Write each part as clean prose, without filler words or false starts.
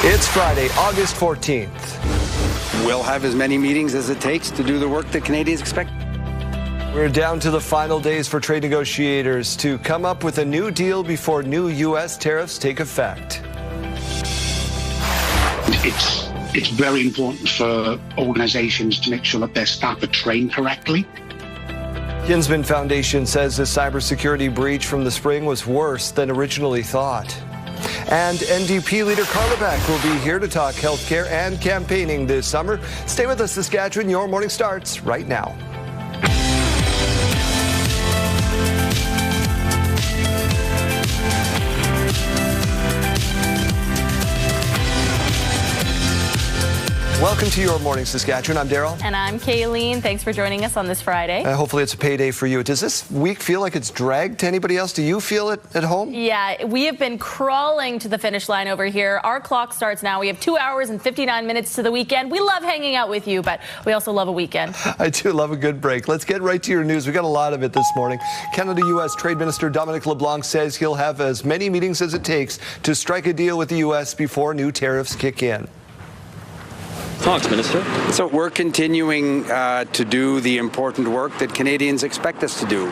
It's Friday, August 14th. We'll have as many meetings as it takes to do the work that Canadians expect. We're down to the final days for trade negotiators to come up with a new deal before new U.S. tariffs take effect. It's very important for organizations to make sure that their staff are trained correctly. Kinsman Foundation says the cybersecurity breach from the spring was worse than originally thought. And NDP leader Carla Beck will be here to talk healthcare and campaigning this summer. Stay with us, Saskatchewan. Your morning starts right now. Welcome to Your Morning Saskatchewan. I'm Daryl. And I'm Kayleen. Thanks for joining us on this Friday. Hopefully it's a payday for you. Does this week feel like it's dragged to anybody else? Do you feel it at home? Yeah, we have been crawling to the finish line over here. Our clock starts now. We have 2 hours and 59 minutes to the weekend. We love hanging out with you, but we also love a weekend. I do love a good break. Let's get right to your news. We got a lot of it this morning. Canada-U.S. Trade Minister Dominic LeBlanc says he'll have as many meetings as it takes to strike a deal with the U.S. before new tariffs kick in. Thanks, Minister. So we're continuing to do the important work that Canadians expect us to do.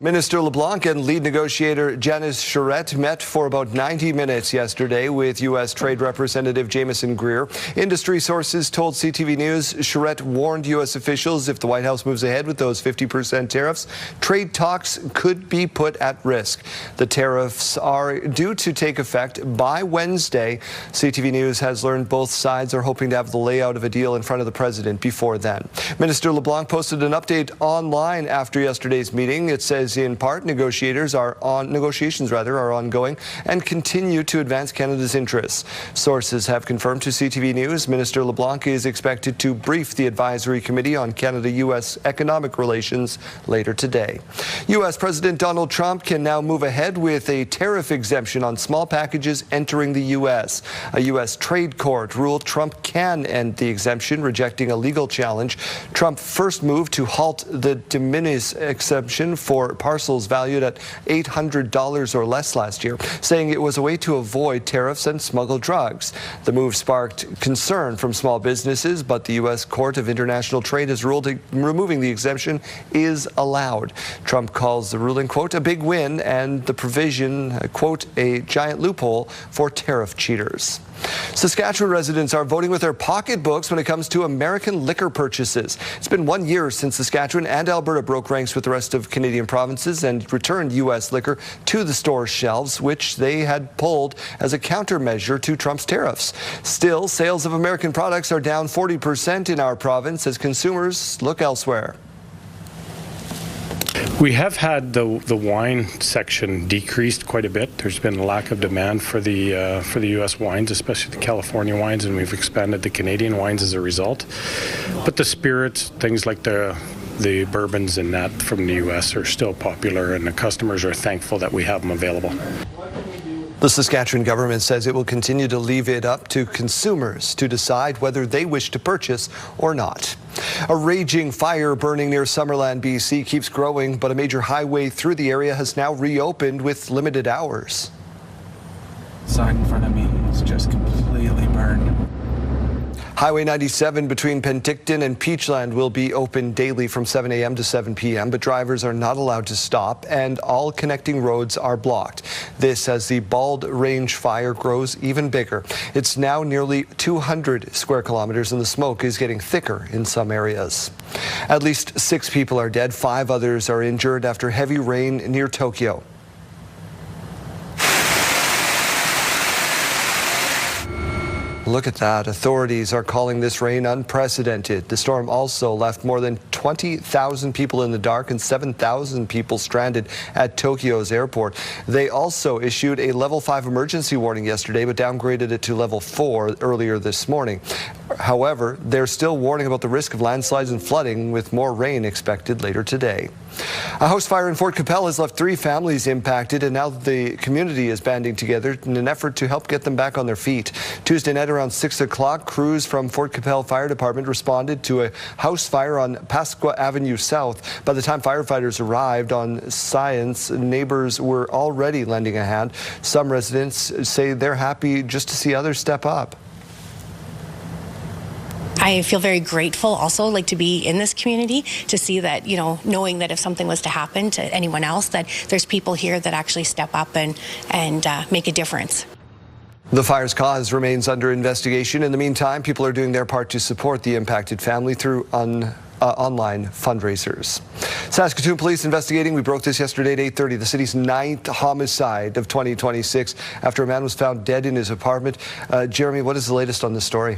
Minister LeBlanc and lead negotiator Janice Charette met for about 90 minutes yesterday with U.S. Trade Representative Jameson Greer. Industry sources told CTV News Charette warned U.S. officials if the White House moves ahead with those 50% tariffs, trade talks could be put at risk. The tariffs are due to take effect by Wednesday. CTV News has learned both sides are hoping to have the layout of a deal in front of the president before then. Minister LeBlanc posted an update online after yesterday's meeting. It says in part, negotiations are ongoing and continue to advance Canada's interests. Sources have confirmed to CTV News Minister LeBlanc is expected to brief the Advisory Committee on Canada-U.S. economic relations later today. U.S. President Donald Trump can now move ahead with a tariff exemption on small packages entering the U.S. A U.S. trade court ruled Trump can end the exemption, rejecting a legal challenge. Trump first moved to halt the de minimis exemption for parcels valued at $800 or less last year, saying it was a way to avoid tariffs and smuggle drugs. The move sparked concern from small businesses, but the U.S. Court of International Trade has ruled removing the exemption is allowed. Trump calls the ruling, quote, a big win, and the provision, quote, a giant loophole for tariff cheaters. Saskatchewan residents are voting with their pocketbooks when it comes to American liquor purchases. It's been 1 year since Saskatchewan and Alberta broke ranks with the rest of Canadian provinces and returned U.S. liquor to the store shelves, which they had pulled as a countermeasure to Trump's tariffs. Still, sales of American products are down 40% in our province as consumers look elsewhere. We have had the wine section decreased quite a bit. There's been a lack of demand for the U.S. wines, especially the California wines, and we've expanded the Canadian wines as a result. But the spirits, things like the bourbons and that from the U.S. are still popular, and the customers are thankful that we have them available. The Saskatchewan government says it will continue to leave it up to consumers to decide whether they wish to purchase or not. A raging fire burning near Summerland, BC keeps growing, but a major highway through the area has now reopened with limited hours. The sign in front of me is just completely burned. Highway 97 between Penticton and Peachland will be open daily from 7 a.m. to 7 p.m., but drivers are not allowed to stop and all connecting roads are blocked. This as the Bald Range fire grows even bigger. It's now nearly 200 square kilometers and the smoke is getting thicker in some areas. At least 6 people are dead, 5 others are injured after heavy rain near Tokyo. Look at that. Authorities are calling this rain unprecedented. The storm also left more than 20,000 people in the dark and 7,000 people stranded at Tokyo's airport. They also issued a level 5 emergency warning yesterday, but downgraded it to level 4 earlier this morning. However, they're still warning about the risk of landslides and flooding with more rain expected later today. A house fire in Fort Capel has left 3 families impacted, and now the community is banding together in an effort to help get them back on their feet. Tuesday night, around around 6 o'clock, crews from Fort Capel Fire Department responded to a house fire on Pasqua Avenue South. By the time firefighters arrived on Science, neighbors were already lending a hand. Some residents say they're happy just to see others step up. I feel very grateful also, like, to be in this community, to see that, you know, knowing that if something was to happen to anyone else, that there's people here that actually step up and make a difference. The fire's cause remains under investigation. In the meantime, people are doing their part to support the impacted family through online fundraisers. Saskatoon police investigating. We broke this yesterday at 8:30. The city's 9th homicide of 2026 after a man was found dead in his apartment. Jeremy, what is the latest on this story?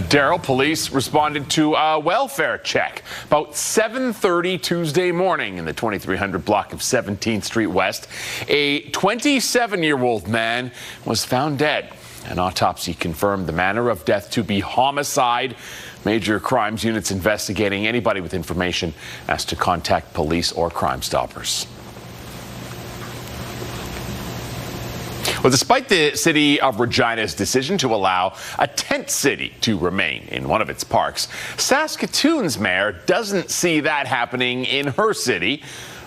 Darrell, police responded to a welfare check about 7:30 Tuesday morning in the 2300 block of 17th Street West. A 27-year-old man was found dead. An autopsy confirmed the manner of death to be homicide. Major crimes units investigating. Anybody with information asked to contact police or Crime Stoppers. Well, despite the city of Regina's decision to allow a tent city to remain in one of its parks, Saskatoon's mayor doesn't see that happening in her city.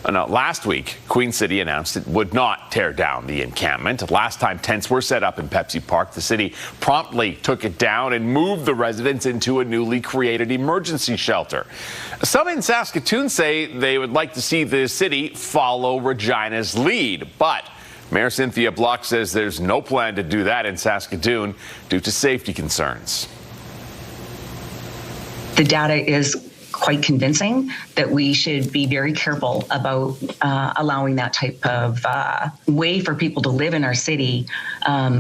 Last week, Queen City announced it would not tear down the encampment. Last time tents were set up in Pepsi Park, the city promptly took it down and moved the residents into a newly created emergency shelter. Some in Saskatoon say they would like to see the city follow Regina's lead, but Mayor Cynthia Block says there's no plan to do that in Saskatoon due to safety concerns. The data is quite convincing that we should be very careful about allowing that type of way for people to live in our city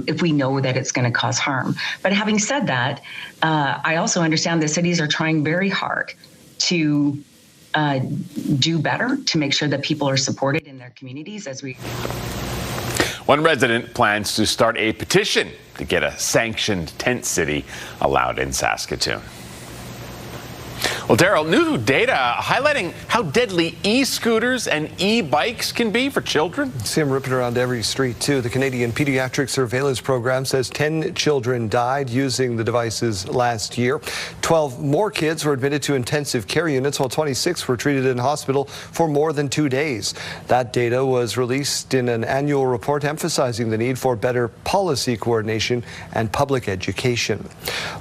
if we know that it's going to cause harm. But having said that, I also understand that cities are trying very hard to do better to make sure that people are supported in their communities as we... One resident plans to start a petition to get a sanctioned tent city allowed in Saskatoon. Well, Darrell, new data highlighting how deadly e-scooters and e-bikes can be for children. See them ripping around every street, too. The Canadian Pediatric Surveillance Program says 10 children died using the devices last year. 12 more kids were admitted to intensive care units, while 26 were treated in hospital for more than 2 days. That data was released in an annual report emphasizing the need for better policy coordination and public education.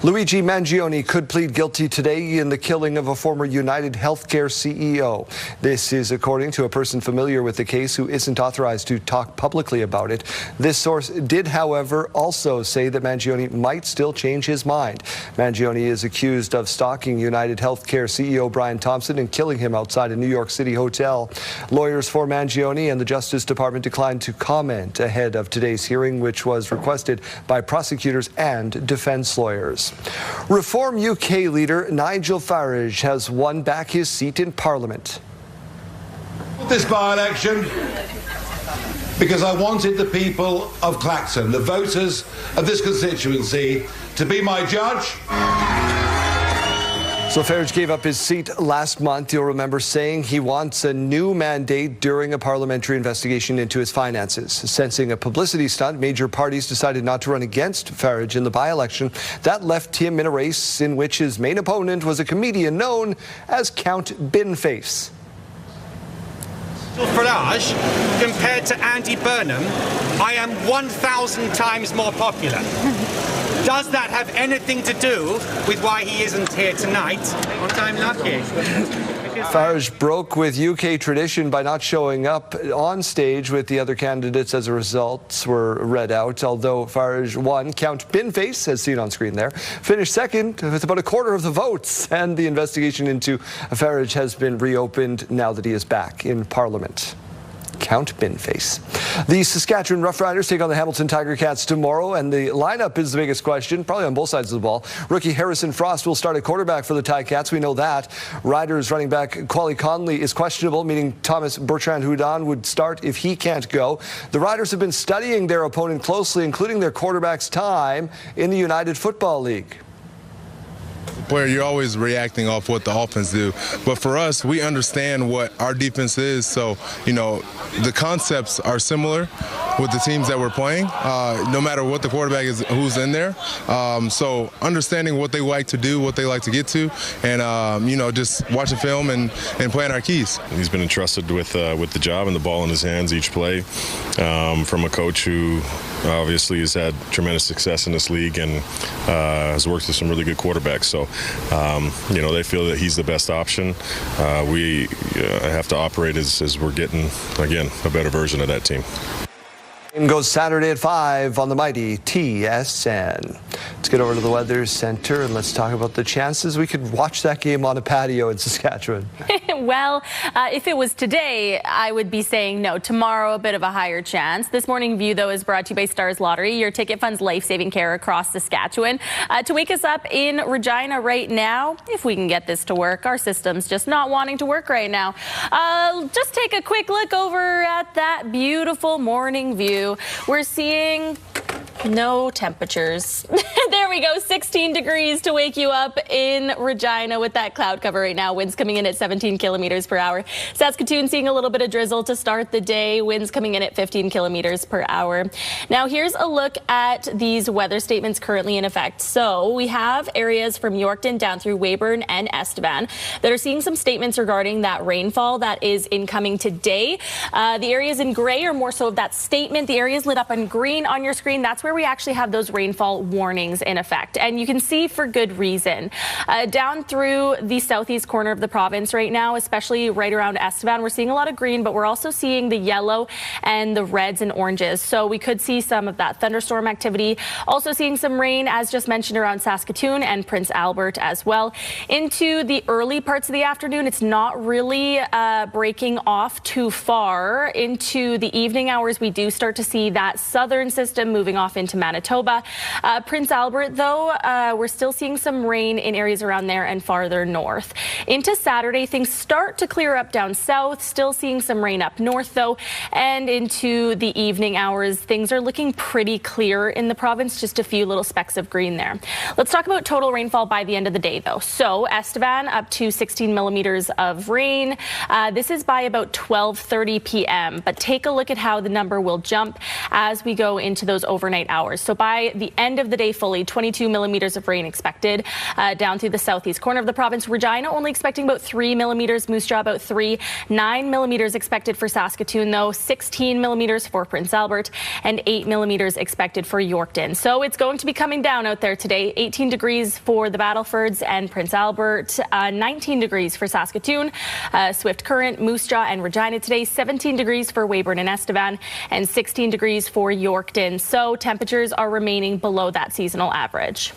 Luigi Mangione could plead guilty today in the killing of a former United Healthcare CEO. This is according to a person familiar with the case who isn't authorized to talk publicly about it. This source did, however, also say that Mangione might still change his mind. Mangione is accused of stalking United Healthcare CEO Brian Thompson and killing him outside a New York City hotel. Lawyers for Mangione and the Justice Department declined to comment ahead of today's hearing, which was requested by prosecutors and defense lawyers. Reform UK leader Nigel Farage has won back his seat in Parliament. This by-election because I wanted the people of Clacton, the voters of this constituency, to be my judge. So Farage gave up his seat last month. You'll remember saying he wants a new mandate during a parliamentary investigation into his finances. Sensing a publicity stunt, major parties decided not to run against Farage in the by-election. That left him in a race in which his main opponent was a comedian known as Count Binface. Farage, compared to Andy Burnham, I am 1,000 times more popular. Does that have anything to do with why he isn't here tonight? What I'm not here. Farage broke with UK tradition by not showing up on stage with the other candidates as the results were read out. Although Farage won, Count Binface, as seen on screen there, finished second with about a quarter of the votes. And the investigation into Farage has been reopened now that he is back in Parliament. Count Binface. The Saskatchewan Roughriders take on the Hamilton Tiger Cats tomorrow, and the lineup is the biggest question, probably on both sides of the ball. Rookie Harrison Frost will start at quarterback for the Ticats. We know that. Riders running back Quali Conley is questionable, meaning Thomas Bertrand-Houdan would start if he can't go. The Riders have been studying their opponent closely, including their quarterback's time in the United Football League. player, you're always reacting off what the offense do. But for us, we understand what our defense is. So, the concepts are similar with the teams that we're playing, no matter what the quarterback is, who's in there. So understanding what they like to do, what they like to get to, and, just watching film and playing our keys. He's been entrusted with the job and the ball in his hands each play from a coach who obviously has had tremendous success in this league and has worked with some really good quarterbacks. So, they feel that he's the best option. We have to operate as we're getting, again, a better version of that team. Game goes Saturday at 5 on the mighty TSN. Let's get over to the Weather Center and let's talk about the chances we could watch that game on a patio in Saskatchewan. Well, if it was today, I would be saying no. Tomorrow, a bit of a higher chance. This morning view, though, is brought to you by Stars Lottery, your ticket fund's life-saving care across Saskatchewan. To wake us up in Regina right now, if we can get this to work, our system's just not wanting to work right now. Just take a quick look over at that beautiful morning view. We're seeing no temperatures. There we go, 16 degrees to wake you up in Regina with that cloud cover right now. Winds coming in at 17 kilometers per hour. Saskatoon seeing a little bit of drizzle to start the day. Winds coming in at 15 kilometers per hour. Now here's a look at these weather statements currently in effect. So we have areas from Yorkton down through Weyburn and Estevan that are seeing some statements regarding that rainfall that is incoming today. The areas in gray are more so of that statement. The areas lit up in green on your screen, that's where we actually have those rainfall warnings in effect. And you can see for good reason. Down through the southeast corner of the province right now, especially right around Estevan, we're seeing a lot of green, but we're also seeing the yellow and the reds and oranges. So we could see some of that thunderstorm activity. Also seeing some rain, as just mentioned, around Saskatoon and Prince Albert as well. Into the early parts of the afternoon, it's not really breaking off too far. Into the evening hours, we do start to see that southern system moving off into Manitoba. Prince Albert, though, we're still seeing some rain in areas around there and farther north. Into Saturday, things start to clear up down south. Still seeing some rain up north, though. And into the evening hours, things are looking pretty clear in the province. Just a few little specks of green there. Let's talk about total rainfall by the end of the day, though. So Estevan up to 16 millimeters of rain. This is by about 12:30 p.m. But take a look at how the number will jump as we go into those overnight hours. So by the end of the day fully, 22 millimeters of rain expected down through the southeast corner of the province. Regina only expecting about 3 millimeters. Moose Jaw about 3. 9 millimeters expected for Saskatoon, though. 16 millimeters for Prince Albert and 8 millimeters expected for Yorkton. So it's going to be coming down out there today. 18 degrees for the Battlefords and Prince Albert. 19 degrees for Saskatoon. Swift Current, Moose Jaw and Regina today. 17 degrees for Weyburn and Estevan and 16 degrees for Yorkton. So temperatures are remaining below that seasonal average.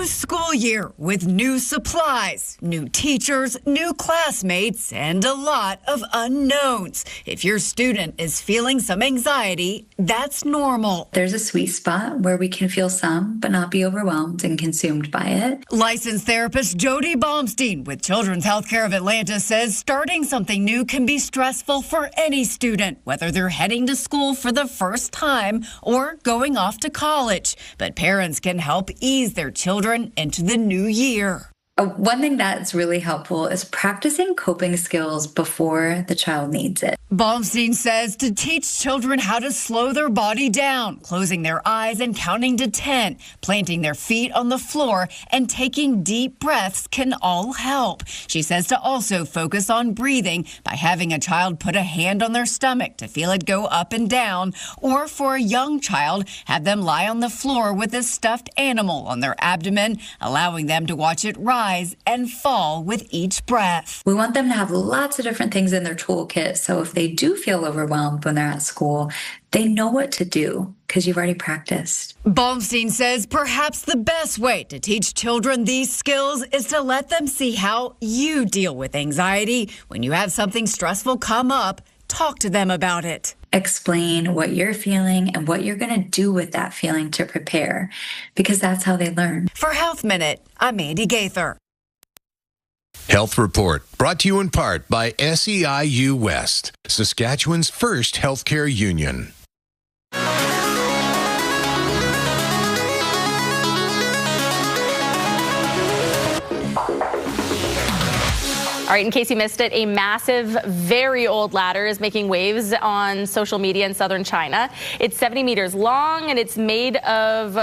School year with new supplies, new teachers, new classmates, and a lot of unknowns. If your student is feeling some anxiety, that's normal. There's a sweet spot where we can feel some, but not be overwhelmed and consumed by it. Licensed therapist Jody Baumstein with Children's Healthcare of Atlanta says starting something new can be stressful for any student, whether they're heading to school for the first time or going off to college. But parents can help ease their children into the new year. One thing that's really helpful is practicing coping skills before the child needs it. Baumstein says to teach children how to slow their body down, closing their eyes and counting to 10, planting their feet on the floor, and taking deep breaths can all help. She says to also focus on breathing by having a child put a hand on their stomach to feel it go up and down, or for a young child, have them lie on the floor with a stuffed animal on their abdomen, allowing them to watch it rise and fall with each breath. We want them to have lots of different things in their toolkit, so if they do feel overwhelmed when they're at school, they know what to do because you've already practiced. Baumstein says perhaps the best way to teach children these skills is to let them see how you deal with anxiety when you have something stressful come up talk to them about it. Explain what you're feeling and what you're going to do with that feeling to prepare, because that's how they learn. For Health Minute, I'm Andy Gaither. Health Report, brought to you in part by SEIU West, Saskatchewan's first healthcare union. All right, in case you missed it, a massive, very old ladder is making waves on social media in southern China. It's 70 meters long, and it's made of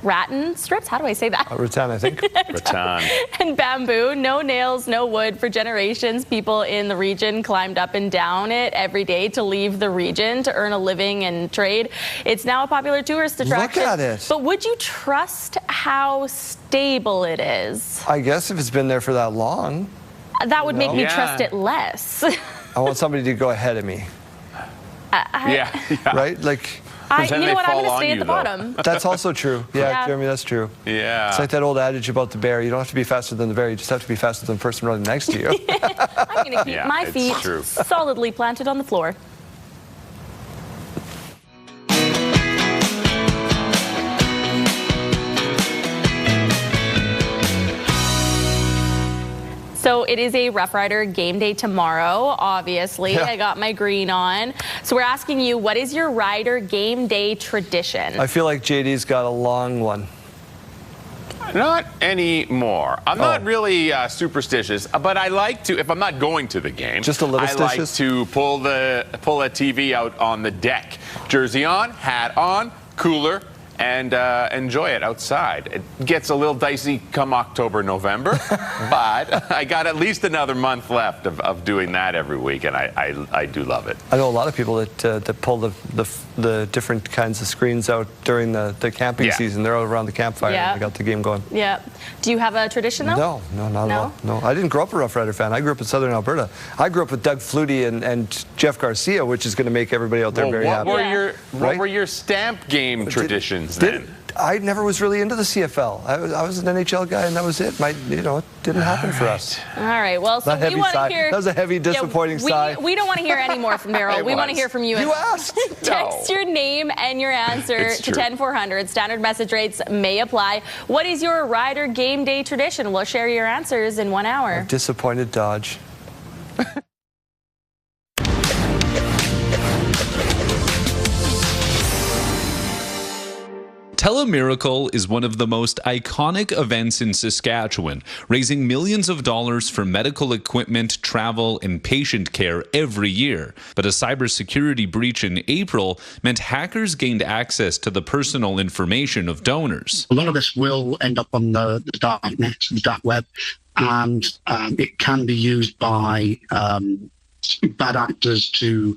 rattan strips. How do I say that? Rattan, I think. Rattan. And bamboo. No nails, no wood. For generations, people in the region climbed up and down it every day to leave the region to earn a living and trade. It's now a popular tourist attraction. Look at it. But would you trust how stable it is? I guess if it's been there for that long. That would make me trust it less. I want somebody to go ahead of me. Yeah. Right? Like, you know what? I'm going to stay at the bottom. that's also true. Yeah, Jeremy, that's true. Yeah. It's like that old adage about the bear. You don't have to be faster than the bear. You just have to be faster than the person running next to you. I'm going to keep my feet solidly planted on the floor. So it is a Rough Rider game day tomorrow, obviously. I got my green on. So we're asking you, what is your Rider game day tradition? I feel like JD's got a long one. Not anymore. I'm not really superstitious, but I like to, if I'm not going to the game, just a little I like to pull a TV out on the deck. Jersey on, hat on, cooler, and enjoy it outside. It gets a little dicey come October, November, but I got at least another month left of doing that every week, and I do love it. I know a lot of people that pull the different kinds of screens out during the camping season. They're out around the campfire and they got the game going. Yeah. Do you have a tradition, though? No, not at all. No, I didn't grow up a Rough Rider fan. I grew up in southern Alberta. I grew up with Doug Flutie and Jeff Garcia, which is going to make everybody out there very happy. What were your stamp game traditions then? I never was really into the CFL. I was an NHL guy, and that was it. It didn't happen for us. All right. Well, so we want to hear. That was a heavy, disappointing sigh. We don't want to hear any more from Daryl. We want to hear from you. You asked. Text your name and your answer to 10400. Standard message rates may apply. What is your Rider game day tradition? We'll share your answers in 1 hour. A disappointed Dodge. Telemiracle is one of the most iconic events in Saskatchewan, raising millions of dollars for medical equipment, travel, and patient care every year. But a cybersecurity breach in April meant hackers gained access to the personal information of donors. A lot of this will end up on the dark net, the dark web, and it can be used by bad actors to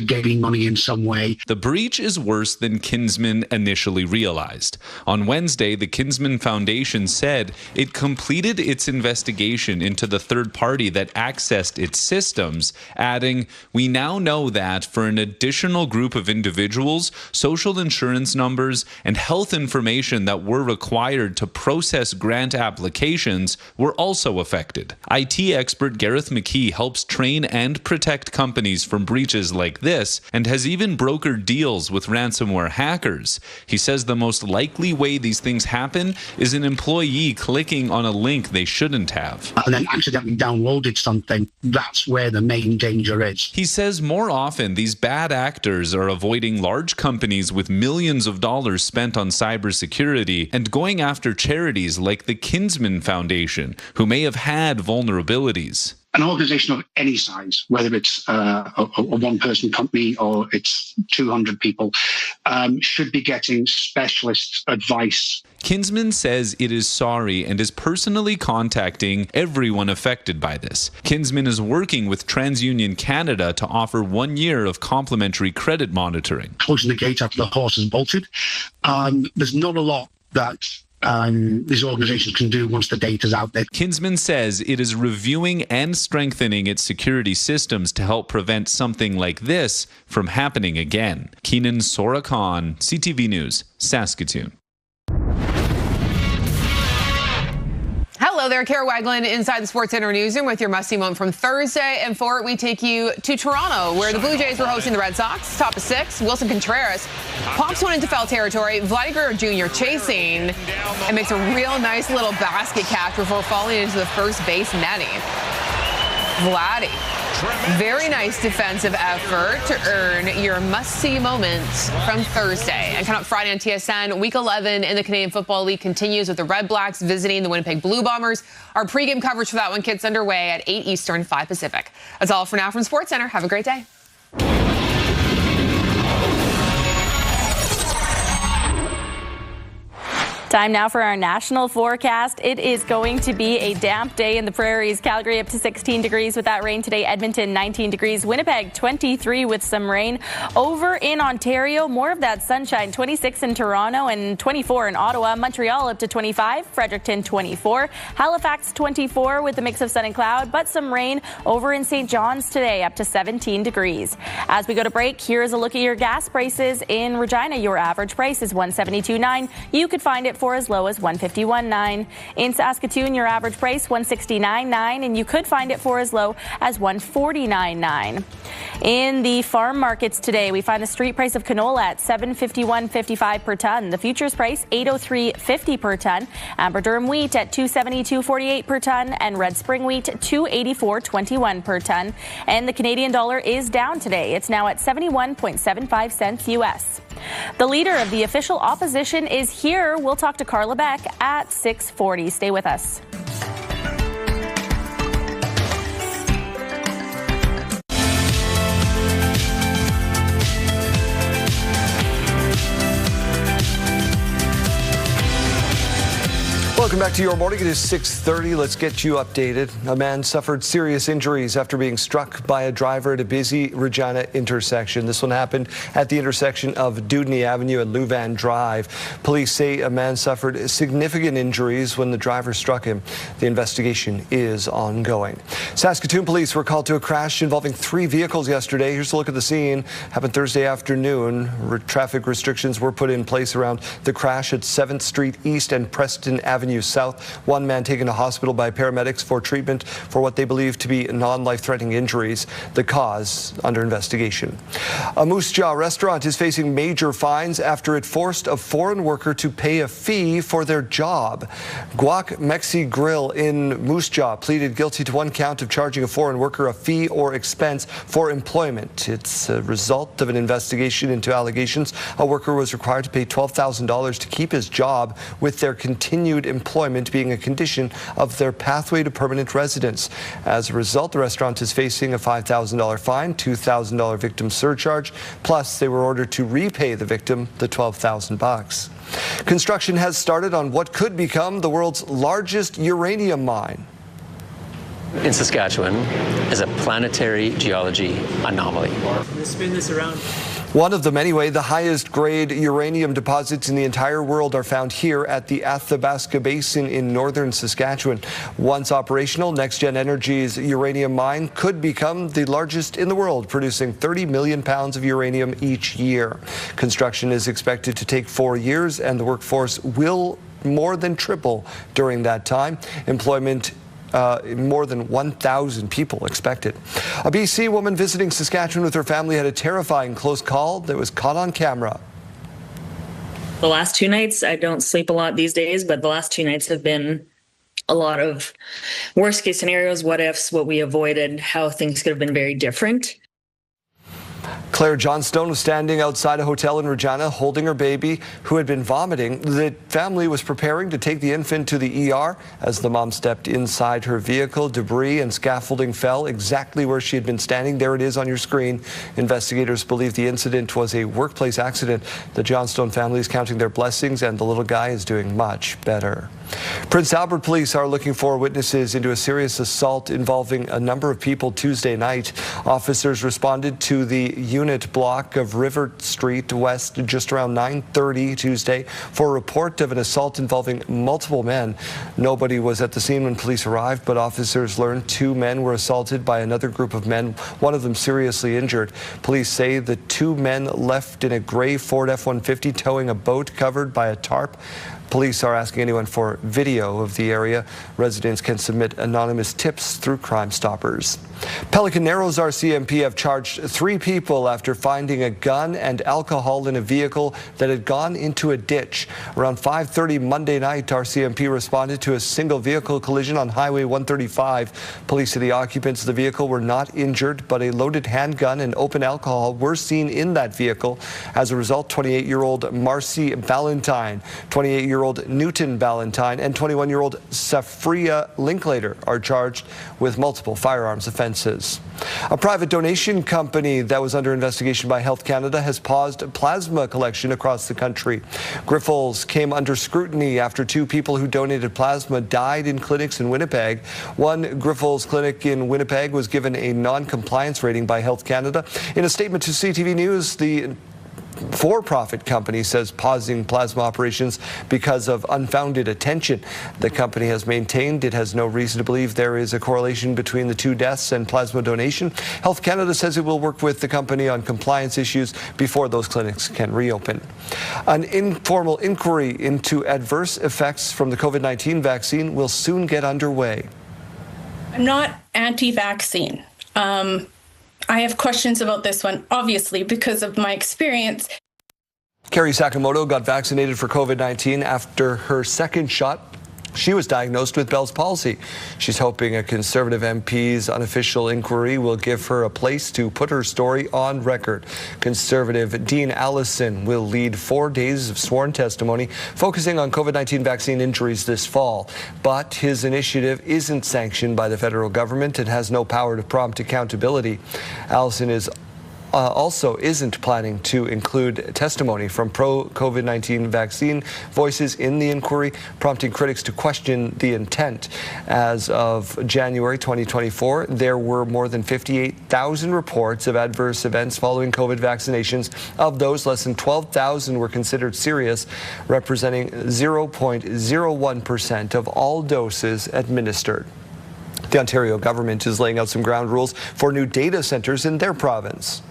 gain money in some way. The breach is worse than Kinsman initially realized. On Wednesday, the Kinsman Foundation said it completed its investigation into the third party that accessed its systems, adding, "We now know that for an additional group of individuals, social insurance numbers and health information that were required to process grant applications were also affected." IT expert Gareth McKee helps train and protect companies from breaches like this and has even brokered deals with ransomware hackers. He says the most likely way these things happen is an employee clicking on a link they shouldn't have. And then accidentally downloaded something. That's where the main danger is. He says more often these bad actors are avoiding large companies with millions of dollars spent on cybersecurity and going after charities like the Kinsman Foundation, who may have had vulnerabilities. An organization of any size, whether it's a one-person company or it's 200 people, should be getting specialist advice. Kinsman says it is sorry and is personally contacting everyone affected by this. Kinsman is working with TransUnion Canada to offer 1 year of complimentary credit monitoring. Closing the gate after the horse has bolted. There's not a lot that these organizations can do once the data's out there. Kinsman says it is reviewing and strengthening its security systems to help prevent something like this from happening again. Keenan Sorakhan, CTV News, Saskatoon. Hello, Hello there, Kara Wagland inside the Sports Center newsroom with your must-see moment from Thursday. And for it, we take you to Toronto, where the Blue Jays were hosting the Red Sox. Top of 6, Wilson Contreras pops one into foul territory. Vladdy Guerrero Jr. chasing and makes a real nice little basket catch before falling into the first base netting. Vladdy, very nice defensive effort to earn your must-see moments from Thursday. And coming up Friday on TSN, Week 11 in the Canadian Football League continues with the Red Blacks visiting the Winnipeg Blue Bombers. Our pregame coverage for that one gets underway at 8 Eastern, 5 Pacific. That's all for now from SportsCenter. Have a great day. Time now for our national forecast. It is going to be a damp day in the prairies. Calgary up to 16 degrees with that rain today. Edmonton 19 degrees. Winnipeg 23 with some rain. Over in Ontario, more of that sunshine. 26 in Toronto and 24 in Ottawa. Montreal up to 25. Fredericton 24. Halifax 24 with a mix of sun and cloud, but some rain over in St. John's today, up to 17 degrees. As we go to break, here's a look at your gas prices in Regina. Your average price is $172.9. You could find it for as low as $151.9. In Saskatoon, your average price $169.9, and you could find it for as low as $149.9. In the farm markets today, we find the street price of canola at $751.55 per ton. The futures price $803.50 per ton. Amber durum wheat at $272.48 per ton, and red spring wheat $284.21 per ton. And the Canadian dollar is down today. It's now at 71.75 cents US. The leader of the official opposition is here. We'll talk to Carla Beck at 6:40. Stay with us. Welcome back to Your Morning. It is 6:30. Let's get you updated. A man suffered serious injuries after being struck by a driver at a busy Regina intersection. This one happened at the intersection of Dudney Avenue and Louvain Drive. Police say a man suffered significant injuries when the driver struck him. The investigation is ongoing. Saskatoon police were called to a crash involving 3 vehicles yesterday. Here's a look at the scene. Happened Thursday afternoon. Traffic restrictions were put in place around the crash at 7th Street East and Preston Avenue South. One man taken to hospital by paramedics for treatment for what they believe to be non-life-threatening injuries. The cause under investigation. A Moose Jaw restaurant is facing major fines after it forced a foreign worker to pay a fee for their job. Guac Mexi Grill in Moose Jaw pleaded guilty to 1 count of charging a foreign worker a fee or expense for employment. It's a result of an investigation into allegations a worker was required to pay $12,000 to keep his job, with their continued employment being a condition of their pathway to permanent residence. As a result, the restaurant is facing a $5,000 fine, $2,000 victim surcharge, plus they were ordered to repay the victim the $12,000. Construction has started on what could become the world's largest uranium mine in Saskatchewan is a planetary geology anomaly. Spin this around. One of them anyway. The highest grade uranium deposits in the entire world are found here at the Athabasca Basin in northern Saskatchewan. Once operational, NextGen Energy's uranium mine could become the largest in the world, producing 30 million pounds of uranium each year. Construction is expected to take 4 years, and the workforce will more than triple during that time. Employment more than 1,000 people expected. A BC woman visiting Saskatchewan with her family had a terrifying close call that was caught on camera. The last 2 nights, I don't sleep a lot these days, but the last 2 nights have been a lot of worst case scenarios, what ifs, what we avoided, how things could have been very different. Claire Johnstone was standing outside a hotel in Regina holding her baby who had been vomiting. The family was preparing to take the infant to the ER. As the mom stepped inside her vehicle, debris and scaffolding fell exactly where she had been standing. There it is on your screen. Investigators believe the incident was a workplace accident. The Johnstone family is counting their blessings, and the little guy is doing much better. Prince Albert police are looking for witnesses into a serious assault involving a number of people Tuesday night. Officers responded to the unit block of River Street West just around 9:30 Tuesday for a report of an assault involving multiple men. Nobody was at the scene when police arrived, but officers learned 2 men were assaulted by another group of men, one of them seriously injured. Police say the 2 men left in a gray Ford F-150 towing a boat covered by a tarp. Police are asking anyone for video of the area. Residents can submit anonymous tips through Crime Stoppers. Pelican Narrows RCMP have charged 3 people after finding a gun and alcohol in a vehicle that had gone into a ditch. Around 5:30 Monday night, RCMP responded to a single vehicle collision on Highway 135. Police say the occupants of the vehicle were not injured, but a loaded handgun and open alcohol were seen in that vehicle. As a result, 28-year-old Marcy Ballantyne, 28-year-old Newton Ballantyne, and 21-year-old Safria Linklater are charged with multiple firearms offenses. A private donation company that was under investigation by Health Canada has paused plasma collection across the country. Grifols came under scrutiny after 2 people who donated plasma died in clinics in Winnipeg. One Grifols clinic in Winnipeg was given a non-compliance rating by Health Canada. In a statement to CTV News, the for-profit company says pausing plasma operations because of unfounded attention. The company has maintained it has no reason to believe there is a correlation between the 2 deaths and plasma donation. Health Canada says it will work with the company on compliance issues before those clinics can reopen. An informal inquiry into adverse effects from the COVID-19 vaccine will soon get underway. I'm not anti-vaccine. I have questions about this one, obviously, because of my experience. Carrie Sakamoto got vaccinated for COVID-19 after her second shot. She was diagnosed with Bell's palsy. She's hoping a Conservative MP's unofficial inquiry will give her a place to put her story on record. Conservative Dean Allison will lead 4 days of sworn testimony focusing on COVID-19 vaccine injuries this fall. But his initiative isn't sanctioned by the federal government and has no power to prompt accountability. Allison also isn't planning to include testimony from pro-COVID-19 vaccine voices in the inquiry, prompting critics to question the intent. As of January 2024, there were more than 58,000 reports of adverse events following COVID vaccinations. Of those, less than 12,000 were considered serious, representing 0.01% of all doses administered. The Ontario government is laying out some ground rules for new data centres in their province.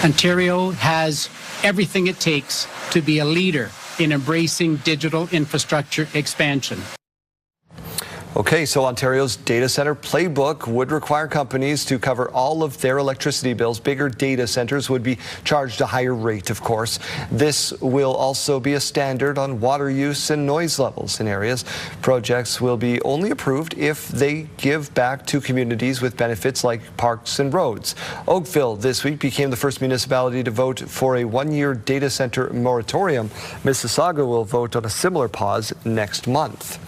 Ontario has everything it takes to be a leader in embracing digital infrastructure expansion. Okay, so Ontario's data center playbook would require companies to cover all of their electricity bills. Bigger data centers would be charged a higher rate, of course. This will also be a standard on water use and noise levels in areas. Projects will be only approved if they give back to communities with benefits like parks and roads. Oakville this week became the first municipality to vote for a 1-year data center moratorium. Mississauga will vote on a similar pause next month.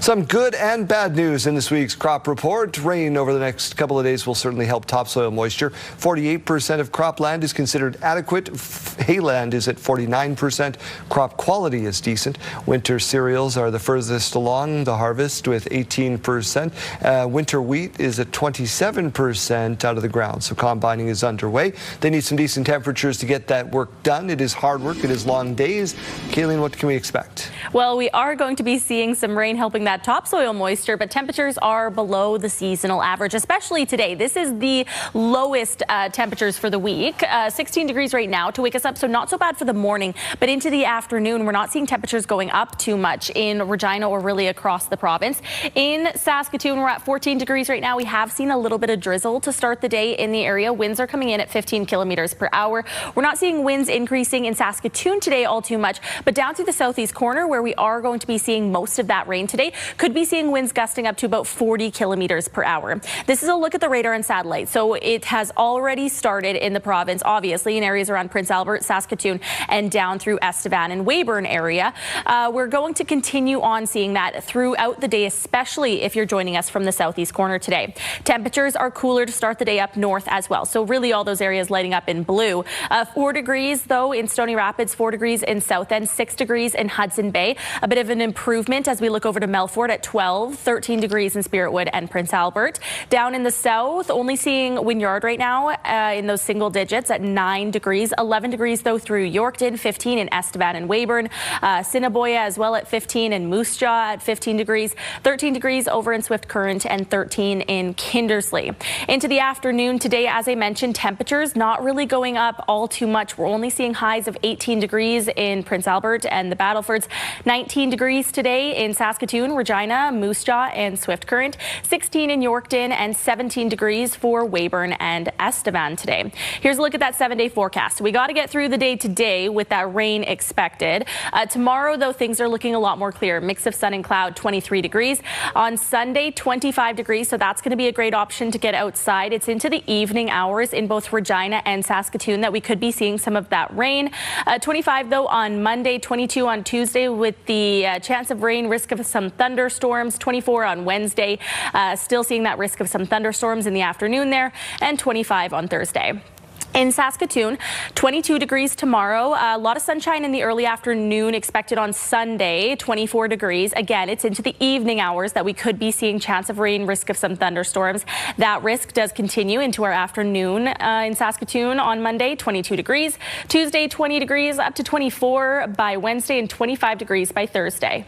Some good and bad news in this week's crop report. Rain over the next couple of days will certainly help topsoil moisture. 48% of cropland is considered adequate. Hayland is at 49%. Crop quality is decent. Winter cereals are the furthest along the harvest with 18%. Winter wheat is at 27% out of the ground. So combining is underway. They need some decent temperatures to get that work done. It is hard work. It is long days. Kayleen, what can we expect? Well, we are going to be seeing some rain helping that topsoil moisture, but temperatures are below the seasonal average, especially today. This is the lowest temperatures for the week. 16 degrees right now to wake us up, so not so bad for the morning, but into the afternoon, we're not seeing temperatures going up too much in Regina or really across the province. In Saskatoon, we're at 14 degrees right now. We have seen a little bit of drizzle to start the day in the area. Winds are coming in at 15 kilometers per hour. We're not seeing winds increasing in Saskatoon today all too much, but down through the southeast corner where we are going to be seeing most of that rain today, could be seeing winds gusting up to about 40 kilometers per hour. This is a look at the radar and satellite. So it has already started in the province, obviously in areas around Prince Albert, Saskatoon, and down through Estevan and Weyburn area. We're going to continue on seeing that throughout the day, especially if you're joining us from the southeast corner today. Temperatures are cooler to start the day up north as well. So really all those areas lighting up in blue. 4 degrees though in Stony Rapids, 4 degrees in South End, 6 degrees in Hudson Bay. A bit of an improvement as we look over to Melfort at 12 13 degrees in Spiritwood and Prince Albert. Down in the south, only seeing Wynyard right now in those single digits at 9 degrees. 11 degrees, though, through Yorkton, 15 in Estevan and Weyburn. Assiniboia as well at 15, and Moose Jaw at 15 degrees. 13 degrees over in Swift Current and 13 in Kindersley. Into the afternoon today, as I mentioned, temperatures not really going up all too much. We're only seeing highs of 18 degrees in Prince Albert and the Battlefords. 19 degrees today in Saskatoon, Regina, Moose Jaw and Swift Current. 16 in Yorkton and 17 degrees for Weyburn and Estevan today. Here's a look at that 7-day forecast. We got to get through the day today with that rain expected. Tomorrow, though, things are looking a lot more clear. Mix of sun and cloud, 23 degrees. On Sunday, 25 degrees, so that's going to be a great option to get outside. It's into the evening hours in both Regina and Saskatoon that we could be seeing some of that rain. 25, though, on Monday, 22 on Tuesday with the chance of rain, risk of some thunderstorms. 24 on Wednesday, still seeing that risk of some thunderstorms in the afternoon there, and 25 on Thursday. In Saskatoon, 22 degrees tomorrow. A lot of sunshine in the early afternoon expected on Sunday, 24 degrees. Again, it's into the evening hours that we could be seeing chance of rain, risk of some thunderstorms. That risk does continue into our afternoon in Saskatoon on Monday, 22 degrees. Tuesday, 20 degrees, up to 24 by Wednesday, and 25 degrees by Thursday.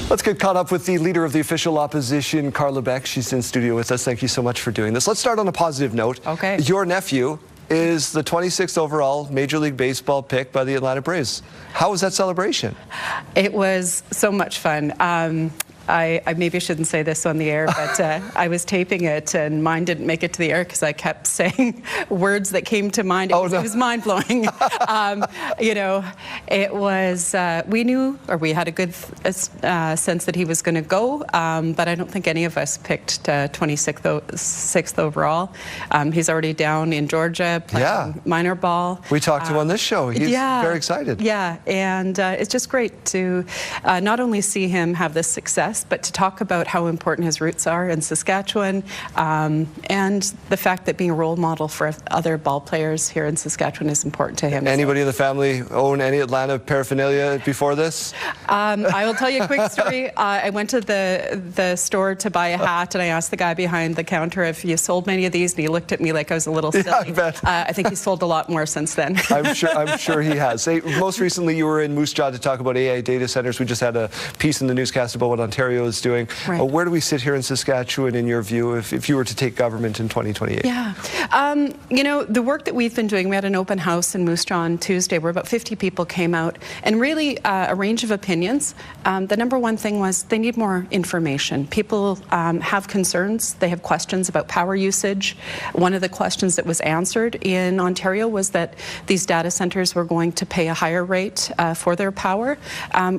Let's get caught up with the leader of the official opposition, Carla Beck. She's in studio with us. Thank you so much for doing this. Let's start on a positive note. Okay. Your nephew is the 26th overall Major League Baseball pick by the Atlanta Braves. How was that celebration? It was so much fun. I maybe shouldn't say this on the air, but I was taping it and mine didn't make it to the air because I kept saying words that came to mind. It was mind-blowing. You know, it was, we knew, or we had a good sense that he was going to go, but I don't think any of us picked 26th overall. He's already down in Georgia playing minor ball. We talked to him on this show. He's very excited. Yeah, and it's just great to not only see him have this success, but to talk about how important his roots are in Saskatchewan, and the fact that being a role model for other ball players here in Saskatchewan is important to him. Anybody in the family own any Atlanta paraphernalia before this? I will tell you a quick story. I went to the store to buy a hat, and I asked the guy behind the counter if you sold many of these, and he looked at me like I was a little silly. Yeah, I bet. I think he's sold a lot more since then. I'm sure he has. Hey, most recently, you were in Moose Jaw to talk about AI data centers. We just had a piece in the newscast about what Ontario is doing. Right. Where do we sit here in Saskatchewan, in your view, if you were to take government in 2028? Yeah. You know, the work that we've been doing, we had an open house in Moose Jaw on Tuesday where about 50 people came out, and really a range of opinions. The number one thing was they need more information. People have concerns. They have questions about power usage. One of the questions that was answered in Ontario was that these data centers were going to pay a higher rate for their power.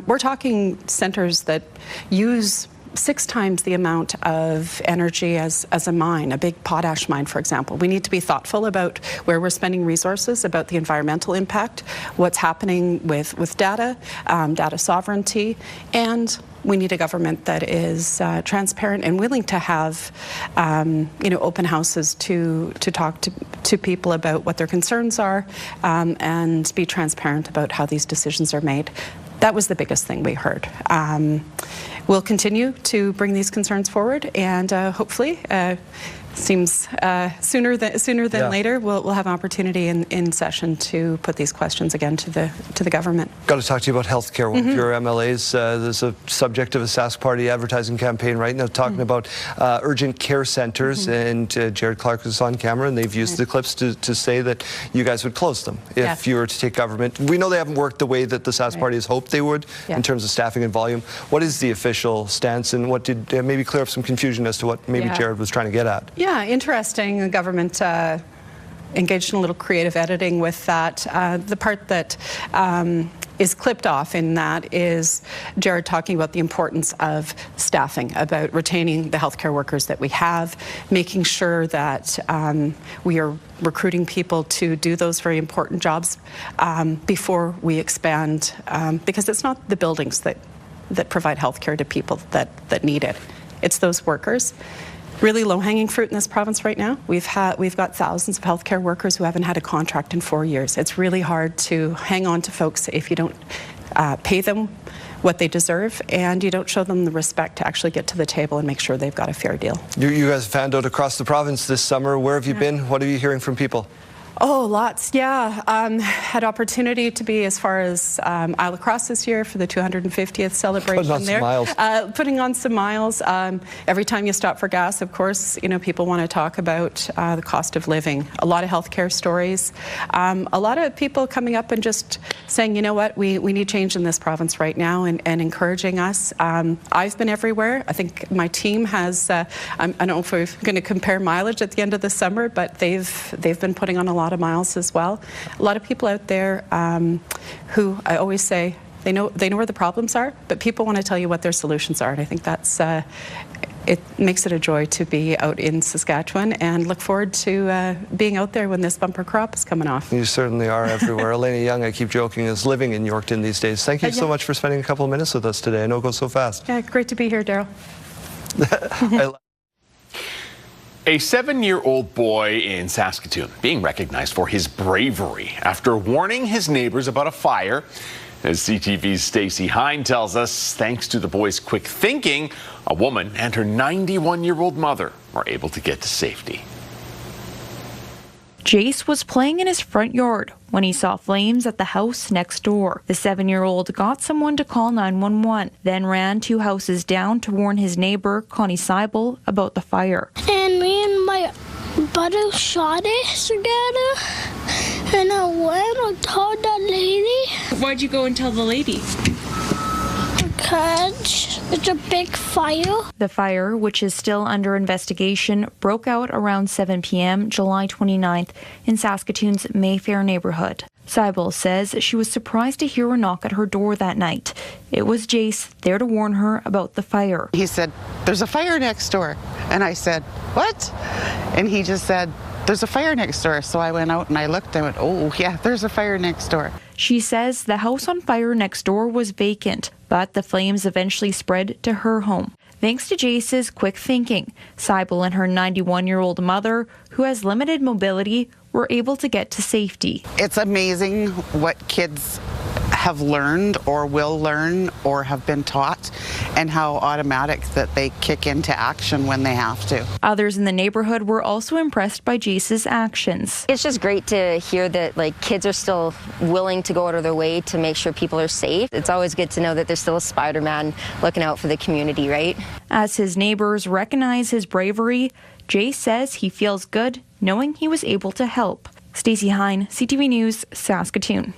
We're talking centers that use 6 times the amount of energy as a mine, a big potash mine, for example. We need to be thoughtful about where we're spending resources, about the environmental impact, what's happening with data, data sovereignty, and we need a government that is transparent and willing to have, you know, open houses to talk to people about what their concerns are, and be transparent about how these decisions are made. That was the biggest thing we heard. We'll continue to bring these concerns forward, and hopefully, seems sooner than later, we'll have an opportunity in session to put these questions again to the government. Got to talk to you about healthcare. One of your MLAs, there's a subject of a Sask Party advertising campaign right now talking about urgent care centers, and Jared Clark is on camera, and they've used the clips to say that you guys would close them if you were to take government. We know they haven't worked the way that the Sask Party has hoped they would in terms of staffing and volume. What is the official stance, and what did maybe clear up some confusion as to what maybe Jared was trying to get at? Yeah, interesting. The government engaged in a little creative editing with that. The part that is clipped off in that is Jared talking about the importance of staffing, about retaining the healthcare workers that we have, making sure that we are recruiting people to do those very important jobs before we expand, because it's not the buildings that provide healthcare to people that need it. It's those workers. really low-hanging fruit in this province right now. We've got thousands of healthcare workers who haven't had a contract in 4 years. It's really hard to hang on to folks if you don't pay them what they deserve, and you don't show them the respect to actually get to the table and make sure they've got a fair deal. You guys fanned out across the province this summer. Where have you been? What are you hearing from people? Oh, lots, yeah. Had opportunity to be as far as Isle of Cross this year for the 250th celebration putting on some miles. Every time you stop for gas, of course, you know, people want to talk about the cost of living. A lot of healthcare stories. A lot of people coming up and just saying, you know what, we need change in this province right now, and encouraging us. I've been everywhere. I think my team has, I don't know if we're going to compare mileage at the end of the summer, but they've been putting on a lot of miles as well. A lot of people out there who I always say they know where the problems are, but people want to tell you what their solutions are, and I think that's it makes it a joy to be out in Saskatchewan, and look forward to being out there when this bumper crop is coming off. You certainly are everywhere. Elena Young, I keep joking, is living in Yorkton these days. Thank you so much for spending a couple of minutes with us today. I know it goes so fast. Yeah, great to be here, Daryl. A 7-year-old boy in Saskatoon being recognized for his bravery after warning his neighbors about a fire. As CTV's Stacey Hine tells us, thanks to the boy's quick thinking, a woman and her 91-year-old mother were able to get to safety. Jace was playing in his front yard when he saw flames at the house next door. The 7-year-old got someone to call 911, then ran 2 houses down to warn his neighbor, Connie Seibel, about the fire. And me and my brother shot it together, and I went and told that lady. Why'd you go and tell the lady? Because it's a big fire. The fire, which is still under investigation, broke out around 7 p.m. July 29th in Saskatoon's Mayfair neighborhood. Seibel says she was surprised to hear a knock at her door that night. It was Jace there to warn her about the fire. He said, "There's a fire next door." And I said, "What?" And he just said, "There's a fire next door." So I went out and I looked and went, "Oh, yeah, there's a fire next door." She says the house on fire next door was vacant, but the flames eventually spread to her home. Thanks to Jace's quick thinking, Seibel and her 91-year-old mother, who has limited mobility, were able to get to safety. It's amazing what kids have learned or will learn or have been taught, and how automatic that they kick into action when they have to. Others in the neighborhood were also impressed by Jace's actions. It's just great to hear that kids are still willing to go out of their way to make sure people are safe. It's always good to know that there's still a Spider-Man looking out for the community, right? As his neighbors recognize his bravery, Jace says he feels good knowing he was able to help. Stacey Hine, CTV News, Saskatoon.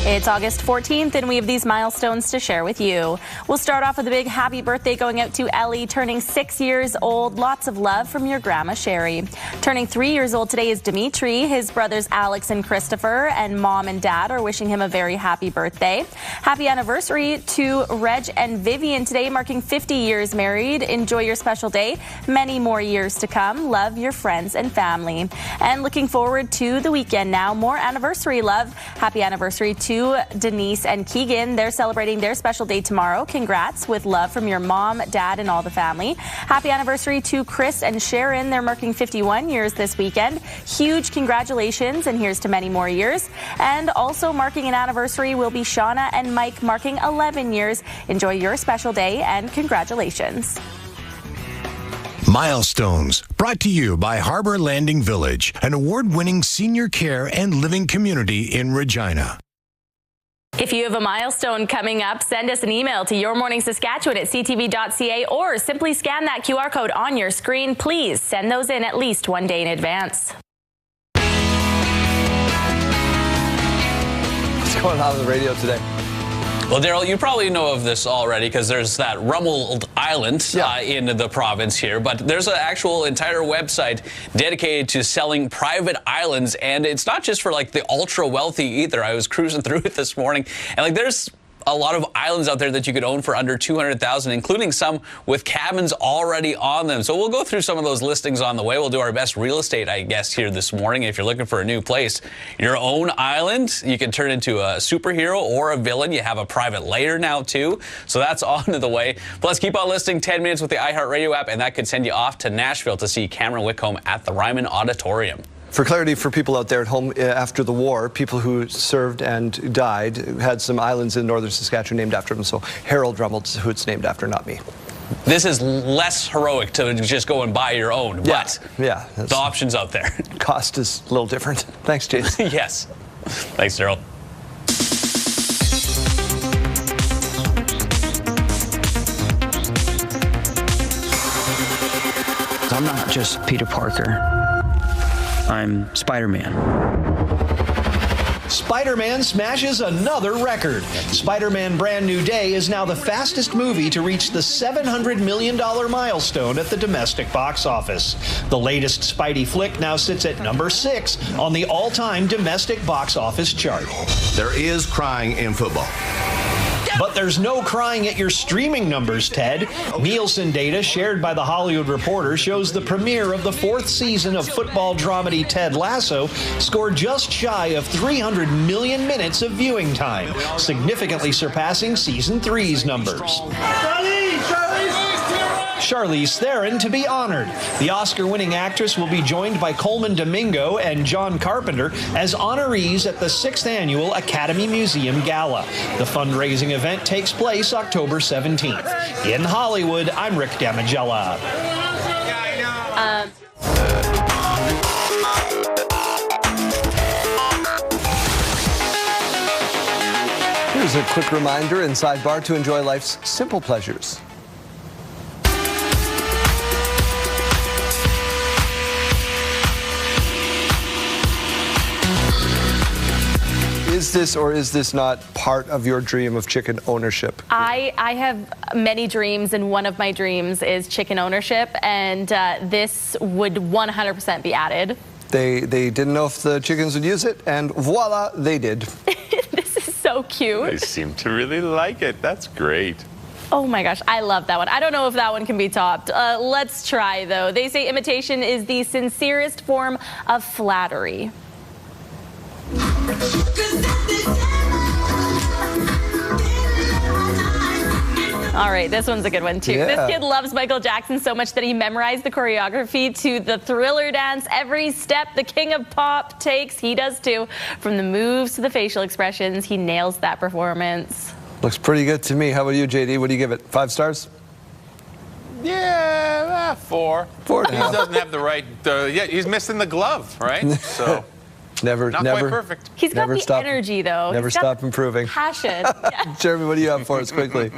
It's August 14th, and we have these milestones to share with you. We'll start off with a big happy birthday going out to Ellie, turning 6 years old. Lots of love from your grandma, Sherry. Turning 3 years old today is Dimitri. His brothers Alex and Christopher and mom and dad are wishing him a very happy birthday. Happy anniversary to Reg and Vivian today, marking 50 years married. Enjoy your special day. Many more years to come. Love your friends and family. And looking forward to the weekend now. More anniversary love. Happy anniversary to Denise and Keegan. They're celebrating their special day tomorrow. Congrats, with love from your mom, dad, and all the family. Happy anniversary to Chris and Sharon. They're marking 51 years this weekend. Huge congratulations, and here's to many more years. And also marking an anniversary will be Shauna and Mike, marking 11 years. Enjoy your special day, and congratulations. Milestones, brought to you by Harbor Landing Village, an award-winning senior care and living community in Regina. If you have a milestone coming up, send us an email to yourmorningsaskatchewan@ctv.ca, or simply scan that QR code on your screen. Please send those in at least one day in advance. What's going on the radio today? Well, Daryl, you probably know of this already because there's that Rumbled Island in the province here, but there's an actual entire website dedicated to selling private islands, and it's not just for the ultra wealthy either. I was cruising through it this morning, and there's a lot of islands out there that you could own for under $200,000, including some with cabins already on them. So we'll go through some of those listings on the way. We'll do our best real estate, I guess, here this morning. If you're looking for a new place, your own island, you can turn into a superhero or a villain. You have a private layer now, too. So that's on the way. Plus, keep on listening 10 minutes with the iHeartRadio app, and that could send you off to Nashville to see Cameron Whitcomb at the Ryman Auditorium. For clarity for people out there at home, after the war, people who served and died had some islands in northern Saskatchewan named after them. So Harold Drummold's who it's named after, not me. This is less heroic to just go and buy your own, but yeah, the option's out there. Cost is a little different. Thanks, Jason. Yes. Thanks, Daryl. I'm not just Peter Parker. I'm Spider-Man. Spider-Man smashes another record. Spider-Man Brand New Day is now the fastest movie to reach the $700 million milestone at the domestic box office. The latest Spidey flick now sits at number 6 on the all-time domestic box office chart. There is crying in football. But there's no crying at your streaming numbers, Ted. Nielsen data shared by The Hollywood Reporter shows the premiere of the 4th season of football dramedy Ted Lasso scored just shy of 300 million minutes of viewing time, significantly surpassing season 3's numbers. Charlize Theron to be honored. The Oscar-winning actress will be joined by Coleman Domingo and John Carpenter as honorees at the 6th Annual Academy Museum Gala. The fundraising event takes place October 17th. In Hollywood, I'm Rick Damagella. Here's a quick reminder in Sidebar to enjoy life's simple pleasures. Is this or is this not part of your dream of chicken ownership? I have many dreams, and one of my dreams is chicken ownership, and this would 100% be added. They didn't know if the chickens would use it, and voila, they did. This is so cute. They seem to really like it. That's great. Oh my gosh, I love that one. I don't know if that one can be topped. Let's try, though. They say imitation is the sincerest form of flattery. All right, this one's a good one, too. Yeah. This kid loves Michael Jackson so much that he memorized the choreography to the Thriller dance. Every step the king of pop takes, he does, too. From the moves to the facial expressions, he nails that performance. Looks pretty good to me. How about you, JD? What do you give it? 5 stars? Yeah, 4. 4 He doesn't have the right, yeah, he's missing the glove, right? So. Never quite perfect. He's got the energy, though. Never stop improving. Passion. Yeah. Jeremy, what do you have for us quickly?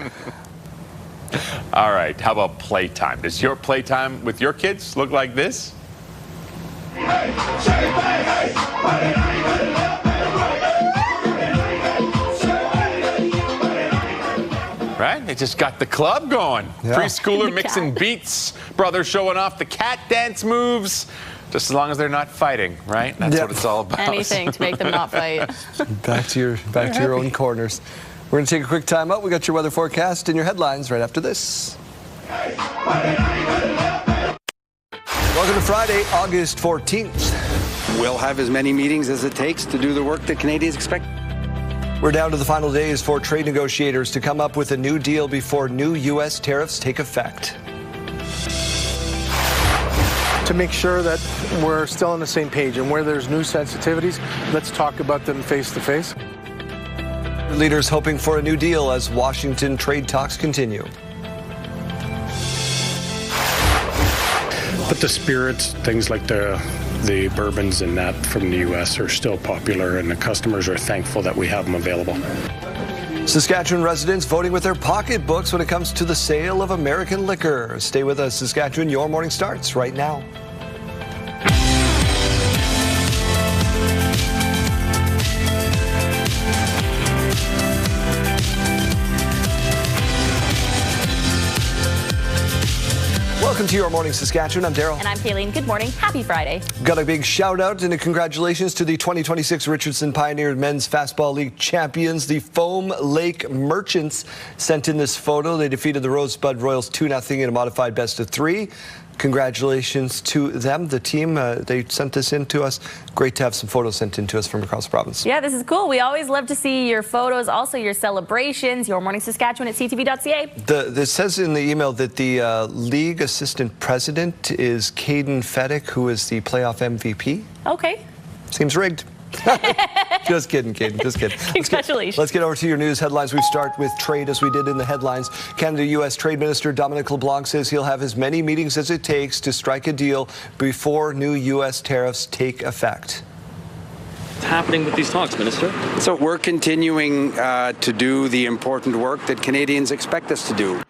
All right, how about playtime? Does your playtime with your kids look like this? Right? They just got the club going. Yeah. Preschooler mixing beats, brother showing off the cat dance moves. Just as long as they're not fighting, right? That's what it's all about. Anything to make them not fight. Back to your own corners. We're going to take a quick time out. We got your weather forecast and your headlines right after this. Welcome to Friday, August 14th. We'll have as many meetings as it takes to do the work that Canadians expect. We're down to the final days for trade negotiators to come up with a new deal before new U.S. tariffs take effect. To make sure that we're still on the same page, and where there's new sensitivities, let's talk about them face to face. Leaders hoping for a new deal as Washington trade talks continue. But the spirits, things like the bourbons and that from the U.S. are still popular, and the customers are thankful that we have them available. Saskatchewan residents voting with their pocketbooks when it comes to the sale of American liquor. Stay with us, Saskatchewan. Your morning starts right now. Welcome to Your Morning Saskatchewan. I'm Daryl. And I'm Kayleen. Good morning. Happy Friday. Got a big shout out and a congratulations to the 2026 Richardson Pioneer Men's Fastball League champions. The Foam Lake Merchants sent in this photo. They defeated the Rosebud Royals 2-0 in a modified best-of-3. Congratulations to them, the team. They sent this in to us. Great to have some photos sent in to us from across the province. Yeah, this is cool. We always love to see your photos, also your celebrations. Your Morning Saskatchewan at CTV.ca. This says in the email that the league assistant president is Caden Feddick, who is the playoff MVP. Okay. Seems rigged. Just kidding, Caden. Just kidding. Congratulations. Let's get over to your news headlines. We start with trade, as we did in the headlines. Canada-U.S. Trade Minister Dominic LeBlanc says he'll have as many meetings as it takes to strike a deal before new U.S. tariffs take effect. What's happening with these talks, Minister? So we're continuing to do the important work that Canadians expect us to do.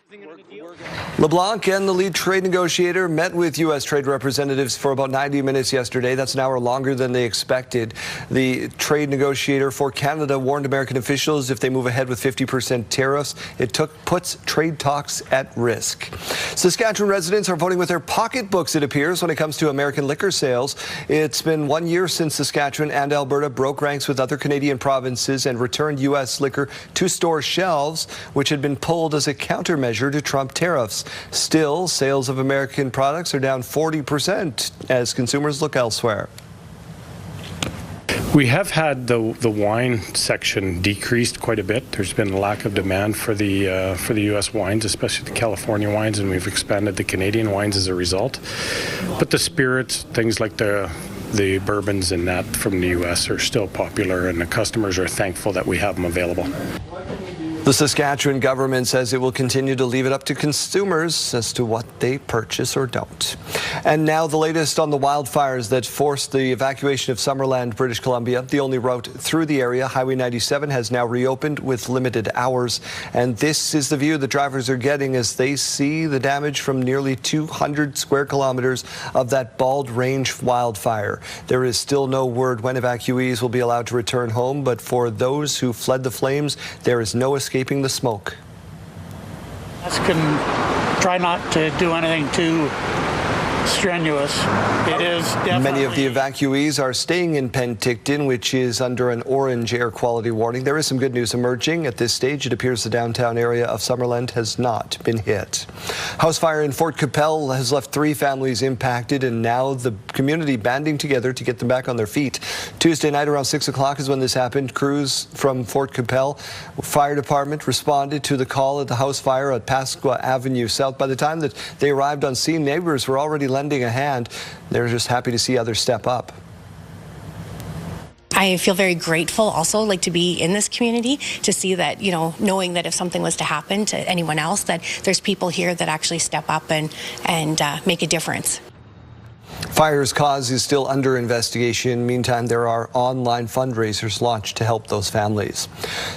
LeBlanc and the lead trade negotiator met with U.S. trade representatives for about 90 minutes yesterday. That's an hour longer than they expected. The trade negotiator for Canada warned American officials if they move ahead with 50% tariffs, it puts trade talks at risk. Saskatchewan residents are voting with their pocketbooks, it appears, when it comes to American liquor sales. It's been 1 year since Saskatchewan and Alberta broke ranks with other Canadian provinces and returned U.S. liquor to store shelves, which had been pulled as a countermeasure to Trump tariffs. Still, sales of American products are down 40% as consumers look elsewhere. We have had the wine section decreased quite a bit. There's been a lack of demand for the U.S. wines, especially the California wines, and we've expanded the Canadian wines as a result. But the spirits, things like the bourbons and that from the U.S. are still popular, and the customers are thankful that we have them available. The Saskatchewan government says it will continue to leave it up to consumers as to what they purchase or don't. And now the latest on the wildfires that forced the evacuation of Summerland, British Columbia. The only route through the area, Highway 97, has now reopened with limited hours. And this is the view the drivers are getting as they see the damage from nearly 200 square kilometers of that Bald Range wildfire. There is still no word when evacuees will be allowed to return home, but for those who fled the flames, there is no escaping the smoke. Us can try not to do anything too strenuous. It is definitely... Many of the evacuees are staying in Penticton, which is under an orange air quality warning. There is some good news emerging. At this stage, it appears the downtown area of Summerland has not been hit. House fire in Fort Capel has left 3 families impacted, and now the community banding together to get them back on their feet. Tuesday night around 6 o'clock is when this happened. Crews from Fort Capel Fire Department responded to the call at the house fire at Pasqua Avenue South. By the time that they arrived on scene, neighbors were already lending a hand. They're just happy to see others step up. I feel very grateful also, like, to be in this community, to see that, you know, knowing that if something was to happen to anyone else, that there's people here that actually step up and make a difference. Fire's cause is still under investigation. Meantime, there are online fundraisers launched to help those families.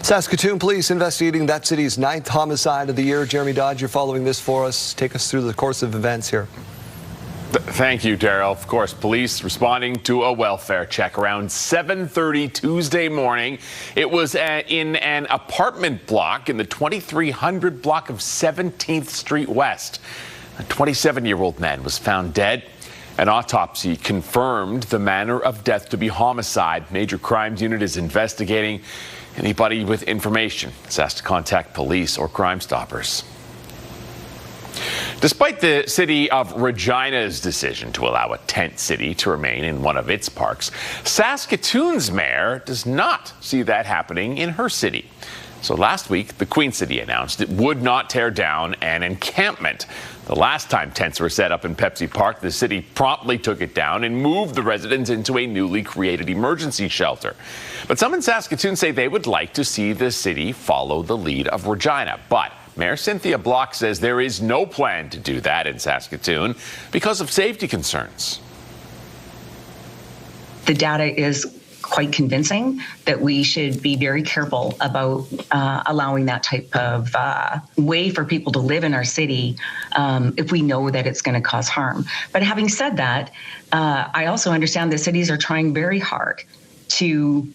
Saskatoon police investigating that city's 9th homicide of the year. Jeremy Dodge, you're following this for us. Take us through the course of events here. Thank you, Daryl. Of course, police responding to a welfare check around 7:30 Tuesday morning. It was in an apartment block in the 2300 block of 17th Street West. A 27-year-old man was found dead. An autopsy confirmed the manner of death to be homicide. Major Crimes Unit is investigating. Anybody with information is asked to contact police or Crime Stoppers. Despite the city of Regina's decision to allow a tent city to remain in one of its parks, Saskatoon's mayor does not see that happening in her city. So last week, the Queen City announced it would not tear down an encampment. The last time tents were set up in Pepsi Park, the city promptly took it down and moved the residents into a newly created emergency shelter. But some in Saskatoon say they would like to see the city follow the lead of Regina. But Mayor Cynthia Block says there is no plan to do that in Saskatoon because of safety concerns. The data is quite convincing that we should be very careful about allowing that type of way for people to live in our city if we know that it's going to cause harm. But having said that, I also understand the cities are trying very hard to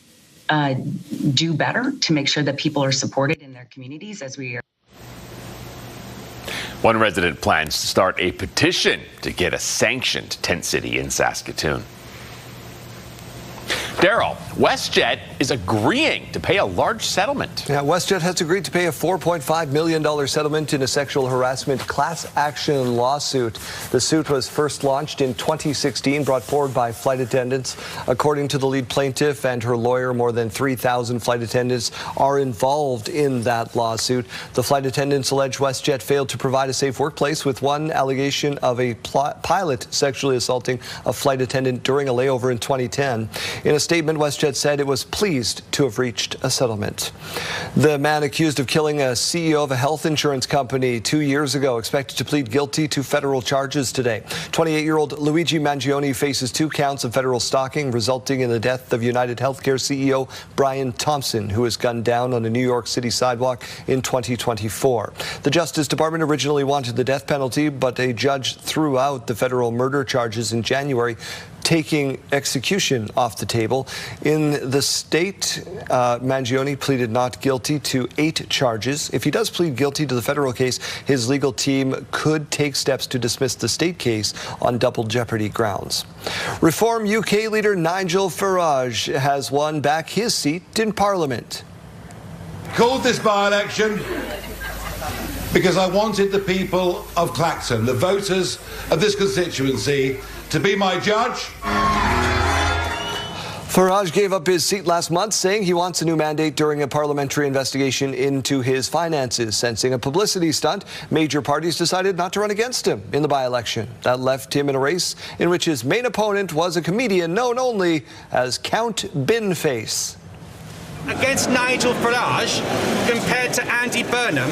do better to make sure that people are supported in their communities as we are. One resident plans to start a petition to get a sanctioned tent city in Saskatoon. Daryl, WestJet is agreeing to pay a large settlement. Yeah, WestJet has agreed to pay a $4.5 million settlement in a sexual harassment class action lawsuit. The suit was first launched in 2016, brought forward by flight attendants. According to the lead plaintiff and her lawyer, more than 3,000 flight attendants are involved in that lawsuit. The flight attendants allege WestJet failed to provide a safe workplace, with one allegation of a pilot sexually assaulting a flight attendant during a layover in 2010. In a statement, WestJet said it was pleased to have reached a settlement. The man accused of killing a CEO of a health insurance company 2 years ago expected to plead guilty to federal charges today. 28-year-old Luigi Mangione faces 2 counts of federal stalking, resulting in the death of United Healthcare CEO Brian Thompson, who was gunned down on a New York City sidewalk in 2024. The Justice Department originally wanted the death penalty, but a judge threw out the federal murder charges in January, taking execution off the table. In the state, Mangione pleaded not guilty to 8 charges. If he does plead guilty to the federal case, his legal team could take steps to dismiss the state case on double jeopardy grounds. Reform UK leader Nigel Farage has won back his seat in Parliament. Called this by-election because I wanted the people of Clacton, the voters of this constituency, to be my judge. Farage gave up his seat last month, saying he wants a new mandate during a parliamentary investigation into his finances. Sensing a publicity stunt, major parties decided not to run against him in the by-election. That left him in a race in which his main opponent was a comedian known only as Count Binface. Against Nigel Farage, compared to Andy Burnham,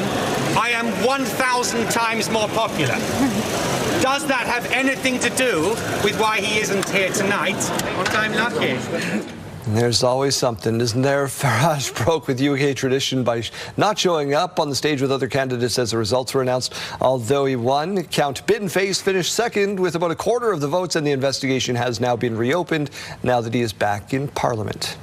I am 1,000 times more popular. Does that have anything to do with why he isn't here tonight? Or I'm lucky? There's always something, isn't there? Farage broke with UK tradition by not showing up on the stage with other candidates as the results were announced. Although he won, Count Bittenface finished second with about a quarter of the votes, and the investigation has now been reopened now that he is back in Parliament.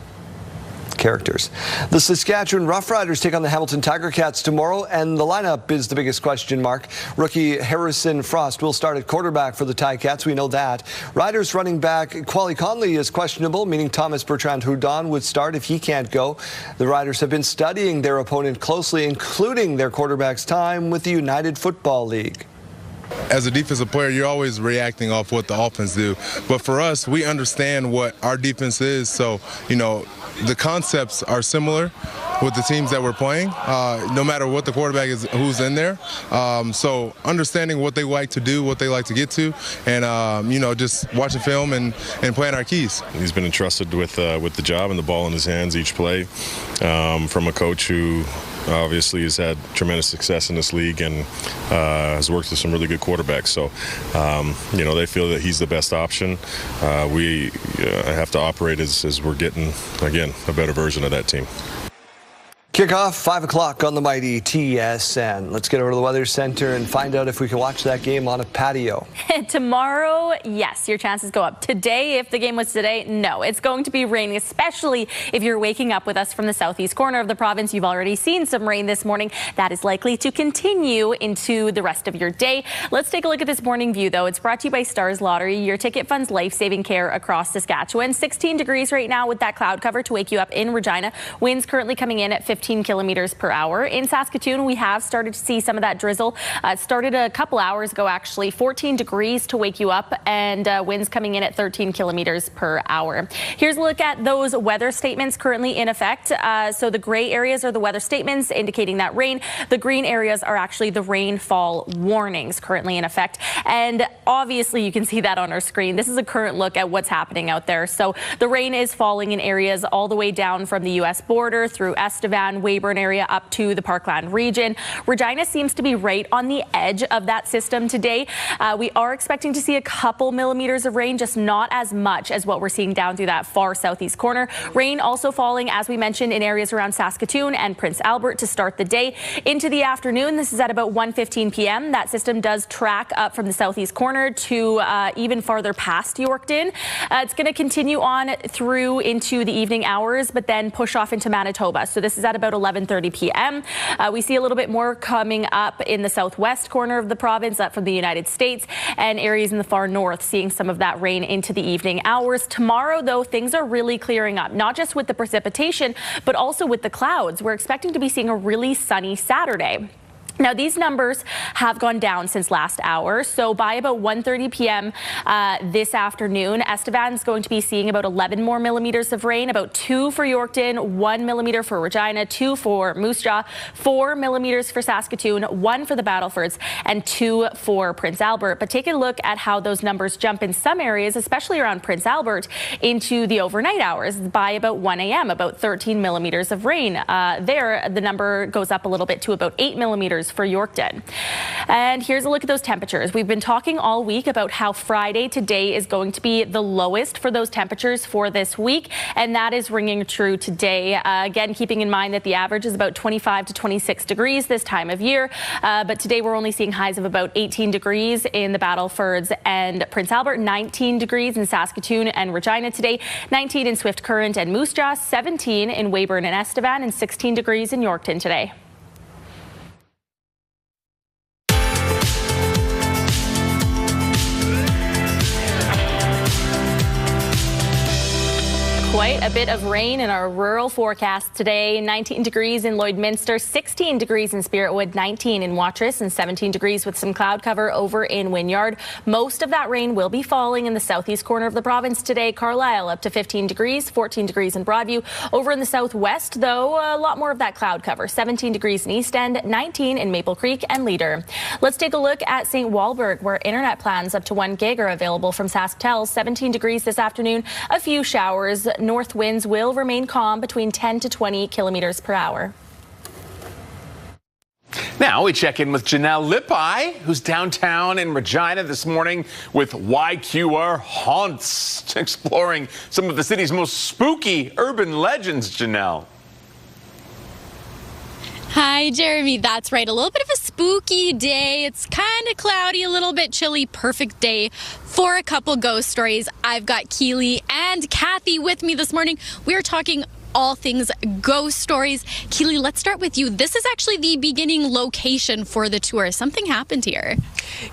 Characters. The Saskatchewan Roughriders take on the Hamilton Tiger Cats tomorrow, and the lineup is the biggest question mark. Rookie Harrison Frost will start at quarterback for the Ticats, we know that. Riders running back Quali Conley is questionable, meaning Thomas Bertrand-Houdon would start if he can't go. The Riders have been studying their opponent closely, including their quarterback's time with the United Football League. As a defensive player, you're always reacting off what the offense do. But for us, we understand what our defense is. So, you know, the concepts are similar with the teams that we're playing, no matter what the quarterback is, who's in there. So understanding what they like to do, what they like to get to, and, you know, just watching film and playing our keys. He's been entrusted with the job and the ball in his hands each play from a coach who obviously has had tremendous success in this league and has worked with some really good quarterbacks. So, you know, they feel that he's the best option. We have to operate as we're getting, again, a better version of that team. Kickoff 5 o'clock on the mighty TSN. Let's get over to the Weather Center and find out if we can watch that game on a patio. Tomorrow, yes, your chances go up. Today, if the game was today, no. It's going to be raining, especially if you're waking up with us from the southeast corner of the province. You've already seen some rain this morning. That is likely to continue into the rest of your day. Let's take a look at this morning view, though. It's brought to you by Stars Lottery. Your ticket funds life-saving care across Saskatchewan. 16 degrees right now with that cloud cover to wake you up in Regina. Winds currently coming in at 15 kilometers per hour. In Saskatoon, we have started to see some of that drizzle. It started a couple hours ago, actually. 14 degrees to wake you up, and winds coming in at 13 kilometers per hour. Here's a look at those weather statements currently in effect. So the gray areas are the weather statements indicating that rain. The green areas are actually the rainfall warnings currently in effect. And obviously, you can see that on our screen. This is a current look at what's happening out there. So the rain is falling in areas all the way down from the U.S. border through Estevan, Weyburn area up to the Parkland region. Regina seems to be right on the edge of that system today. We are expecting to see a couple millimeters of rain, just not as much as what we're seeing down through that far southeast corner. Rain also falling, as we mentioned, in areas around Saskatoon and Prince Albert to start the day. Into the afternoon, this is at about 1:15 p.m. That system does track up from the southeast corner to even farther past Yorkton. It's going to continue on through into the evening hours, but then push off into Manitoba. So this is at about about 11:30 p.m. We see a little bit more coming up in the southwest corner of the province, up from the United States, and areas in the far north seeing some of that rain into the evening hours. Tomorrow, though, things are really clearing up, not just with the precipitation, but also with the clouds. We're expecting to be seeing a really sunny Saturday. Now, these numbers have gone down since last hour. So by about 1:30 p.m. This afternoon, Estevan's going to be seeing about 11 more millimeters of rain, about 2 for Yorkton, 1 millimeter for Regina, 2 for Moose Jaw, 4 millimeters for Saskatoon, 1 for the Battlefords, and 2 for Prince Albert. But take a look at how those numbers jump in some areas, especially around Prince Albert, into the overnight hours by about 1 a.m., about 13 millimeters of rain. There, the number goes up a little bit to about 8 millimeters for Yorkton. And here's a look at those temperatures. We've been talking all week about how Friday today is going to be the lowest for those temperatures for this week, and that is ringing true today. Again, keeping in mind that the average is about 25 to 26 degrees this time of year, but today we're only seeing highs of about 18 degrees in the Battlefords and Prince Albert, 19 degrees in Saskatoon and Regina today, 19 in Swift Current and Moose Jaw, 17 in Weyburn and Estevan, and 16 degrees in Yorkton today. Quite a bit of rain in our rural forecast today. 19 degrees in Lloydminster, 16 degrees in Spiritwood, 19 in Watrous, and 17 degrees with some cloud cover over in Wynyard. Most of that rain will be falling in the southeast corner of the province today. Carlisle up to 15 degrees, 14 degrees in Broadview. Over in the southwest, though, a lot more of that cloud cover. 17 degrees in East End, 19 in Maple Creek and Leader. Let's take a look at St. Walburg, where internet plans up to 1 gig are available from SaskTel. 17 degrees this afternoon, a few showers. North winds will remain calm between 10 to 20 kilometers per hour. Now we check in with Janelle Lippi, who's downtown in Regina this morning with YQR Haunts, exploring some of the city's most spooky urban legends, Janelle. Hi, Jeremy. That's right. A little bit of a spooky day. It's kind of cloudy, a little bit chilly. Perfect day for a couple ghost stories. I've got Keely and Kathy with me this morning. We are talking all things ghost stories. Keely, let's start with you. This is actually the beginning location for the tour. Something happened here.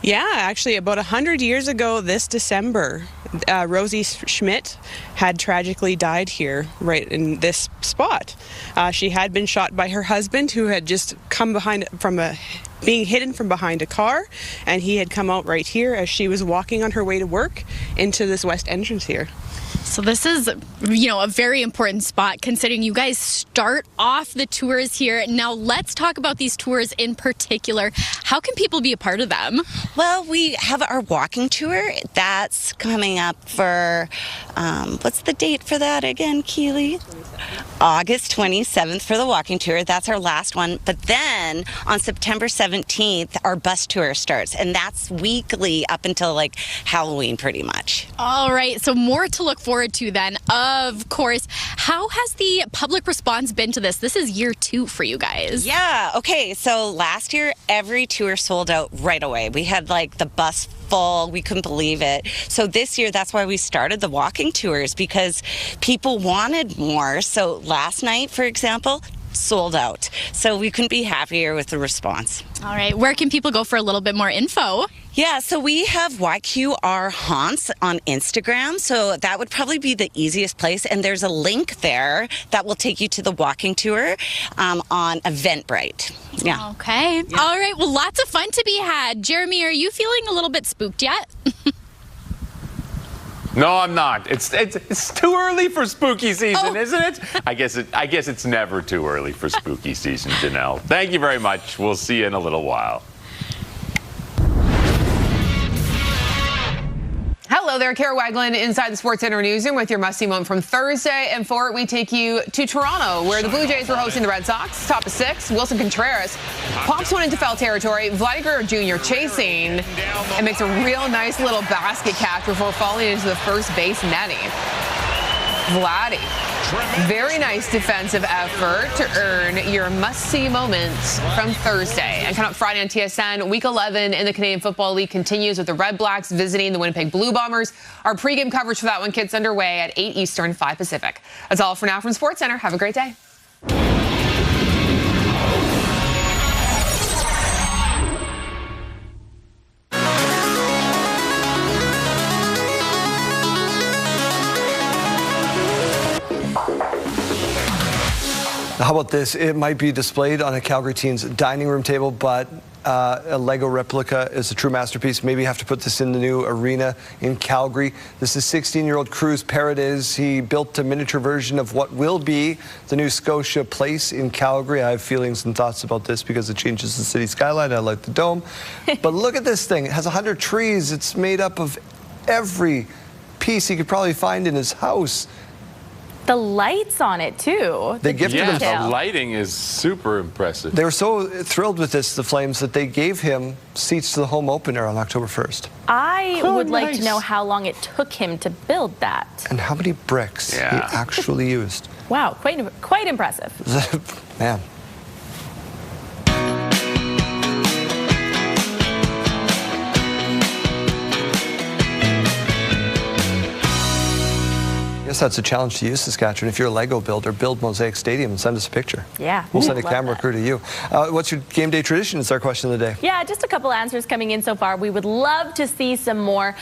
Yeah, actually about 100 years ago this December, Rosie Schmidt had tragically died here right in this spot. She had been shot by her husband, who had just come being hidden from behind a car, and he had come out right here as she was walking on her way to work into this west entrance here. So this is, a very important spot considering you guys start off the tours here. Now let's talk about these tours in particular. How can people be a part of them? Well, we have our walking tour. That's coming up for, what's the date for that again, Keely? August 27th for the walking tour. That's our last one. But then on September 17th, our bus tour starts, and that's weekly up until like Halloween pretty much. All right, so more to look forward to then, of course. How has the public response been to this? This is year 2 for you guys. Yeah, okay, so last year every tour sold out right away. We had like the bus full. We couldn't believe it. So this year, that's why we started the walking tours, because people wanted more. So last night, for example, sold out. So we couldn't be happier with the response. All right, where can people go for a little bit more info? Yeah, so we have YQR Haunts on Instagram, so that would probably be the easiest place, and there's a link there that will take you to the walking tour on Eventbrite. Yeah. Okay. Yeah. All right, well, lots of fun to be had. Jeremy, are you feeling a little bit spooked yet? No, I'm not. It's too early for spooky season, isn't it? I guess it's never too early for spooky season, Janelle. Thank you very much. We'll see you in a little while. Hello there, Kara Waglin inside the Sports Center newsroom with your must-see moment from Thursday. And for it, we take you to Toronto, where the Blue Jays were hosting the Red Sox. Top of 6, Wilson Contreras pops one into foul territory. Vladdy Guerrero Jr. chasing and makes a real nice little basket catch before falling into the first base netting. Vladdy, very nice defensive effort to earn your must-see moments from Thursday. And coming up Friday on TSN, Week 11 in the Canadian Football League continues with the Red Blacks visiting the Winnipeg Blue Bombers. Our pregame coverage for that one gets underway at 8 Eastern, 5 Pacific. That's all for now from SportsCenter. Have a great day. How about this? It might be displayed on a Calgary teen's dining room table, but a Lego replica is a true masterpiece. Maybe you have to put this in the new arena in Calgary. This is 16-year-old Cruz Paredes. He built a miniature version of what will be the new Scotia Place in Calgary. I have feelings and thoughts about this because it changes the city skyline. I like the dome. But look at this thing. It has 100 trees. It's made up of every piece he could probably find in his house. The lights on it, too. They gifted him. The lighting is super impressive. They were so thrilled with this, the Flames, that they gave him seats to the home opener on October 1st. I would like to know how long it took him to build that. And how many bricks he actually used. Wow, quite impressive. Man. I guess that's a challenge to you, Saskatchewan. If you're a Lego builder, build Mosaic Stadium and send us a picture. Yeah. We'll send a camera crew to you. What's your game day tradition? Is our question of the day. Yeah, just a couple answers coming in so far. We would love to see some more.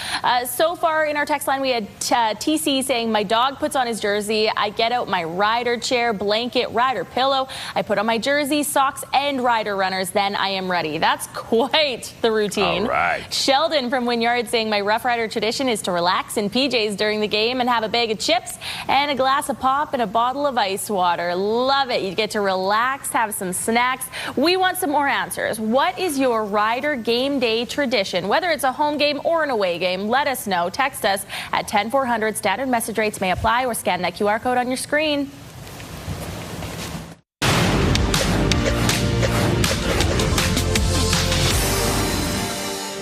So far in our text line, we had TC saying, my dog puts on his jersey. I get out my rider chair, blanket, rider pillow. I put on my jersey, socks, and rider runners. Then I am ready. That's quite the routine. All right. Sheldon from Wynyard saying, my Rough Rider tradition is to relax in PJs during the game and have a bag of chips and a glass of pop and a bottle of ice water. Love it. You get to relax, have some snacks. We want some more answers. What is your Rider game day tradition? Whether it's a home game or an away game, let us know. Text us at 10400. Standard message rates may apply, or scan that QR code on your screen.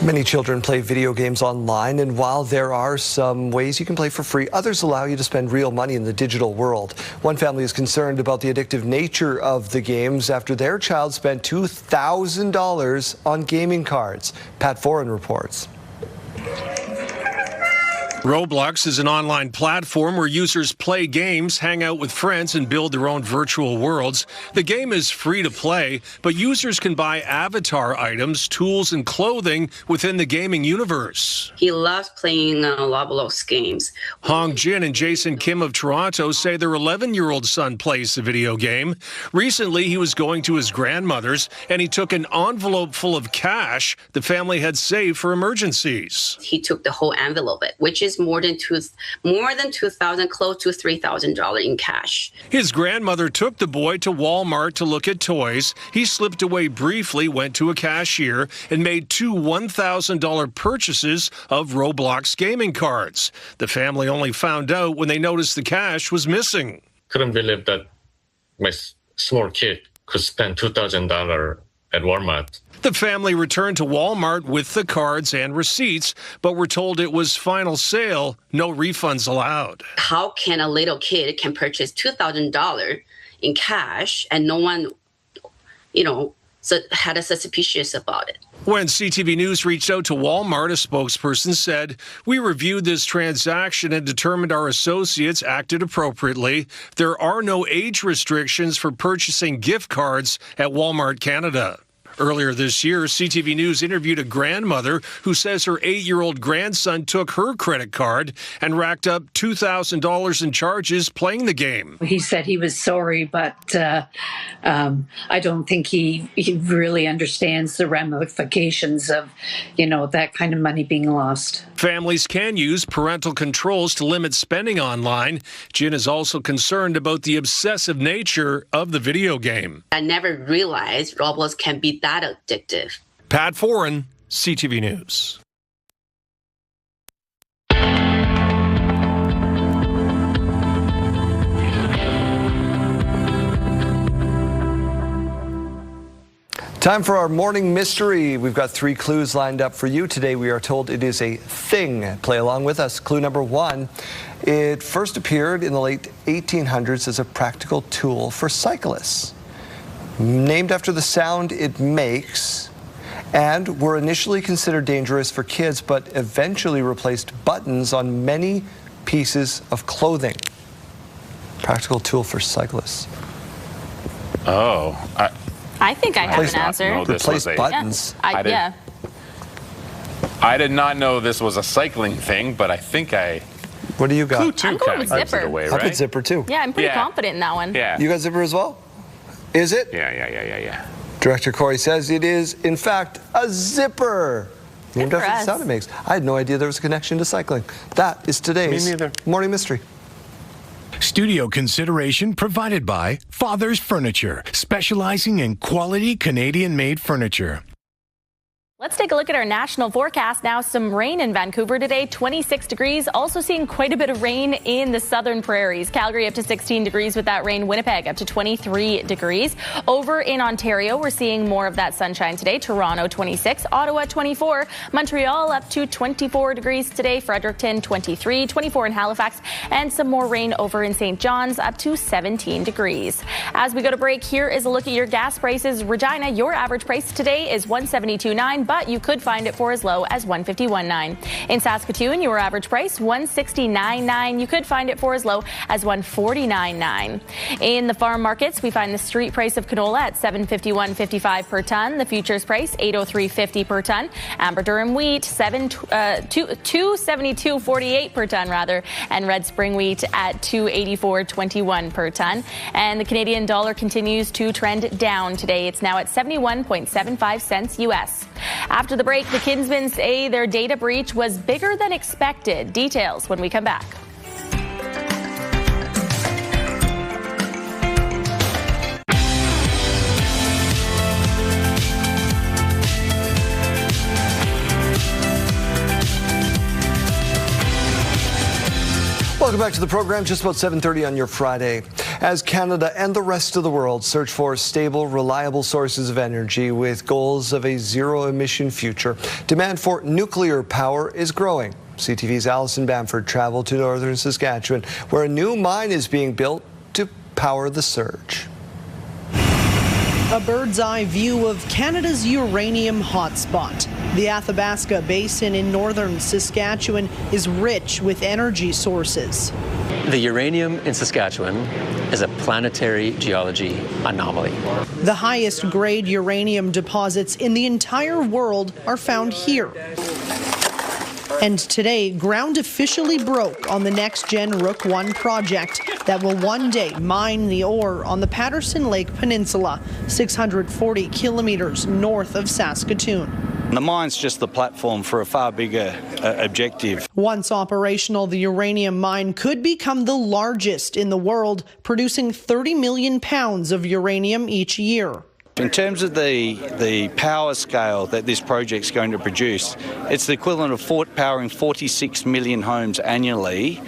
Many children play video games online, and while there are some ways you can play for free, others allow you to spend real money in the digital world. One family is concerned about the addictive nature of the games after their child spent $2,000 on gaming cards. Pat Foran reports. Roblox is an online platform where users play games, hang out with friends, and build their own virtual worlds. The game is free to play, but users can buy avatar items, tools, and clothing within the gaming universe. He loves playing Roblox games. Hong Jin and Jason Kim of Toronto say their 11-year-old son plays the video game. Recently, he was going to his grandmother's, and he took an envelope full of cash the family had saved for emergencies. He took the whole envelope, which is more than $2,000, close to $3,000 in cash. His grandmother took the boy to Walmart to look at toys. He slipped away briefly, went to a cashier, and made two $1,000 purchases of Roblox gaming cards. The family only found out when they noticed the cash was missing. Couldn't believe that my small kid could spend $2,000 at Walmart. The family returned to Walmart with the cards and receipts, but were told it was final sale, no refunds allowed. How can a little kid can purchase $2,000 in cash and no one, had a suspicious about it? When CTV News reached out to Walmart, a spokesperson said, "We reviewed this transaction and determined our associates acted appropriately. There are no age restrictions for purchasing gift cards at Walmart Canada." Earlier this year, CTV News interviewed a grandmother who says her 8-year-old grandson took her credit card and racked up $2,000 in charges playing the game. He said he was sorry, but I don't think he really understands the ramifications of, that kind of money being lost. Families can use parental controls to limit spending online. Jin is also concerned about the obsessive nature of the video game. I never realized Roblox can be that addictive. Pat Foran, CTV News. Time for our morning mystery. We've got 3 clues lined up for you. Today we are told it is a thing. Play along with us. Clue number 1. It first appeared in the late 1800s as a practical tool for cyclists. Named after the sound it makes, and were initially considered dangerous for kids, but eventually replaced buttons on many pieces of clothing. Practical tool for cyclists. Oh, I think I have an answer. Replace buttons. Yeah. I did not know this was a cycling thing, but I think I. What do you got? Clue 2 I'm going with gives it zipper. away, I right? put zipper too. Yeah, I'm pretty confident in that one. Yeah. You got zipper as well? Is it? Yeah. Director Corey says it is, in fact, a zipper. Named after the sound it makes. I had no idea there was a connection to cycling. That is today's Morning Mystery. Studio consideration provided by Father's Furniture, specializing in quality Canadian-made furniture. Let's take a look at our national forecast now. Some rain in Vancouver today, 26 degrees. Also seeing quite a bit of rain in the southern prairies. Calgary up to 16 degrees with that rain. Winnipeg up to 23 degrees. Over in Ontario, we're seeing more of that sunshine today. Toronto 26, Ottawa 24, Montreal up to 24 degrees today. Fredericton 23, 24 in Halifax, and some more rain over in St. John's up to 17 degrees. As we go to break, here is a look at your gas prices. Regina, your average price today is $172.9, but you could find it for as low as $151.9. In Saskatoon, your average price $169.9. You could find it for as low as $149.9. In the farm markets, we find the street price of canola at $751.55 per ton. The futures price $803.50 per ton. Amber durum wheat $272.48 per ton rather, and red spring wheat at $284.21 per ton. And the Canadian dollar continues to trend down today. It's now at 71.75 cents US. After the break, the Kinsmen say their data breach was bigger than expected. Details when we come back. Welcome back to the program. Just about 7:30 on your Friday. As Canada and the rest of the world search for stable, reliable sources of energy with goals of a zero-emission future, demand for nuclear power is growing. CTV's Alison Bamford traveled to northern Saskatchewan, where a new mine is being built to power the surge. A bird's-eye view of Canada's uranium hotspot. The Athabasca Basin in northern Saskatchewan is rich with energy sources. The uranium in Saskatchewan is a planetary geology anomaly. The highest grade uranium deposits in the entire world are found here. And today, ground officially broke on the next-gen Rook 1 project that will one day mine the ore on the Patterson Lake Peninsula, 640 kilometers north of Saskatoon. The mine's just the platform for a far bigger objective. Once operational, the uranium mine could become the largest in the world, producing 30 million pounds of uranium each year. In terms of the power scale that this project's going to produce, it's the equivalent of powering 46 million homes annually.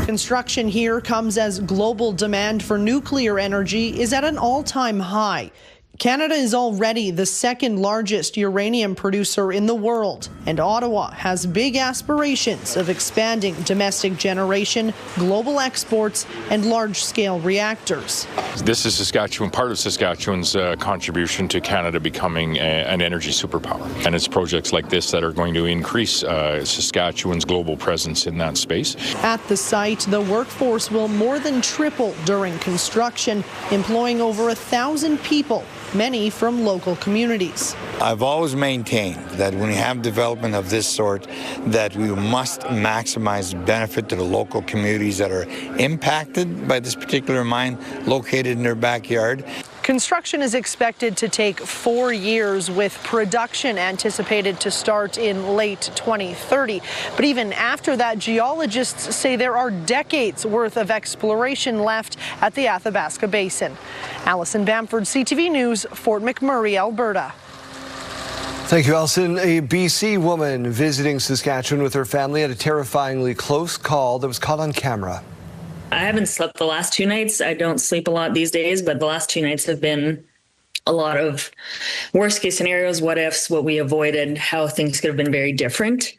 Construction here comes as global demand for nuclear energy is at an all-time high. Canada is already the second largest uranium producer in the world, and Ottawa has big aspirations of expanding domestic generation, global exports, and large-scale reactors. This is Saskatchewan, part of Saskatchewan's contribution to Canada becoming an energy superpower. And it's projects like this that are going to increase Saskatchewan's global presence in that space. At the site, the workforce will more than triple during construction, employing over 1,000 people, many from local communities. I've always maintained that when we have development of this sort, that we must maximize benefit to the local communities that are impacted by this particular mine located in their backyard. Construction is expected to take 4 years, with production anticipated to start in late 2030. But even after that, geologists say there are decades worth of exploration left at the Athabasca Basin. Alison Bamford, CTV News, Fort McMurray, Alberta. Thank you, Alison. A BC woman visiting Saskatchewan with her family had a terrifyingly close call that was caught on camera. I haven't slept the last 2 nights. I don't sleep a lot these days, but the last 2 nights have been a lot of worst case scenarios, what ifs, what we avoided, how things could have been very different.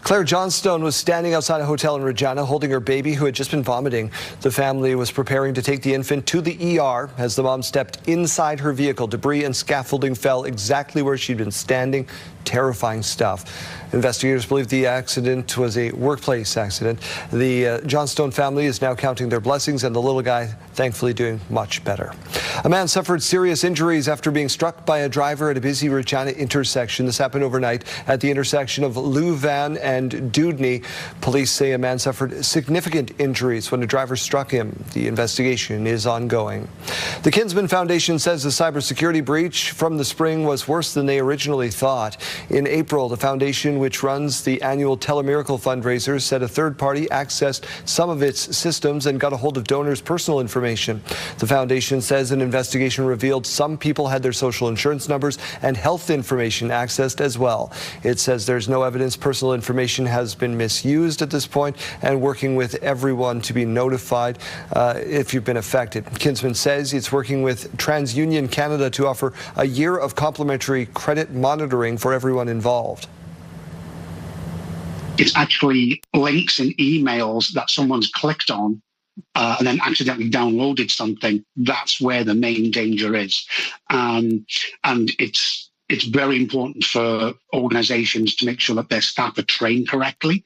Claire Johnstone was standing outside a hotel in Regina holding her baby who had just been vomiting. The family was preparing to take the infant to the ER as the mom stepped inside her vehicle. Debris and scaffolding fell exactly where she'd been standing terrifying stuff. Investigators believe the accident was a workplace accident. The Johnstone family is now counting their blessings, and the little guy thankfully doing much better. A man suffered serious injuries after being struck by a driver at a busy Regina intersection. This happened overnight at the intersection of Louvain and Dewdney. Police say a man suffered significant injuries when a driver struck him. The investigation is ongoing. The Kinsman Foundation says the cybersecurity breach from the spring was worse than they originally thought. In April, the foundation, which runs the annual Telemiracle fundraiser, said a third party accessed some of its systems and got a hold of donors' personal information. The foundation says an investigation revealed some people had their social insurance numbers and health information accessed as well. It says there's no evidence personal information has been misused at this point, and working with everyone to be notified if you've been affected. Kinsman says it's working with TransUnion Canada to offer a year of complimentary credit monitoring for everyone involved. It's actually links and emails that someone's clicked on and then accidentally downloaded something. That's where the main danger is. And it's very important for organizations to make sure that their staff are trained correctly.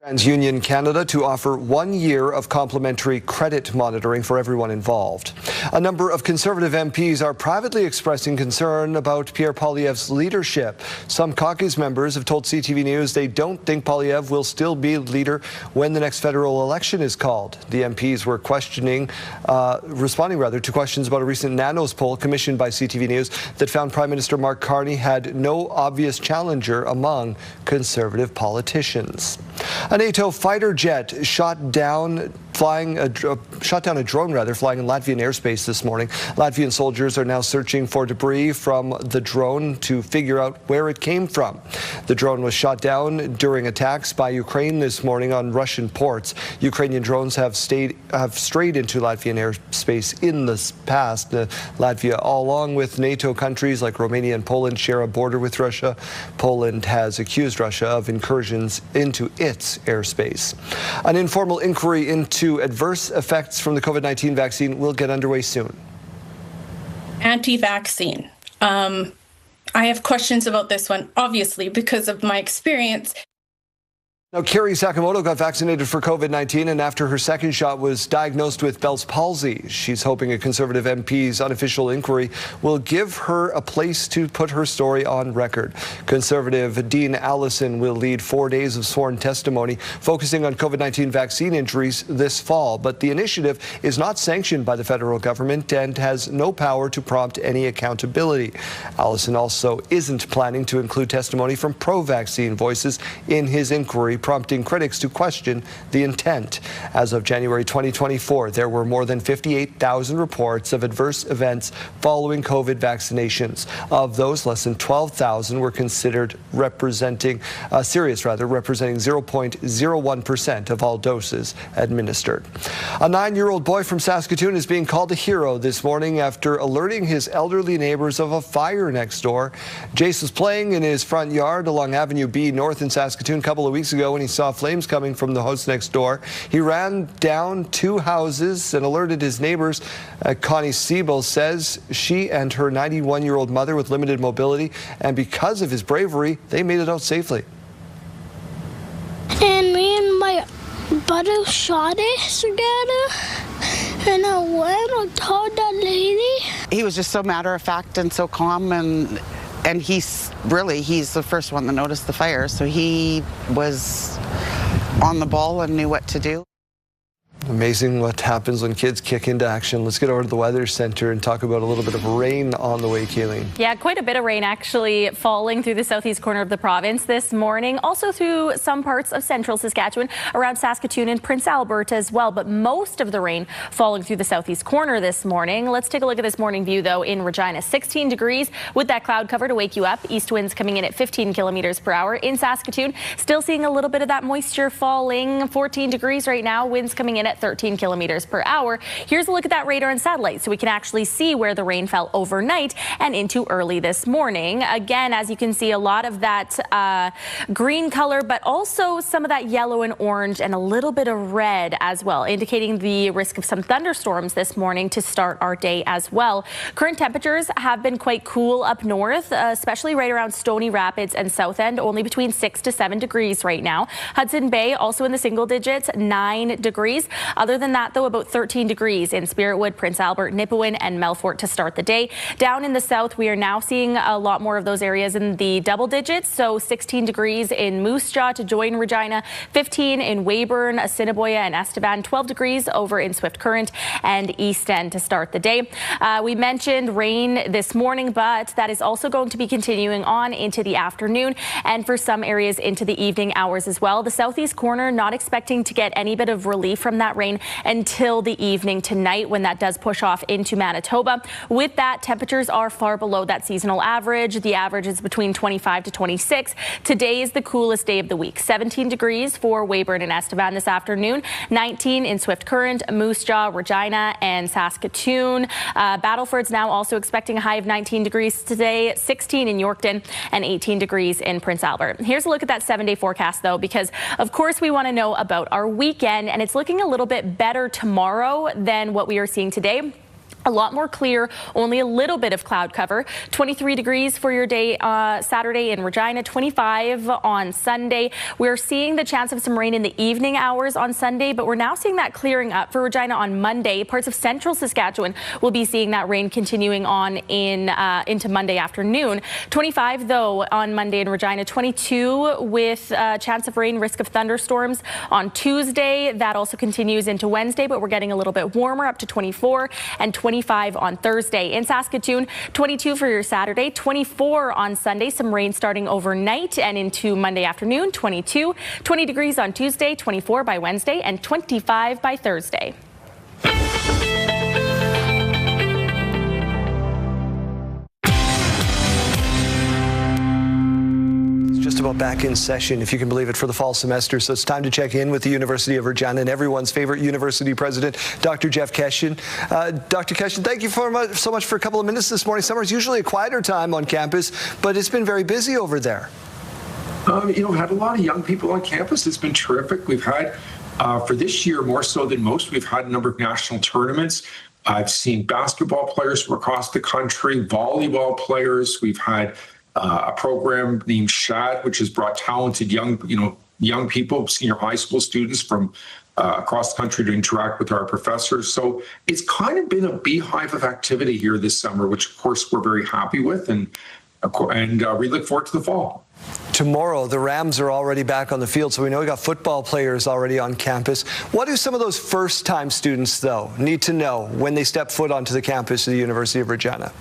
TransUnion Canada to offer 1 year of complimentary credit monitoring for everyone involved. A number of Conservative MPs are privately expressing concern about Pierre Poilievre's leadership. Some caucus members have told CTV News they don't think Poilievre will still be leader when the next federal election is called. The MPs were responding to questions about a recent Nanos poll commissioned by CTV News that found Prime Minister Mark Carney had no obvious challenger among Conservative politicians. A NATO fighter jet shot down a drone flying in Latvian airspace this morning. Latvian soldiers are now searching for debris from the drone to figure out where it came from. The drone was shot down during attacks by Ukraine this morning on Russian ports. Ukrainian drones have strayed into Latvian airspace in the past. Latvia, along with NATO countries like Romania and Poland, share a border with Russia. Poland has accused Russia of incursions into its airspace. An informal inquiry into adverse effects from the COVID-19 vaccine will get underway soon. Anti-vaccine. I have questions about this one, obviously, because of my experience. Now, Carrie Sakamoto got vaccinated for COVID-19, and after her second shot was diagnosed with Bell's palsy. She's hoping a Conservative MP's unofficial inquiry will give her a place to put her story on record. Conservative Dean Allison will lead 4 days of sworn testimony focusing on COVID-19 vaccine injuries this fall, but the initiative is not sanctioned by the federal government and has no power to prompt any accountability. Allison also isn't planning to include testimony from pro-vaccine voices in his inquiry, prompting critics to question the intent. As of January 2024, there were more than 58,000 reports of adverse events following COVID vaccinations. Of those, less than 12,000 were considered representing 0.01% of all doses administered. A 9-year-old boy from Saskatoon is being called a hero this morning after alerting his elderly neighbors of a fire next door. Jace was playing in his front yard along Avenue B North in Saskatoon a couple of weeks ago when he saw flames coming from the house next door. He ran down 2 houses and alerted his neighbors. Connie Siebel says she and her 91-year-old mother with limited mobility, and because of his bravery, they made it out safely. And me and my brother shot it together, and I went and told that lady. He was just so matter-of-fact and so calm, and he's the first one to notice the fire, so he was on the ball and knew what to do. Amazing what happens when kids kick into action. Let's get over to the Weather Center and talk about a little bit of rain on the way, Keeling. Yeah, quite a bit of rain actually falling through the southeast corner of the province this morning. Also through some parts of central Saskatchewan, around Saskatoon and Prince Albert as well. But most of the rain falling through the southeast corner this morning. Let's take a look at this morning view, though, in Regina. 16 degrees with that cloud cover to wake you up. East winds coming in at 15 kilometers per hour. In Saskatoon, still seeing a little bit of that moisture falling. 14 degrees right now. Winds coming in at at 13 kilometers per hour. Here's a look at that radar and satellite so we can actually see where the rain fell overnight and into early this morning. Again, as you can see, a lot of that green color, but also some of that yellow and orange and a little bit of red as well, indicating the risk of some thunderstorms this morning to start our day as well. Current temperatures have been quite cool up north, especially right around Stony Rapids and South End, only between 6 to 7 degrees right now. Hudson Bay also in the single digits, 9 degrees. Other than that, though, about 13 degrees in Spiritwood, Prince Albert, Nipawin and Melfort to start the day. Down in the south, we are now seeing a lot more of those areas in the double digits, so 16 degrees in Moose Jaw to join Regina, 15 in Weyburn, Assiniboia and Estevan, 12 degrees over in Swift Current and East End to start the day. We mentioned rain this morning, but that is also going to be continuing on into the afternoon and for some areas into the evening hours as well. The southeast corner not expecting to get any bit of relief from that rain until the evening tonight when that does push off into Manitoba. With that, temperatures are far below that seasonal average. The average is between 25 to 26. Today is the coolest day of the week. 17 degrees for Weyburn and Estevan this afternoon, 19 in Swift Current, Moose Jaw, Regina and Saskatoon. Battleford's now also expecting a high of 19 degrees today, 16 in Yorkton and 18 degrees in Prince Albert. Here's a look at that 7-day forecast, though, because of course we want to know about our weekend, and it's looking a little bit better tomorrow than what we are seeing today. A lot more clear, only a little bit of cloud cover. 23 degrees for your day Saturday in Regina, 25 on Sunday. We're seeing the chance of some rain in the evening hours on Sunday, but we're now seeing that clearing up for Regina on Monday. Parts of central Saskatchewan will be seeing that rain continuing on into Monday afternoon. 25, though, on Monday in Regina, 22 with a chance of rain, risk of thunderstorms on Tuesday. That also continues into Wednesday, but we're getting a little bit warmer, up to 24 and 25 on Thursday. In Saskatoon, 22 for your Saturday, 24 on Sunday, some rain starting overnight and into Monday afternoon, 22, 20 degrees on Tuesday, 24 by Wednesday, and 25 by Thursday. Just about back in session, if you can believe it, for the fall semester. So it's time to check in with the University of Regina and everyone's favorite university president, Dr. Jeff Keshin. Dr. Keshin, thank you so much for a couple of minutes this morning. Summer is usually a quieter time on campus, but it's been very busy over there. Had a lot of young people on campus. It's been terrific. We've had, for this year, more so than most, we've had a number of national tournaments. I've seen basketball players from across the country, volleyball players. We've had a program named SHAD, which has brought talented young people, senior high school students from across the country to interact with our professors. So it's kind of been a beehive of activity here this summer, which of course we're very happy with, and we look forward to the fall. Tomorrow, the Rams are already back on the field, so we know we got football players already on campus. What do some of those first-time students, though, need to know when they step foot onto the campus of the University of Regina?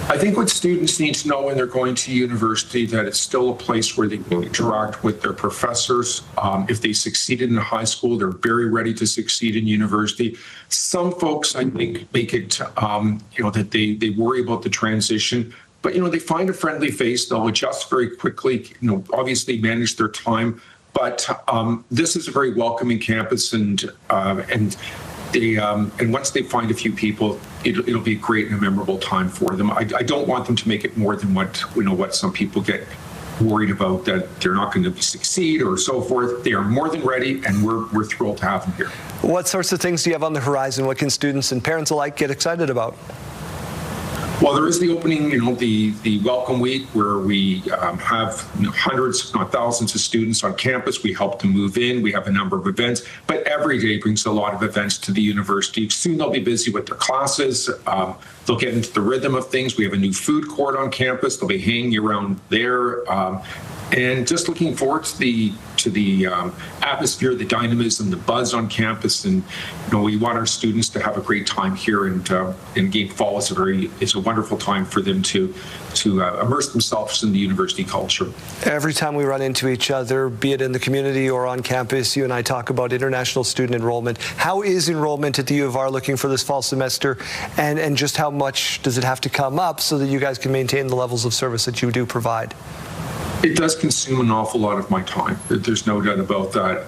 I think what students need to know when they're going to university, that it's still a place where they can interact with their professors. If they succeeded in high school, they're very ready to succeed in university. Some folks, I think, make it, that they worry about the transition. But, they find a friendly face. They'll adjust very quickly, obviously manage their time. But this is a very welcoming campus, and once they find a few people, it'll be a great and a memorable time for them. I don't want them to make it more than what some people get worried about, that they're not going to succeed or so forth. They are more than ready, and we're thrilled to have them here. What sorts of things do you have on the horizon? What can students and parents alike get excited about? Well, there is the opening, the welcome week, where we have hundreds, if not thousands, of students on campus. We help them move in. We have a number of events, but every day brings a lot of events to the university. Soon they'll be busy with their classes. They'll get into the rhythm of things. We have a new food court on campus. They'll be hanging around there. And just looking forward to the atmosphere, the dynamism, the buzz on campus, and we want our students to have a great time here. And again, fall is a wonderful time for them to immerse themselves in the university culture. Every time we run into each other, be it in the community or on campus, you and I talk about international student enrollment. How is enrollment at the U of R looking for this fall semester, and just how much does it have to come up so that you guys can maintain the levels of service that you do provide? It does consume an awful lot of my time. There's no doubt about that.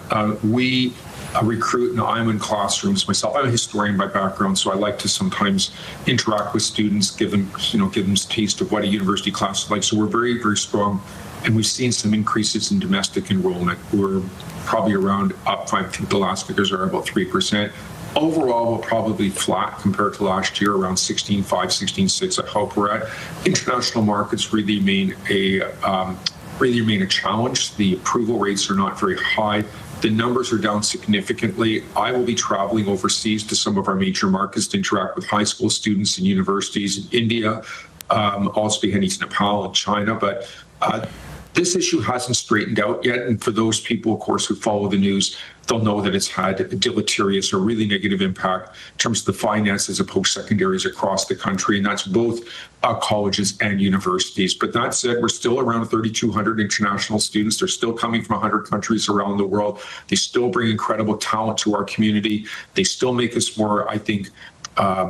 recruit, and I'm in classrooms myself. I'm a historian by background, so I like to sometimes interact with students, give them a taste of what a university class is like. So we're very, very strong, and we've seen some increases in domestic enrollment. We're probably around up, I think the last figures are about 3%. Overall, we're probably flat compared to last year, around 16.5, 16.6. I hope we're at. International markets really remain a challenge. The approval rates are not very high. The numbers are down significantly. I will be traveling overseas to some of our major markets to interact with high school students and universities in India, also be heading to Nepal and China. But this issue hasn't straightened out yet. And for those people, of course, who follow the news, they'll know that it's had a deleterious or really negative impact in terms of the finances of post-secondaries across the country. And that's both colleges and universities. But that said, we're still around 3,200 international students. They're still coming from 100 countries around the world. They still bring incredible talent to our community. They still make us more, I think,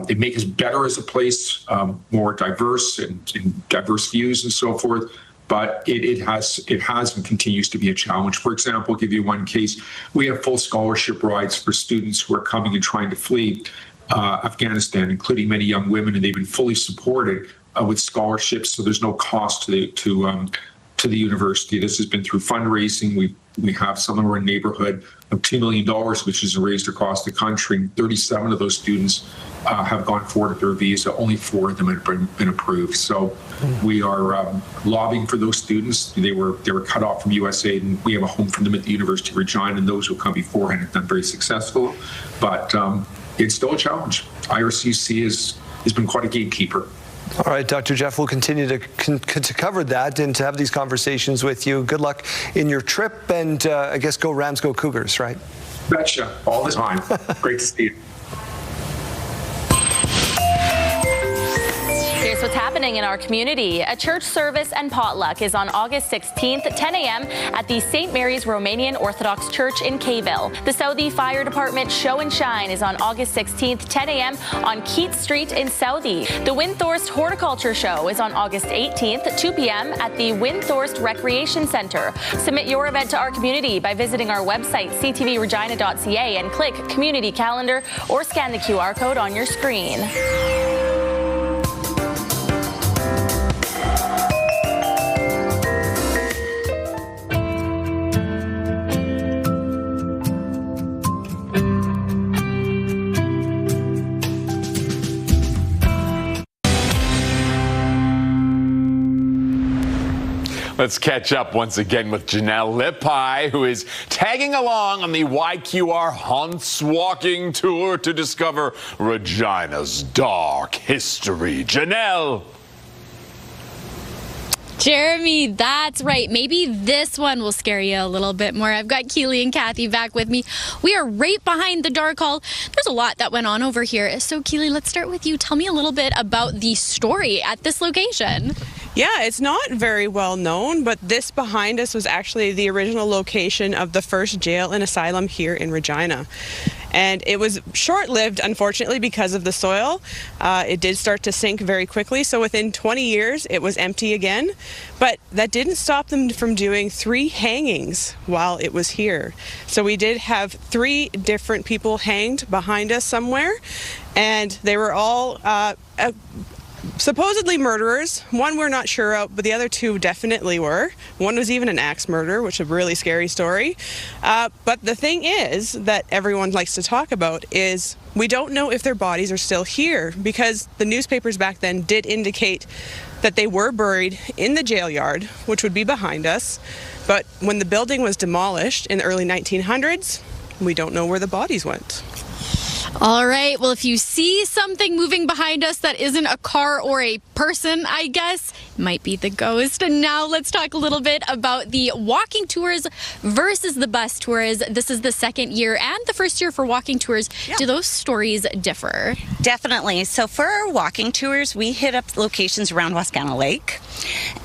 they make us better as a place, more diverse and diverse views and so forth. But it has and continues to be a challenge. For example, I'll give you one case. We have full scholarship rides for students who are coming and trying to flee Afghanistan, including many young women, and they've been fully supported with scholarships, so there's no cost to the university. This has been through fundraising. We have somewhere in the neighborhood of $2 million, which is raised across the country. 37 of those students have gone forward with their visa. Only 4 of them have been approved. So we are lobbying for those students. They were cut off from USAID, and we have a home for them at the University of Regina, and those who come beforehand have done very successful. But it's still a challenge. IRCC has been quite a gatekeeper. All right, Dr. Jeff, we'll continue to cover that and to have these conversations with you. Good luck in your trip, and I guess go Rams, go Cougars, right? Betcha, all the time. Great to see you. Here's what's happening in our community. A church service and potluck is on August 16th at 10 a.m. at the St. Mary's Romanian Orthodox Church in Kayville. The Southie Fire Department Show and Shine is on August 16th, 10 a.m. on Keats Street in Southie. The Windthorst Horticulture Show is on August 18th at 2 p.m. at the Windthorst Recreation Center. Submit your event to our community by visiting our website, ctvregina.ca, and click Community Calendar or scan the QR code on your screen. Let's catch up once again with Janelle Lippi, who is tagging along on the YQR Hunts Walking Tour to discover Regina's dark history. Janelle. Jeremy, that's right. Maybe this one will scare you a little bit more. I've got Keely and Kathy back with me. We are right behind the dark hall. There's a lot that went on over here. So, Keely, let's start with you. Tell me a little bit about the story at this location. Yeah, it's not very well known, but this behind us was actually the original location of the first jail and asylum here in Regina. And it was short-lived, unfortunately, because of the soil. It did start to sink very quickly, so within 20 years, it was empty again. But that didn't stop them from doing 3 hangings while it was here. So we did have 3 different people hanged behind us somewhere, and they were all supposedly murderers. One we're not sure of, but the other 2 definitely were. One was even an axe murder, which is a really scary story. But the thing is that everyone likes to talk about is we don't know if their bodies are still here, because the newspapers back then did indicate that they were buried in the jail yard, which would be behind us. But when the building was demolished in the early 1900s, we don't know where the bodies went. All right. Well, if you see something moving behind us that isn't a car or a person, I guess, it might be the ghost. And now let's talk a little bit about the walking tours versus the bus tours. This is the second year and the first year for walking tours. Yeah. Do those stories differ? Definitely. So for our walking tours, we hit up locations around Wascana Lake.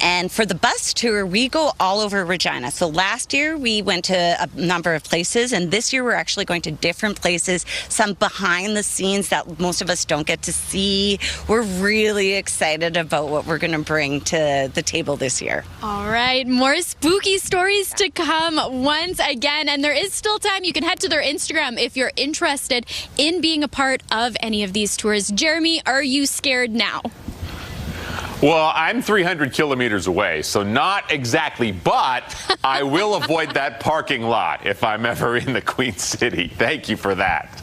And for the bus tour, we go all over Regina. So last year we went to a number of places, and this year we're actually going to different places, some behind behind the scenes that most of us don't get to see. We're really excited about what we're going to bring to the table this year. All right, more spooky stories to come once again, and there is still time. You can head to their Instagram if you're interested in being a part of any of these tours. Jeremy, are you scared now? Well, I'm 300 kilometers away, so not exactly, but I will avoid that parking lot if I'm ever in the Queen City. Thank you for that.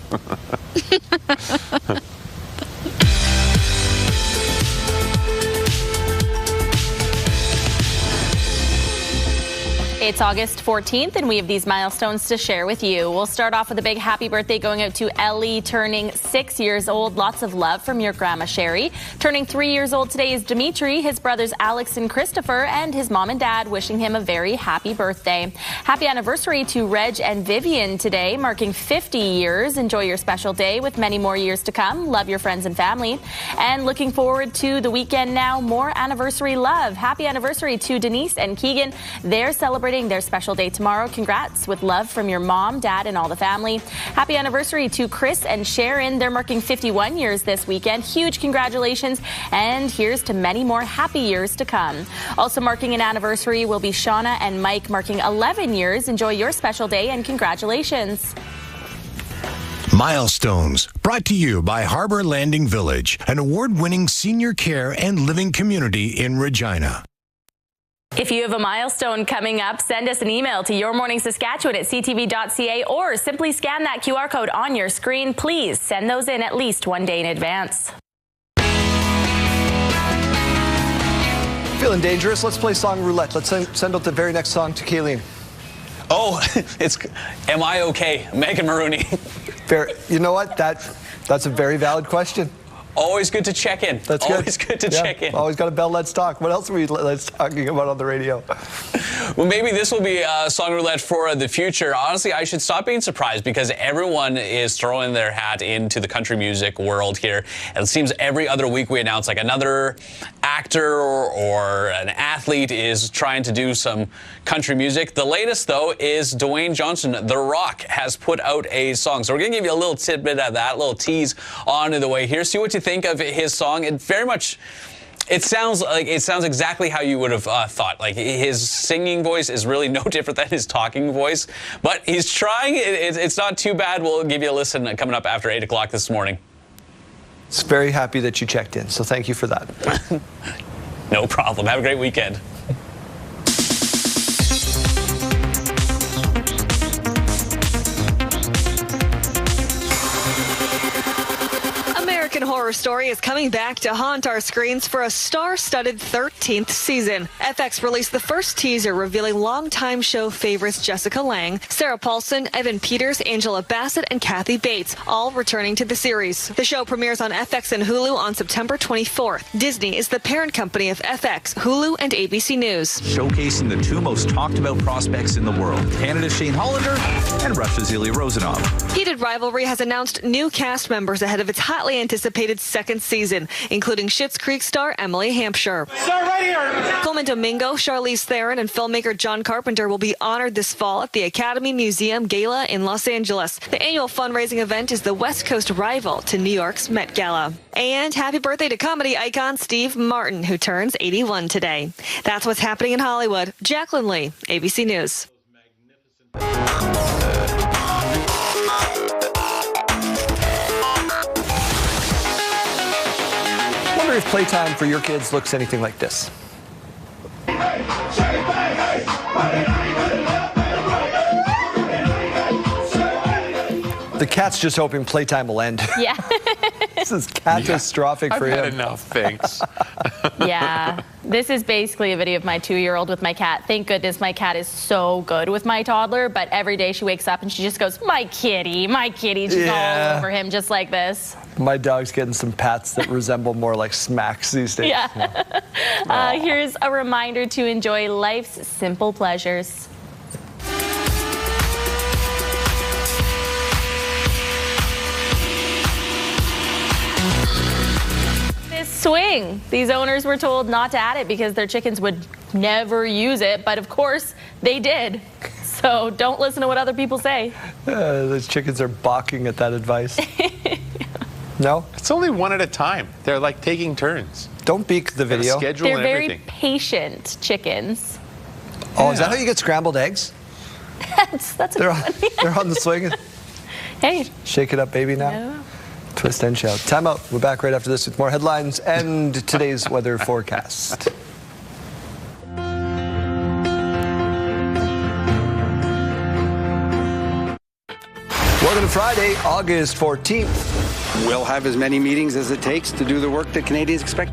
It's August 14th, and we have these milestones to share with you. We'll start off with a big happy birthday going out to Ellie, turning 6 years old. Lots of love from your grandma, Sherry. Turning 3 years old today is Dimitri, his brothers Alex and Christopher, and his mom and dad wishing him a very happy birthday. Happy anniversary to Reg and Vivian today, marking 50 years. Enjoy your special day with many more years to come. Love your friends and family. And looking forward to the weekend now, more anniversary love. Happy anniversary to Denise and Keegan. They're celebrating their special day tomorrow. Congrats with love from your mom, dad, and all the family. Happy anniversary to Chris and Sharon. They're marking 51 years this weekend. Huge congratulations, and here's to many more happy years to come. Also marking an anniversary will be Shauna and Mike, marking 11 years. Enjoy your special day and congratulations. Milestones, brought to you by Harbor Landing Village, an award-winning senior care and living community in Regina. If you have a milestone coming up, send us an email to yourmorningsaskatchewan@ctv.ca or simply scan that QR code on your screen. Please send those in at least one day in advance. Feeling dangerous? Let's play Song Roulette. Let's send out the very next song to Kayleen. Oh, it's Am I Okay? Megan Maroney. Fair. You know what? That's a very valid question. Always good to check in. That's good. Always good to check in. Always got a bell, let's talk. What else are we let's talking about on the radio? Well, maybe this will be a Song Roulette for the future. Honestly, I should stop being surprised because everyone is throwing their hat into the country music world here. And it seems every other week we announce like another actor or an athlete is trying to do some country music. The latest, though, is Dwayne Johnson. The Rock has put out a song. So we're going to give you a little tidbit of that, a little tease on the way here. See what you think of his song. It sounds exactly how you would have thought. Like his singing voice is really no different than his talking voice, but he's trying. It's not too bad. We'll give you a listen coming up after 8 o'clock this morning. It's very happy that you checked in, so thank you for that. No problem. Have a great weekend. American Horror Story is coming back to haunt our screens for a star-studded 13th season. FX released the first teaser revealing longtime show favorites Jessica Lange, Sarah Paulson, Evan Peters, Angela Bassett, and Kathy Bates, all returning to the series. The show premieres on FX and Hulu on September 24th. Disney is the parent company of FX, Hulu, and ABC News. Showcasing the two most talked about prospects in the world, Canada's Shane Hollander and Russia's Ilya Rozanov. Heated Rivalry has announced new cast members ahead of its hotly anticipated second season, including Schitt's Creek star Emily Hampshire. Start right here. Coleman Domingo, Charlize Theron, and filmmaker John Carpenter will be honored this fall at the Academy Museum Gala in Los Angeles. The annual fundraising event is the West Coast rival to New York's Met Gala. And happy birthday to comedy icon Steve Martin, who turns 81 today. That's what's happening in Hollywood. Jacqueline Lee, ABC News. I wonder if playtime for your kids looks anything like this. The cat's just hoping playtime will end. Yeah. This is catastrophic for him. I've had enough, thanks. Yeah. This is basically a video of my 2-year-old with my cat. Thank goodness my cat is so good with my toddler, but every day she wakes up and she just goes, my kitty, my kitty. She's all over him just like this. My dog's getting some pats that resemble more like smacks these days. Yeah. Here's a reminder to enjoy life's simple pleasures. Swing. These owners were told not to add it because their chickens would never use it, but of course they did. So don't listen to what other people say. Those chickens are balking at that advice. No? It's only one at a time. They're like taking turns. Don't beak the video. Schedule They're and very everything. patient chickens. Oh, is that how you get scrambled eggs? That's They're on the swing. Hey. Shake it up, baby, now. No. Twist and shout. Time out. We're back right after this with more headlines and today's weather forecast. Welcome to Friday, August 14th. We'll have as many meetings as it takes to do the work that Canadians expect.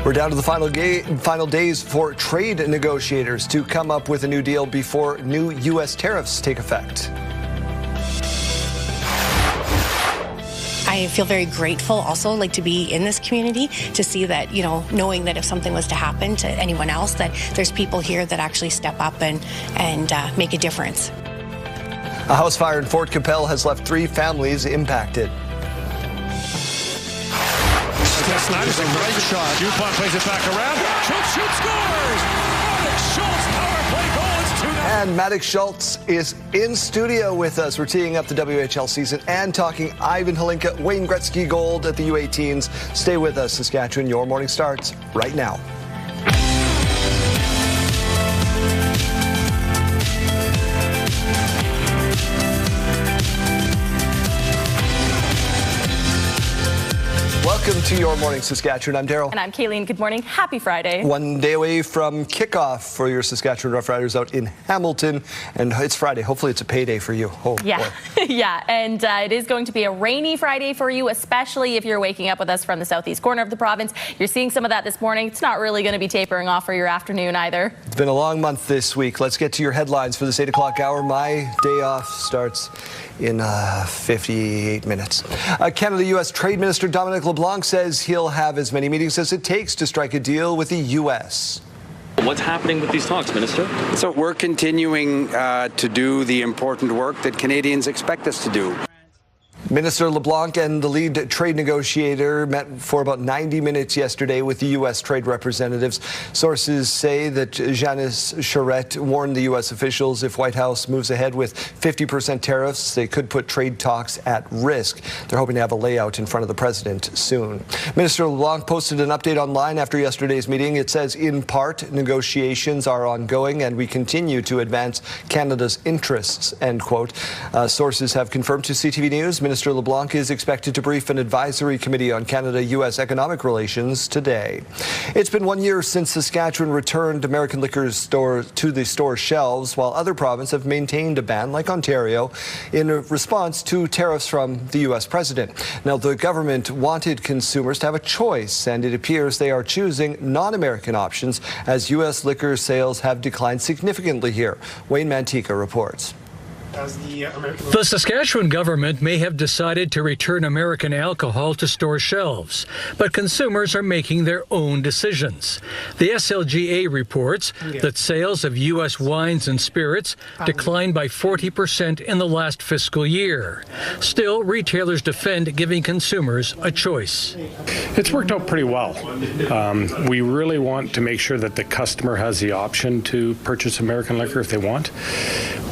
We're down to the final days for trade negotiators to come up with a new deal before new U.S. tariffs take effect. I feel very grateful also, like, to be in this community, to see that, you know, knowing that if something was to happen to anyone else, that there's people here that actually step up and make a difference. A house fire in Fort Capel has left 3 families impacted. Snyder's a great shot. Dupont plays it back around. Schultz scores! Maddox Schultz power play goal. It's 2-0. And Maddox Schultz is in studio with us. We're teeing up the WHL season and talking Ivan Hlinka, Wayne Gretzky gold at the U18s. Stay with us, Saskatchewan. Your morning starts right now. Welcome to Your Morning Saskatchewan. I'm Daryl. And I'm Kayleen. Good morning. Happy Friday. One day away from kickoff for your Saskatchewan Roughriders out in Hamilton. And it's Friday. Hopefully it's a payday for you. Oh, yeah. Yeah. And it is going to be a rainy Friday for you, especially if you're waking up with us from the southeast corner of the province. You're seeing some of that this morning. It's not really going to be tapering off for your afternoon either. It's been a long month this week. Let's get to your headlines for this 8 o'clock hour. My day off starts in 58 minutes. Canada-U.S. Trade Minister Dominic LeBlanc says he'll have as many meetings as it takes to strike a deal with the U.S. What's happening with these talks, Minister? So we're continuing to do the important work that Canadians expect us to do. Minister LeBlanc and the lead trade negotiator met for about 90 minutes yesterday with the U.S. trade representatives. Sources say that Janice Charette warned the U.S. officials if White House moves ahead with 50% tariffs, they could put trade talks at risk. They're hoping to have a layout in front of the president soon. Minister LeBlanc posted an update online after yesterday's meeting. It says, in part, negotiations are ongoing and we continue to advance Canada's interests, end quote. Sources have confirmed to CTV News Minister LeBlanc is expected to brief an advisory committee on Canada-U.S. economic relations today. It's been 1 year since Saskatchewan returned American liquor store to the store shelves, while other provinces have maintained a ban, like Ontario, in response to tariffs from the U.S. president. Now, the government wanted consumers to have a choice, and it appears they are choosing non-American options as U.S. liquor sales have declined significantly here. Wayne Mantika reports. The Saskatchewan government may have decided to return American alcohol to store shelves, but consumers are making their own decisions. The SLGA reports that sales of U.S. wines and spirits declined by 40% in the last fiscal year. Still, retailers defend giving consumers a choice. It's worked out pretty well. We really want to make sure that the customer has the option to purchase American liquor if they want.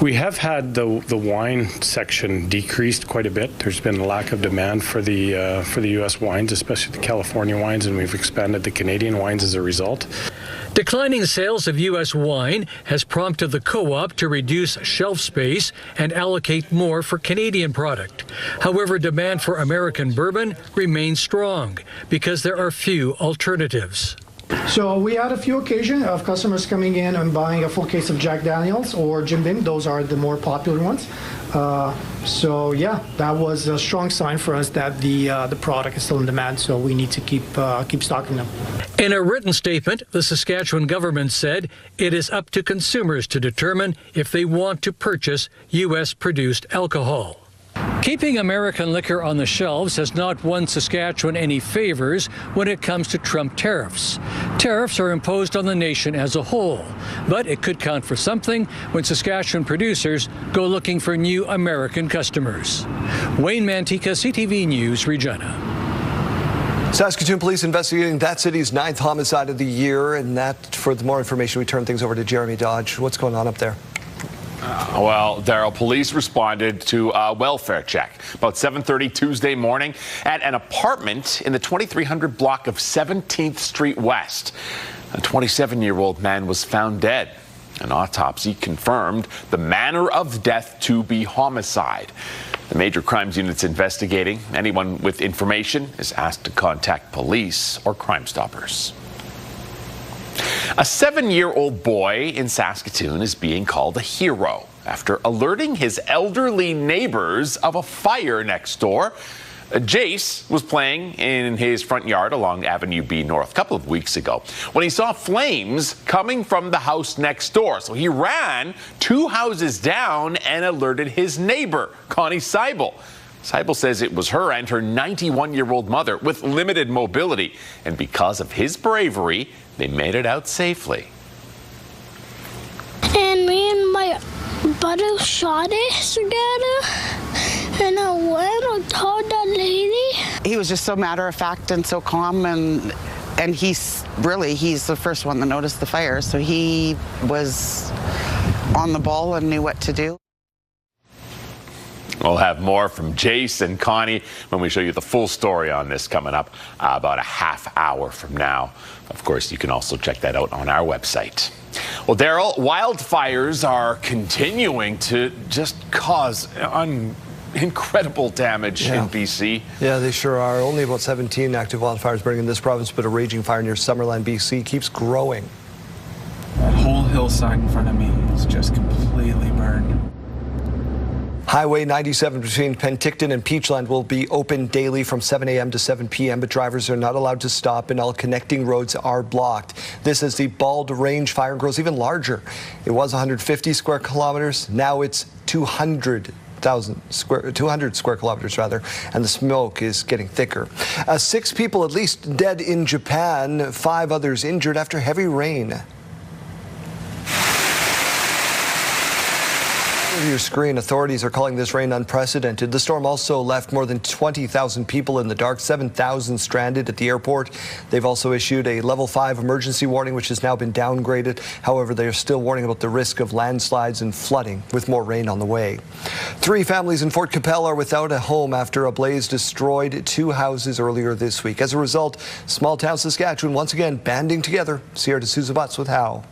We have had the wine section decreased quite a bit. There's been a lack of demand for the U.S. wines, especially the California wines, and we've expanded the Canadian wines as a result. Declining sales of U.S. wine has prompted the co-op to reduce shelf space and allocate more for Canadian product. However, demand for American bourbon remains strong because there are few alternatives. So we had a few occasions of customers coming in and buying a full case of Jack Daniels or Jim Beam. Those are the more popular ones. So yeah, that was a strong sign for us that the product is still in demand. So we need to keep stocking them. In a written statement, the Saskatchewan government said it is up to consumers to determine if they want to purchase U.S. produced alcohol. Keeping American liquor on the shelves has not won Saskatchewan any favors when it comes to Trump tariffs. Tariffs are imposed on the nation as a whole, but it could count for something when Saskatchewan producers go looking for new American customers. Wayne Mantika, CTV News, Regina. Saskatoon police investigating that city's 9th homicide of the year, and that, for more information, we turn things over to Jeremy Dodge. What's going on up there? Well, Daryl, police responded to a welfare check about 7:30 Tuesday morning at an apartment in the 2300 block of 17th Street West. A 27-year-old man was found dead. An autopsy confirmed the manner of death to be homicide. The Major Crimes Unit's investigating. Anyone with information is asked to contact police or Crime Stoppers. A 7-year-old boy in Saskatoon is being called a hero after alerting his elderly neighbors of a fire next door. Jace was playing in his front yard along Avenue B North a couple of weeks ago when he saw flames coming from the house next door. So he ran 2 houses down and alerted his neighbor, Connie Seibel. Seibel says it was her and her 91-year-old mother with limited mobility. And because of his bravery, they made it out safely. And me and my brother shot it together. And I went and told that lady. He was just so matter-of-fact and so calm, and he's the first one that noticed the fire, so he was on the ball and knew what to do. We'll have more from Jace and Connie when we show you the full story on this coming up about a half hour from now. Of course, you can also check that out on our website. Well, Daryl, wildfires are continuing to just cause incredible damage in BC. Yeah, they sure are. Only about 17 active wildfires burning in this province, but a raging fire near Summerland, BC keeps growing. That whole hillside in front of me is just completely burned. Highway 97 between Penticton and Peachland will be open daily from 7 a.m. to 7 p.m., but drivers are not allowed to stop and all connecting roads are blocked. This as the Bald Range fire grows even larger. It was 150 square kilometers. Now it's 200 square kilometers rather, and the smoke is getting thicker. 6 people at least dead in Japan, 5 others injured after heavy rain. Your screen, authorities are calling this rain unprecedented. The storm also left more than 20,000 people in the dark, 7,000 stranded at the airport. They've also issued a level 5 emergency warning, which has now been downgraded. However, they are still warning about the risk of landslides and flooding with more rain on the way. 3 families in Fort Capel are without a home after a blaze destroyed 2 houses earlier this week. As a result, small town Saskatchewan once again banding together. Sierra D'Souza Butts with How.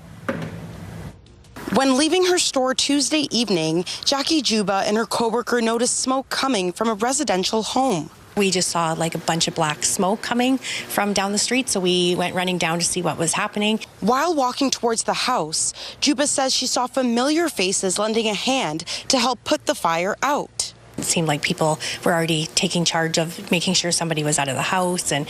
When leaving her store Tuesday evening, Jackie Juba and her coworker noticed smoke coming from a residential home. We just saw like a bunch of black smoke coming from down the street, so we went running down to see what was happening. While walking towards the house, Juba says she saw familiar faces lending a hand to help put the fire out. It seemed like people were already taking charge of making sure somebody was out of the house, and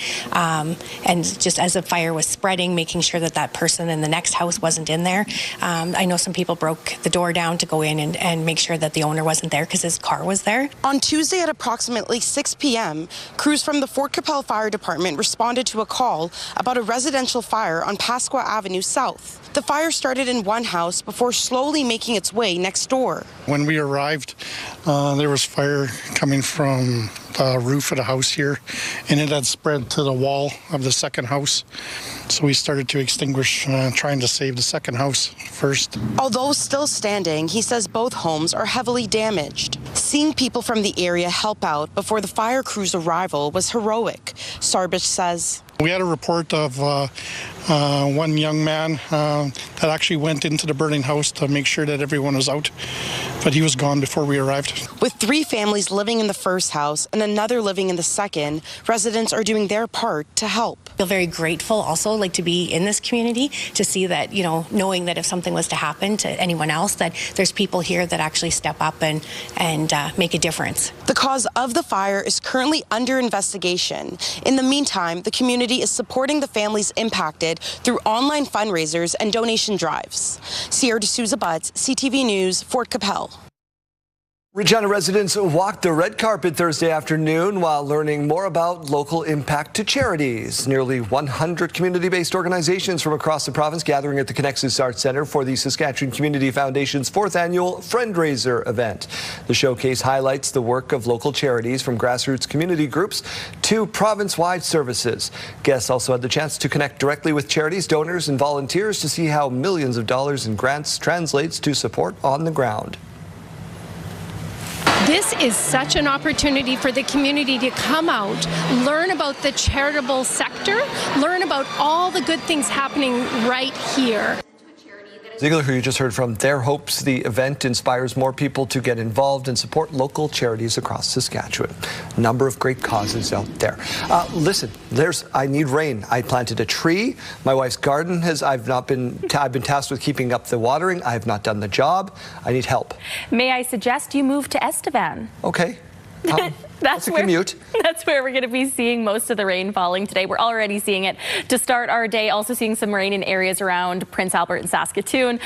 just as the fire was spreading, making sure that that person in the next house wasn't in there. I know some people broke the door down to go in and make sure that the owner wasn't there because his car was there. On Tuesday at approximately 6 p.m., crews from the Fort Capel Fire Department responded to a call about a residential fire on Pasqua Avenue South. The fire started in one house before slowly making its way next door. When we arrived, there was fire coming from the roof of the house here, and it had spread to the wall of the second house. So we started to extinguish, trying to save the second house first. Although still standing, he says both homes are heavily damaged. Seeing people from the area help out before the fire crew's arrival was heroic, Sarbich says. We had a report of one young man that actually went into the burning house to make sure that everyone was out, but he was gone before we arrived. With 3 families living in the first house and another living in the second, residents are doing their part to help. I feel very grateful also like to be in this community, to see that, you know, knowing that if something was to happen to anyone else, that there's people here that actually step up and make a difference. The cause of the fire is currently under investigation. In the meantime, the community is supporting the families impacted through online fundraisers and donation drives. Sierra D'Souza Butts, CTV News, Fort Capel. Regina residents walked the red carpet Thursday afternoon while learning more about local impact to charities. Nearly 100 community-based organizations from across the province gathering at the Connexus Arts Centre for the Saskatchewan Community Foundation's 4th annual Friendraiser event. The showcase highlights the work of local charities from grassroots community groups to province-wide services. Guests also had the chance to connect directly with charities, donors, and volunteers to see how millions of dollars in grants translates to support on the ground. This is such an opportunity for the community to come out, learn about the charitable sector, learn about all the good things happening right here. Ziegler, who you just heard from, there hopes the event inspires more people to get involved and support local charities across Saskatchewan. A number of great causes out there. Listen, I need rain. I planted a tree. My wife's garden I've been tasked with keeping up the watering. I have not done the job. I need help. May I suggest you move to Estevan? Okay. That's where we're going to be seeing most of the rain falling today. We're already seeing it to start our day. Also seeing some rain in areas around Prince Albert and Saskatoon.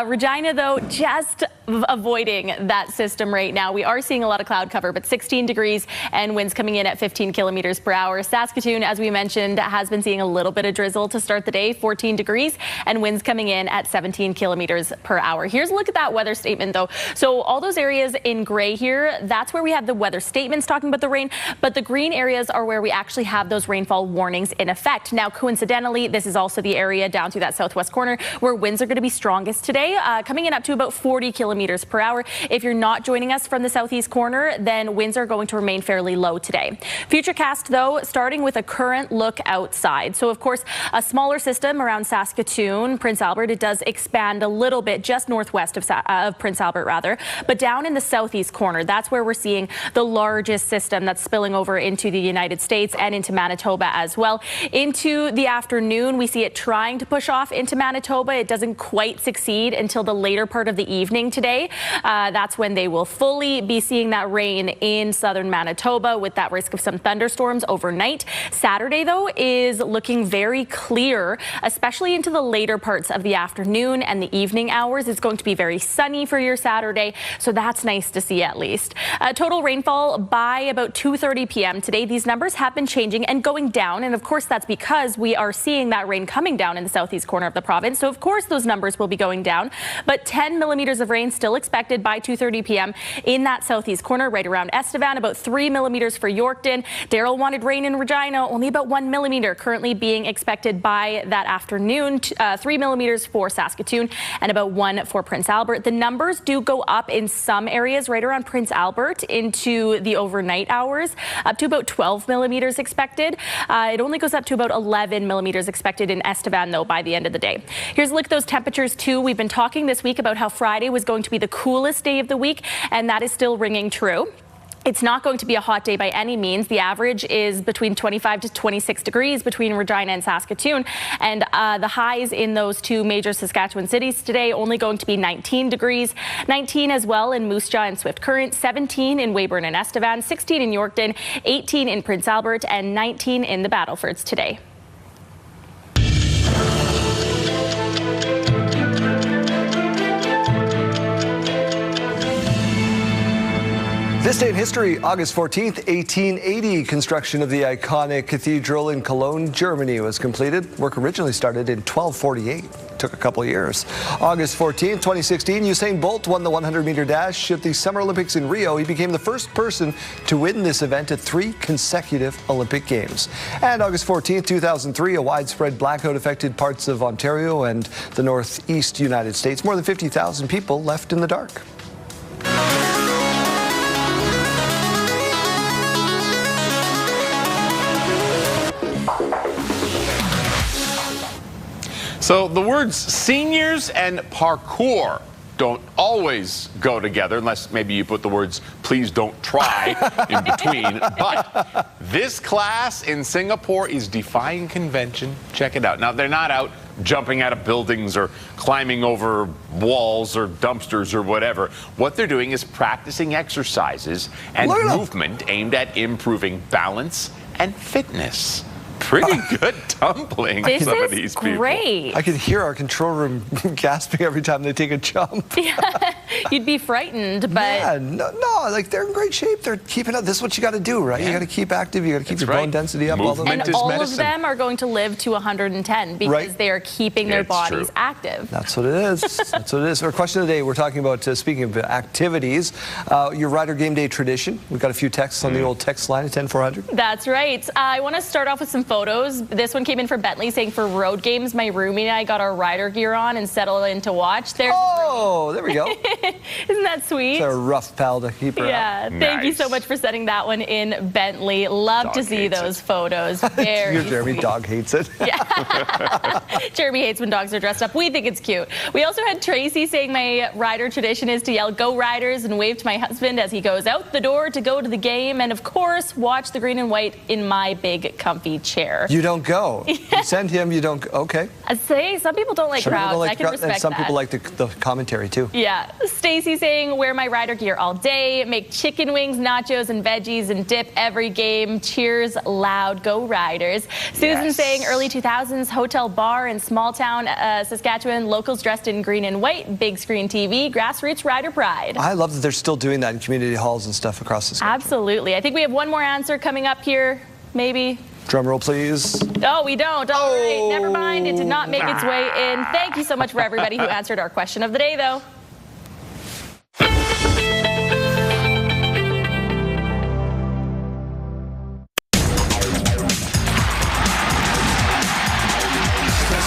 Regina, though, just avoiding that system right now. We are seeing a lot of cloud cover, but 16 degrees and winds coming in at 15 kilometers per hour. Saskatoon, as we mentioned, has been seeing a little bit of drizzle to start the day, 14 degrees and winds coming in at 17 kilometers per hour. Here's a look at that weather statement, though. So all those areas in gray here, that's where we have the weather statements talking about the rain, but the green areas are where we actually have those rainfall warnings in effect. Now, coincidentally, this is also the area down through that southwest corner where winds are going to be strongest today, coming in up to about 40 kilometers per hour. If you're not joining us from the southeast corner, then winds are going to remain fairly low today. Futurecast, though, starting with a current look outside. So, of course, a smaller system around Saskatoon, Prince Albert, it does expand a little bit just northwest of Prince Albert, rather, but down in the southeast corner, that's where we're seeing the largest system that's spilling over into the United States and into Manitoba as well. Into the afternoon, we see it trying to push off into Manitoba. It doesn't quite succeed until the later part of the evening today. That's when they will fully be seeing that rain in southern Manitoba with that risk of some thunderstorms overnight. Saturday, though, is looking very clear, especially into the later parts of the afternoon and the evening hours. It's going to be very sunny for your Saturday, so that's nice to see at least. Total rainfall by about 2:30 p.m. today. These numbers have been changing and going down, and of course that's because we are seeing that rain coming down in the southeast corner of the province. So of course those numbers will be going down, but 10 millimeters of rain still expected by 2:30 p.m. in that southeast corner right around Estevan, about 3 millimeters for Yorkton. Daryl wanted rain in Regina, only about 1 millimeter currently being expected by that afternoon. 3 millimeters for Saskatoon and about 1 for Prince Albert. The numbers do go up in some areas right around Prince Albert into the overnight hours, up to about 12 millimeters expected. It only goes up to about 11 millimeters expected in Estevan, though, by the end of the day. Here's a look at those temperatures, too. We've been talking this week about how Friday was going to be the coolest day of the week, and that is still ringing true. It's not going to be a hot day by any means. The average is between 25 to 26 degrees between Regina and Saskatoon. And the highs in those two major Saskatchewan cities today only going to be 19 degrees. 19 as well in Moose Jaw and Swift Current, 17 in Weyburn and Estevan, 16 in Yorkton, 18 in Prince Albert, and 19 in the Battlefords today. This day in history, August 14th, 1880, construction of the iconic cathedral in Cologne, Germany was completed. Work originally started in 1248. Took a couple years. August 14th, 2016, Usain Bolt won the 100-meter dash at the Summer Olympics in Rio. He became the first person to win this event at 3 consecutive Olympic Games. And August 14th, 2003, a widespread blackout affected parts of Ontario and the northeast United States. More than 50,000 people left in the dark. So the words seniors and parkour don't always go together, unless maybe you put the words please don't try in between. But this class in Singapore is defying convention. Check it out. Now, they're not out jumping out of buildings or climbing over walls or dumpsters or whatever. What they're doing is practicing exercises and movement aimed at improving balance and fitness. Pretty good tumbling, some of these people. Great. I can hear our control room gasping every time they take a jump. You'd be frightened, but... Yeah, no, like they're in great shape. They're keeping up. This is what you got to do, right? You got to keep active. You got to keep your bone density up. Movement and all medicine. of them are going to live to 110 because they are keeping their bodies active. That's what it is. That's what it is. Our question of the day, we're talking about, speaking of activities, your Rider Game Day tradition. We've got a few texts on the old text line at 10400. That's right. I want to start off with some photos. This one came in for Bentley saying for road games, my roomie and I got our rider gear on and settled in to watch. There we go. Isn't that sweet? It's a rough pal to keep her up. Thank you so much for sending that one in, Bentley. Love to see those photos. Very Jeremy sweet. dog hates it. Jeremy hates when dogs are dressed up. We think it's cute. We also had Tracy saying my rider tradition is to yell "Go Riders" and wave to my husband as he goes out the door to go to the game, and of course watch the green and white in my big comfy chair. You don't go. You send him, you don't go. Okay. I'd say some people don't like crowds. I can respect and some that. people like the commentary too. Yeah. Stacy saying wear my rider gear all day, make chicken wings, nachos, and veggies, and dip every game. Cheers loud, go Riders. Susan saying early 2000s hotel bar in small town Saskatchewan, locals dressed in green and white, big screen TV, grassroots rider pride. I love that they're still doing that in community halls and stuff across the state. Absolutely. I think we have one more answer coming up here, maybe. Drum roll, please. Oh, we don't. All right, never mind. It did not make its way in. Thank you so much for everybody who answered our question of the day, though.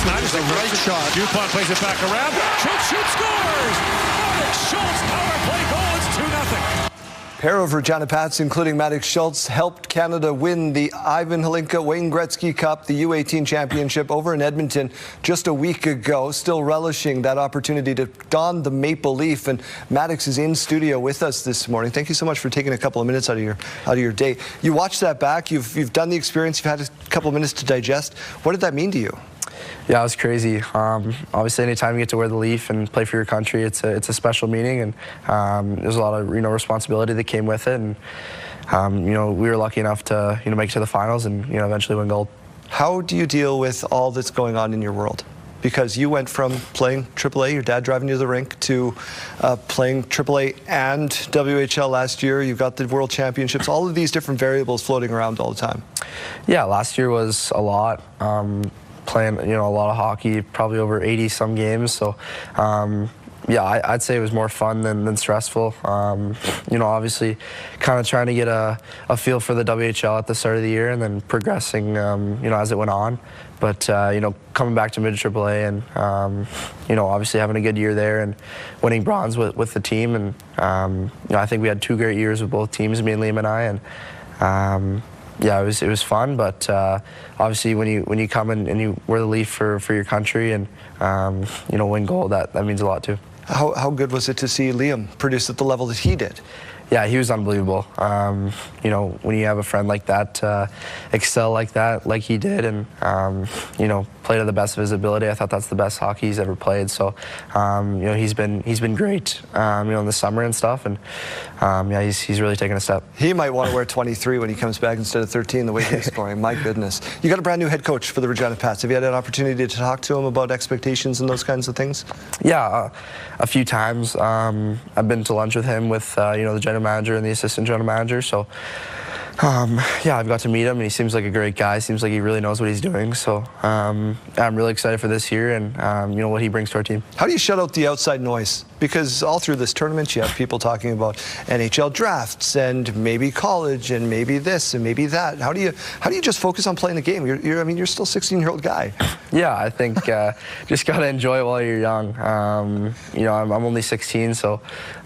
Snyder's a right shot. DuPont plays it back around. Schultz scores! Maddox Schultz power play goal. It's 2-0. Pair of Regina Pats, including Maddox Schultz, helped Canada win the Ivan Hlinka Wayne Gretzky Cup, the U18 championship over in Edmonton just a week ago. Still relishing that opportunity to don the maple leaf. And Maddox is in studio with us this morning. Thank you so much for taking a couple of minutes out of your day. You watched that back. You've done the experience. You've had a couple of minutes to digest. What did that mean to you? Yeah, it was crazy. Obviously, anytime you get to wear the leaf and play for your country, it's a special meaning, and there's a lot of responsibility that came with it. And we were lucky enough to make it to the finals and eventually win gold. How do you deal with all that's going on in your world? Because you went from playing AAA, your dad driving you to the rink, to playing AAA and WHL last year. You've got the World Championships, all of these different variables floating around all the time. Yeah, last year was a lot. Playing a lot of hockey, probably over 80 some games. So yeah, I'd say it was more fun than stressful. Obviously kind of trying to get a feel for the WHL at the start of the year and then progressing as it went on. But coming back to mid AAA and obviously having a good year there and winning bronze with the team, and I think we had 2 great years with both teams, me and Liam and I, and yeah, it was fun, but obviously when you come in and you wear the leaf for your country and win gold, that means a lot too. How good was it to see Liam produce at the level that he did? Yeah, he was unbelievable. When you have a friend like that excel like that, like he did, and play to the best of his ability, I thought that's the best hockey he's ever played. So he's been great in the summer and stuff, and yeah, he's really taken a step. He might want to wear 23 when he comes back instead of 13 the way he's scoring. My goodness. You got a brand new head coach for the Regina Pats. Have you had an opportunity to talk to him about expectations and those kinds of things? Yeah, a few times. I've been to lunch with him with the general manager and the assistant general manager. So yeah, I've got to meet him, and he seems like a great guy. Seems like he really knows what he's doing. So I'm really excited for this year and what he brings to our team. How do you shut out the outside noise? Because all through this tournament, you have people talking about NHL drafts and maybe college and maybe this and maybe that. How do you just focus on playing the game? You're still a 16-year-old guy. Yeah, I think just gotta enjoy it while you're young. I'm only 16, so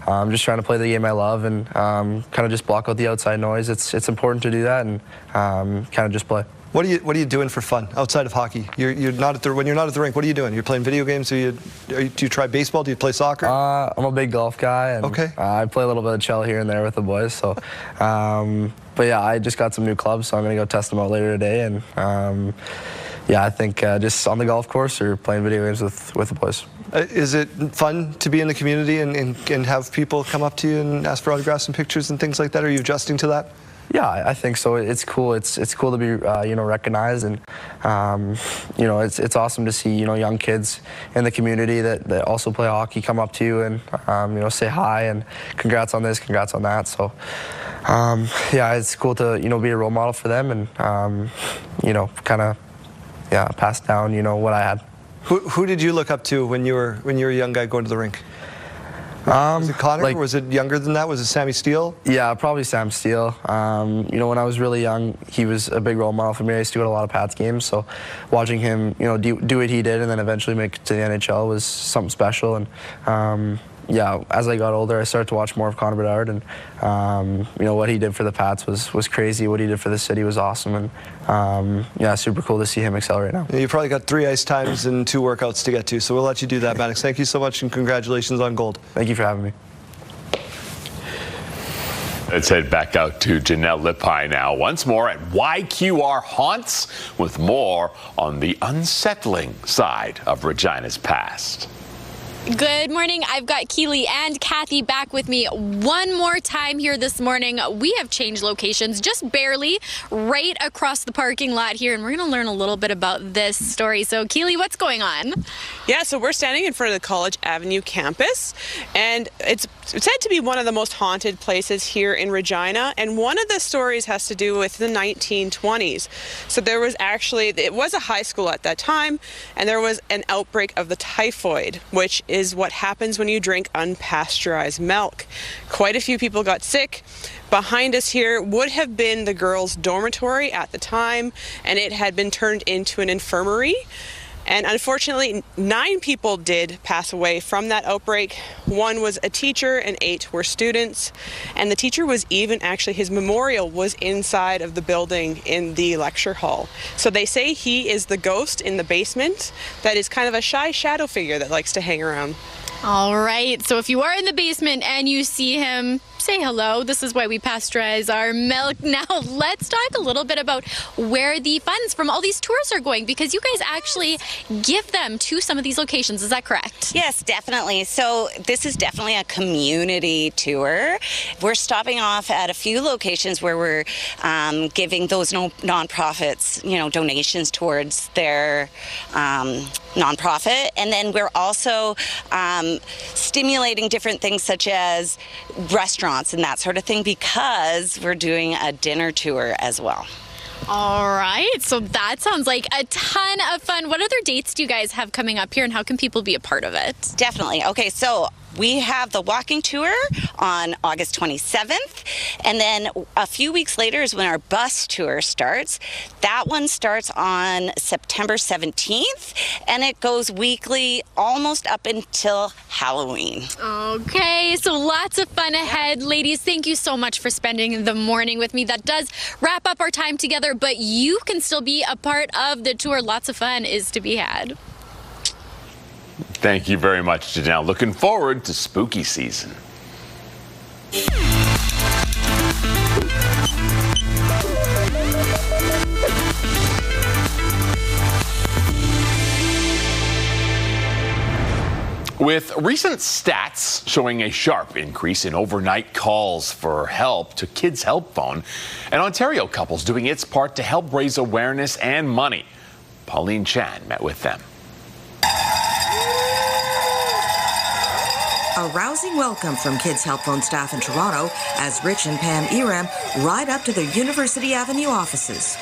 I'm just trying to play the game I love and kind of just block out the outside noise. It's important to do that and kind of just play. What are you doing for fun outside of hockey? You're not when you're not at the rink. What are you doing? You're playing video games. Do you try baseball? Do you play soccer? I'm a big golf guy, and okay. I play a little bit of cello here and there with the boys. So, but yeah, I just got some new clubs, so I'm gonna go test them out later today. And yeah, I think just on the golf course or playing video games with the boys. Is it fun to be in the community and have people come up to you and ask for autographs and pictures and things like that? Are you adjusting to that? Yeah, I think so. It's cool. It's cool to be recognized, and it's awesome to see young kids in the community that also play hockey come up to you and say hi and congrats on this, congrats on that. So yeah, it's cool to be a role model for them and kind of pass down what I had. Who did you look up to when you were a young guy going to the rink? Was it Connor, or was it younger than that? Was it Sammy Steele? Yeah, probably Sam Steele. When I was really young, he was a big role model for me. I used to go to a lot of Pats games, so watching him, do what he did and then eventually make it to the NHL was something special. And as I got older, I started to watch more of Connor Bedard, and what he did for the Pats was crazy. What he did for the city was awesome, and super cool to see him excel right now. You probably got 3 ice times and 2 workouts to get to, so we'll let you do that, Maddox. Thank you so much, and congratulations on gold. Thank you for having me. Let's head back out to Janelle Lippi now, once more at YQR Haunts, with more on the unsettling side of Regina's past. Good morning. I've got Keely and Kathy back with me one more time here this morning. We have changed locations just barely, right across the parking lot here, and we're going to learn a little bit about this story. So, Keely, what's going on? Yeah, so we're standing in front of the College Avenue campus, and it's said to be one of the most haunted places here in Regina, and one of the stories has to do with the 1920s. So there was it was a high school at that time, and there was an outbreak of the typhoid, which is what happens when you drink unpasteurized milk. Quite a few people got sick. Behind us here would have been the girls' dormitory at the time, and it had been turned into an infirmary. And unfortunately, 9 people did pass away from that outbreak. 1 was a teacher and 8 were students. And the teacher was his memorial was inside of the building in the lecture hall. So they say he is the ghost in the basement that is kind of a shy shadow figure that likes to hang around. All right, so if you are in the basement and you see him, say hello. This is why we pasteurize our milk. Now, let's talk a little bit about where the funds from all these tours are going, because you guys actually give them to some of these locations. Is that correct? Yes, definitely. So this is definitely a community tour. We're stopping off at a few locations where we're giving those nonprofits, donations towards their nonprofit. And then we're also stimulating different things such as restaurants and that sort of thing, because we're doing a dinner tour as well. All right, so that sounds like a ton of fun. What other dates do you guys have coming up here, and how can people be a part of it? Definitely. Okay, so we have the walking tour on August 27th, and then a few weeks later is when our bus tour starts. That one starts on September 17th, and it goes weekly almost up until Halloween. Okay, so lots of fun ahead. Ladies, thank you so much for spending the morning with me. That does wrap up our time together, but you can still be a part of the tour. Lots of fun is to be had. Thank you very much, Janelle. Looking forward to spooky season. With recent stats showing a sharp increase in overnight calls for help to Kids Help Phone, an Ontario couple's doing its part to help raise awareness and money. Pauline Chan met with them. A rousing welcome from Kids Help Phone staff in Toronto as Rich and Pam Eram ride up to their University Avenue offices.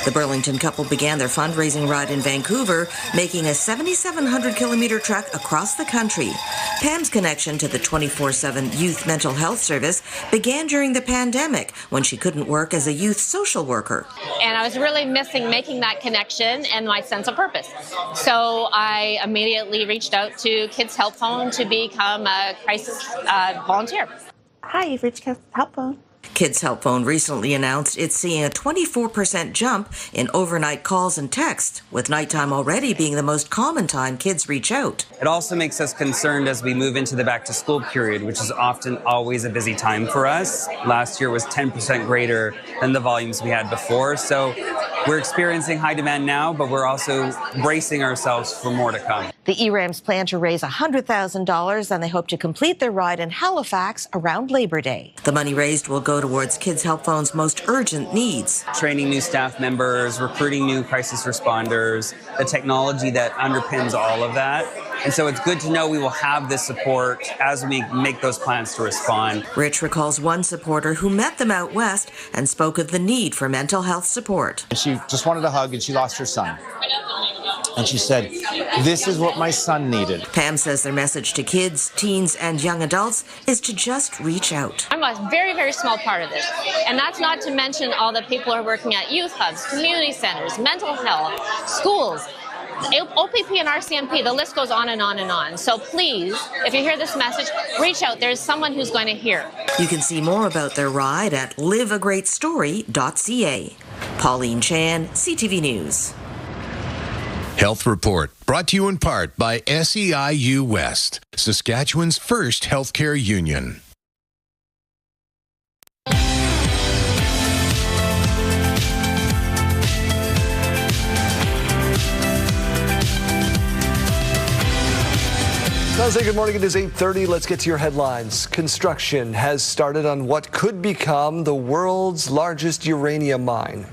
The Burlington couple began their fundraising ride in Vancouver, making a 7,700-kilometer trek across the country. Pam's connection to the 24/7 youth mental health service began during the pandemic when she couldn't work as a youth social worker. And I was really missing making that connection and my sense of purpose. So I immediately reached out to Kids Help Phone to become a crisis volunteer. Hi, you've reached Kids Help Phone. Kids Help Phone recently announced it's seeing a 24% jump in overnight calls and texts, with nighttime already being the most common time kids reach out. It also makes us concerned as we move into the back-to-school period, which is often always a busy time for us. Last year was 10% greater than the volumes we had before, so we're experiencing high demand now, but we're also bracing ourselves for more to come. The ERAMs plan to raise $100,000 and they hope to complete their ride in Halifax around Labor Day. The money raised will go towards Kids Help Phone's most urgent needs. Training new staff members, recruiting new crisis responders, the technology that underpins all of that. And so it's good to know we will have this support as we make those plans to respond. Rich recalls one supporter who met them out west and spoke of the need for mental health support. She just wanted a hug and she lost her son. And she said, this is what my son needed. Pam says their message to kids, teens, and young adults is to just reach out. I'm a very, very small part of this. And that's not to mention all the people who are working at youth hubs, community centers, mental health, schools, OPP and RCMP, the list goes on and on and on. So please, if you hear this message, reach out. There's someone who's going to hear. You can see more about their ride at liveagreatstory.ca. Pauline Chan, CTV News. Health Report, brought to you in part by SEIU West, Saskatchewan's first healthcare union. I'll say good morning. It is 8:30. Let's get to your headlines. Construction has started on what could become the world's largest uranium mine.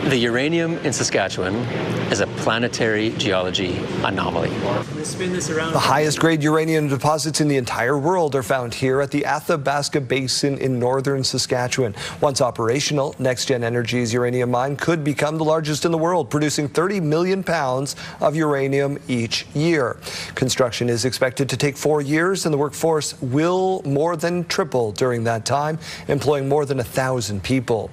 The uranium in Saskatchewan is a planetary geology anomaly. The highest grade uranium deposits in the entire world are found here at the Athabasca Basin in northern Saskatchewan. Once operational, NextGen Energy's uranium mine could become the largest in the world, producing 30 million pounds of uranium each year. Construction is expected to take 4 years, and the workforce will more than triple during that time, employing more than 1,000 people.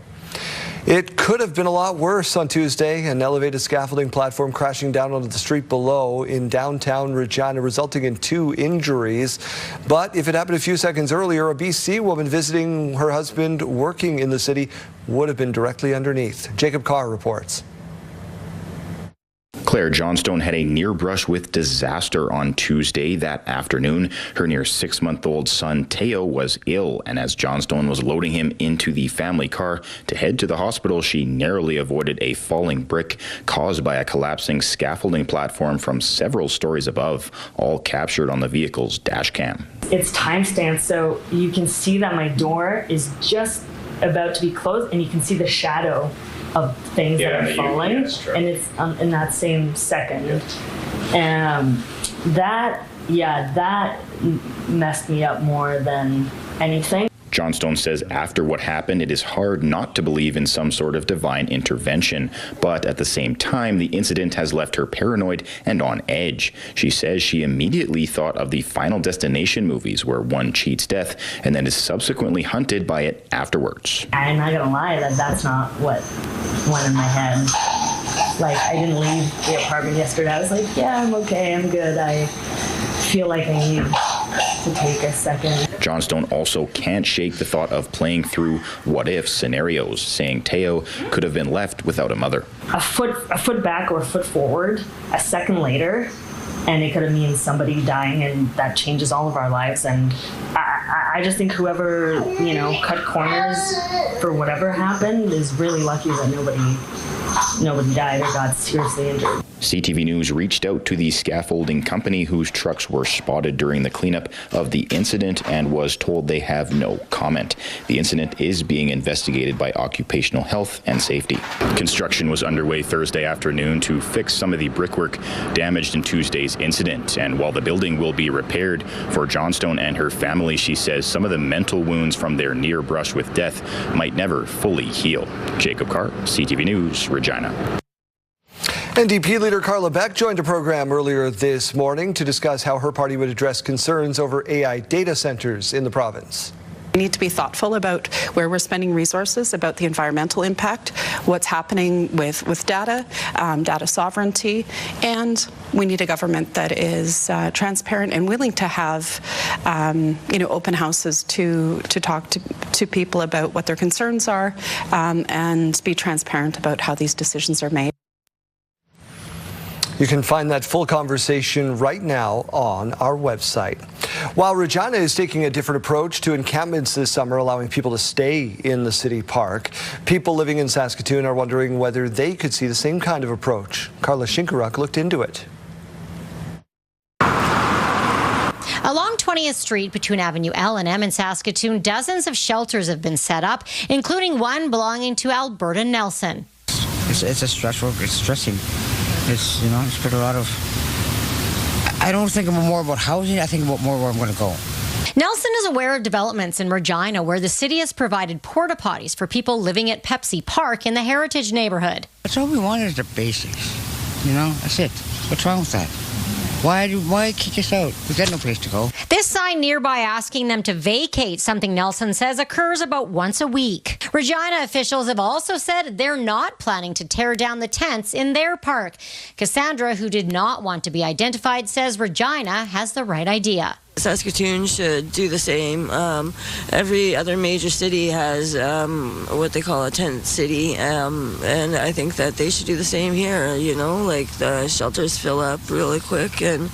It could have been a lot worse on Tuesday. An elevated scaffolding platform crashing down onto the street below in downtown Regina, resulting in 2 injuries. But if it happened a few seconds earlier, a BC woman visiting her husband working in the city would have been directly underneath. Jacob Carr reports. Claire Johnstone had a near brush with disaster on Tuesday. That afternoon, her near 6-month-old son Teo was ill, and as Johnstone was loading him into the family car to head to the hospital, she narrowly avoided a falling brick caused by a collapsing scaffolding platform from several stories above, all captured on the vehicle's dash cam. It's timestamped, so you can see that my door is just about to be closed, and you can see the shadow of things that are falling, and it's in that same second. That messed me up more than anything. Johnstone says after what happened, it is hard not to believe in some sort of divine intervention. But at the same time, the incident has left her paranoid and on edge. She says she immediately thought of the Final Destination movies where one cheats death and then is subsequently hunted by it afterwards. I'm not gonna lie, that's not what went in my head. Like, I didn't leave the apartment yesterday. I was like, yeah, I'm okay, I'm good. I feel like I need to take a second. Johnstone also can't shake the thought of playing through what-if scenarios, saying Teo could have been left without a mother. A foot back or a foot forward, a second later, and it could have meant somebody dying, and that changes all of our lives. And I just think whoever, cut corners for whatever happened is really lucky that nobody died or got seriously injured. CTV News reached out to the scaffolding company whose trucks were spotted during the cleanup of the incident and was told they have no comment. The incident is being investigated by Occupational Health and Safety. Construction was underway Thursday afternoon to fix some of the brickwork damaged in Tuesday's incident. And while the building will be repaired, for Johnstone and her family, she says some of the mental wounds from their near brush with death might never fully heal. Jacob Carr, CTV News, Regina. NDP leader Carla Beck joined the program earlier this morning to discuss how her party would address concerns over AI data centers in the province. We need to be thoughtful about where we're spending resources, about the environmental impact, what's happening with data, data sovereignty, and we need a government that is transparent and willing to have open houses to talk to people about what their concerns are and be transparent about how these decisions are made. You can find that full conversation right now on our website. While Regina is taking a different approach to encampments this summer, allowing people to stay in the city park, people living in Saskatoon are wondering whether they could see the same kind of approach. Carla Shinkaruk looked into it. 20th Street between Avenue L and M in Saskatoon, dozens of shelters have been set up, including one belonging to Alberta Nelson. It's a stressful, it's stressing. It's, it's put a lot of, I don't think more about housing, I think about more where I'm going to go. Nelson is aware of developments in Regina where the city has provided porta potties for people living at Pepsi Park in the Heritage neighborhood. That's all we want is the basics. That's it. What's wrong with that? Why kick us out? We've got no place to go. This sign nearby asking them to vacate, something Nelson says occurs about once a week. Regina officials have also said they're not planning to tear down the tents in their park. Cassandra, who did not want to be identified, says Regina has the right idea. Saskatoon should do the same. Every other major city has what they call a tent city, and I think that they should do the same here. Like the shelters fill up really quick and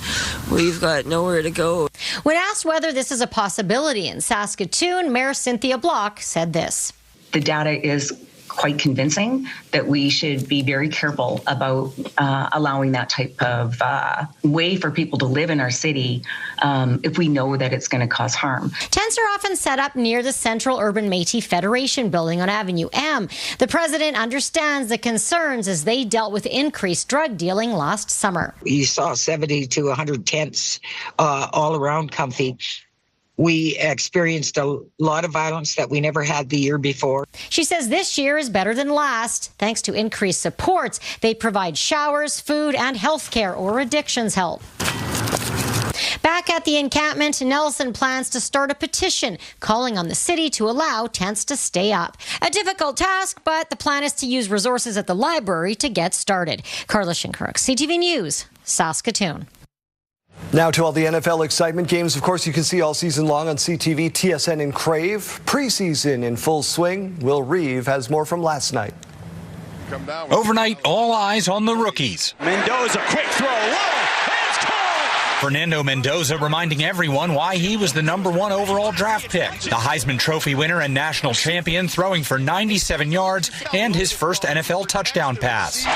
we've got nowhere to go. When asked whether this is a possibility in Saskatoon, Mayor Cynthia Block said this. The data is quite convincing that we should be very careful about allowing that type of way for people to live in our city if we know that it's going to cause harm. Tents are often set up near the Central Urban Métis Federation building on Avenue M. The president understands the concerns as they dealt with increased drug dealing last summer. You saw 70 to 100 tents all around Comfy. We experienced a lot of violence that we never had the year before. She says this year is better than last, thanks to increased supports. They provide showers, food, and health care or addictions help. Back at the encampment, Nelson plans to start a petition calling on the city to allow tents to stay up. A difficult task, but the plan is to use resources at the library to get started. Carla Shinkaruk, CTV News, Saskatoon. Now to all the NFL excitement. Games, of course, you can see all season long on CTV, TSN, and Crave. Preseason in full swing. Will Reeve has more from last night. Overnight, all eyes on the rookies. Mendoza, quick throw. Whoa, it's caught! Fernando Mendoza reminding everyone why he was the #1 overall draft pick. The Heisman Trophy winner and national champion throwing for 97 yards and his first NFL touchdown pass. With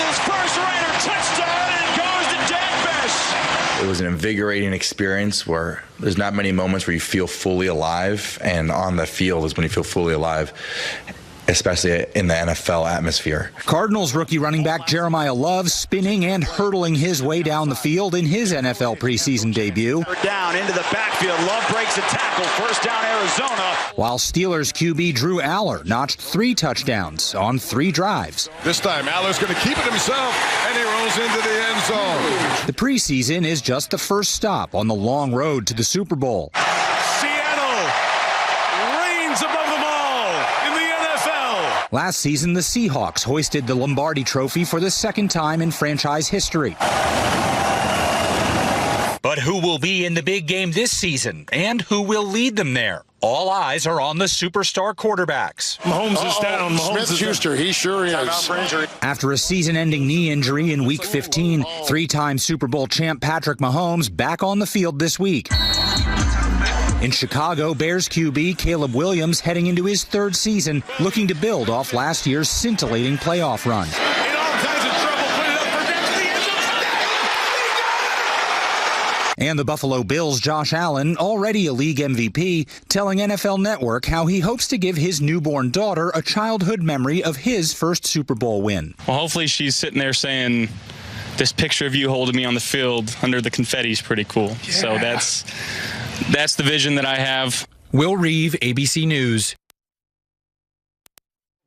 his first Raider touchdown. It was an invigorating experience where there's not many moments where you feel fully alive, and on the field is when you feel fully alive, especially in the NFL atmosphere. Cardinals rookie running back Jeremiah Love spinning and hurtling his way down the field in his NFL preseason debut. Down into the backfield, Love breaks a tackle, first down Arizona. While Steelers QB Drew Aller notched 3 touchdowns on 3 drives. This time Aller's going to keep it himself, and he rolls into the end zone. The preseason is just the first stop on the long road to the Super Bowl. Seattle reigns above them all in the NFL. Last season, the Seahawks hoisted the Lombardi Trophy for the 2nd time in franchise history. But who will be in the big game this season, and who will lead them there? All eyes are on the superstar quarterbacks. Mahomes is down. Smith-Schuster, he sure is. After a season-ending knee injury in Week 15, 3-time Super Bowl champ Patrick Mahomes back on the field this week. In Chicago, Bears QB Caleb Williams heading into his 3rd season, looking to build off last year's scintillating playoff run. And the Buffalo Bills' Josh Allen, already a league MVP, telling NFL Network how he hopes to give his newborn daughter a childhood memory of his first Super Bowl win. Well, hopefully she's sitting there saying, this picture of you holding me on the field under the confetti is pretty cool. Yeah. So that's the vision that I have. Will Reeve, ABC News.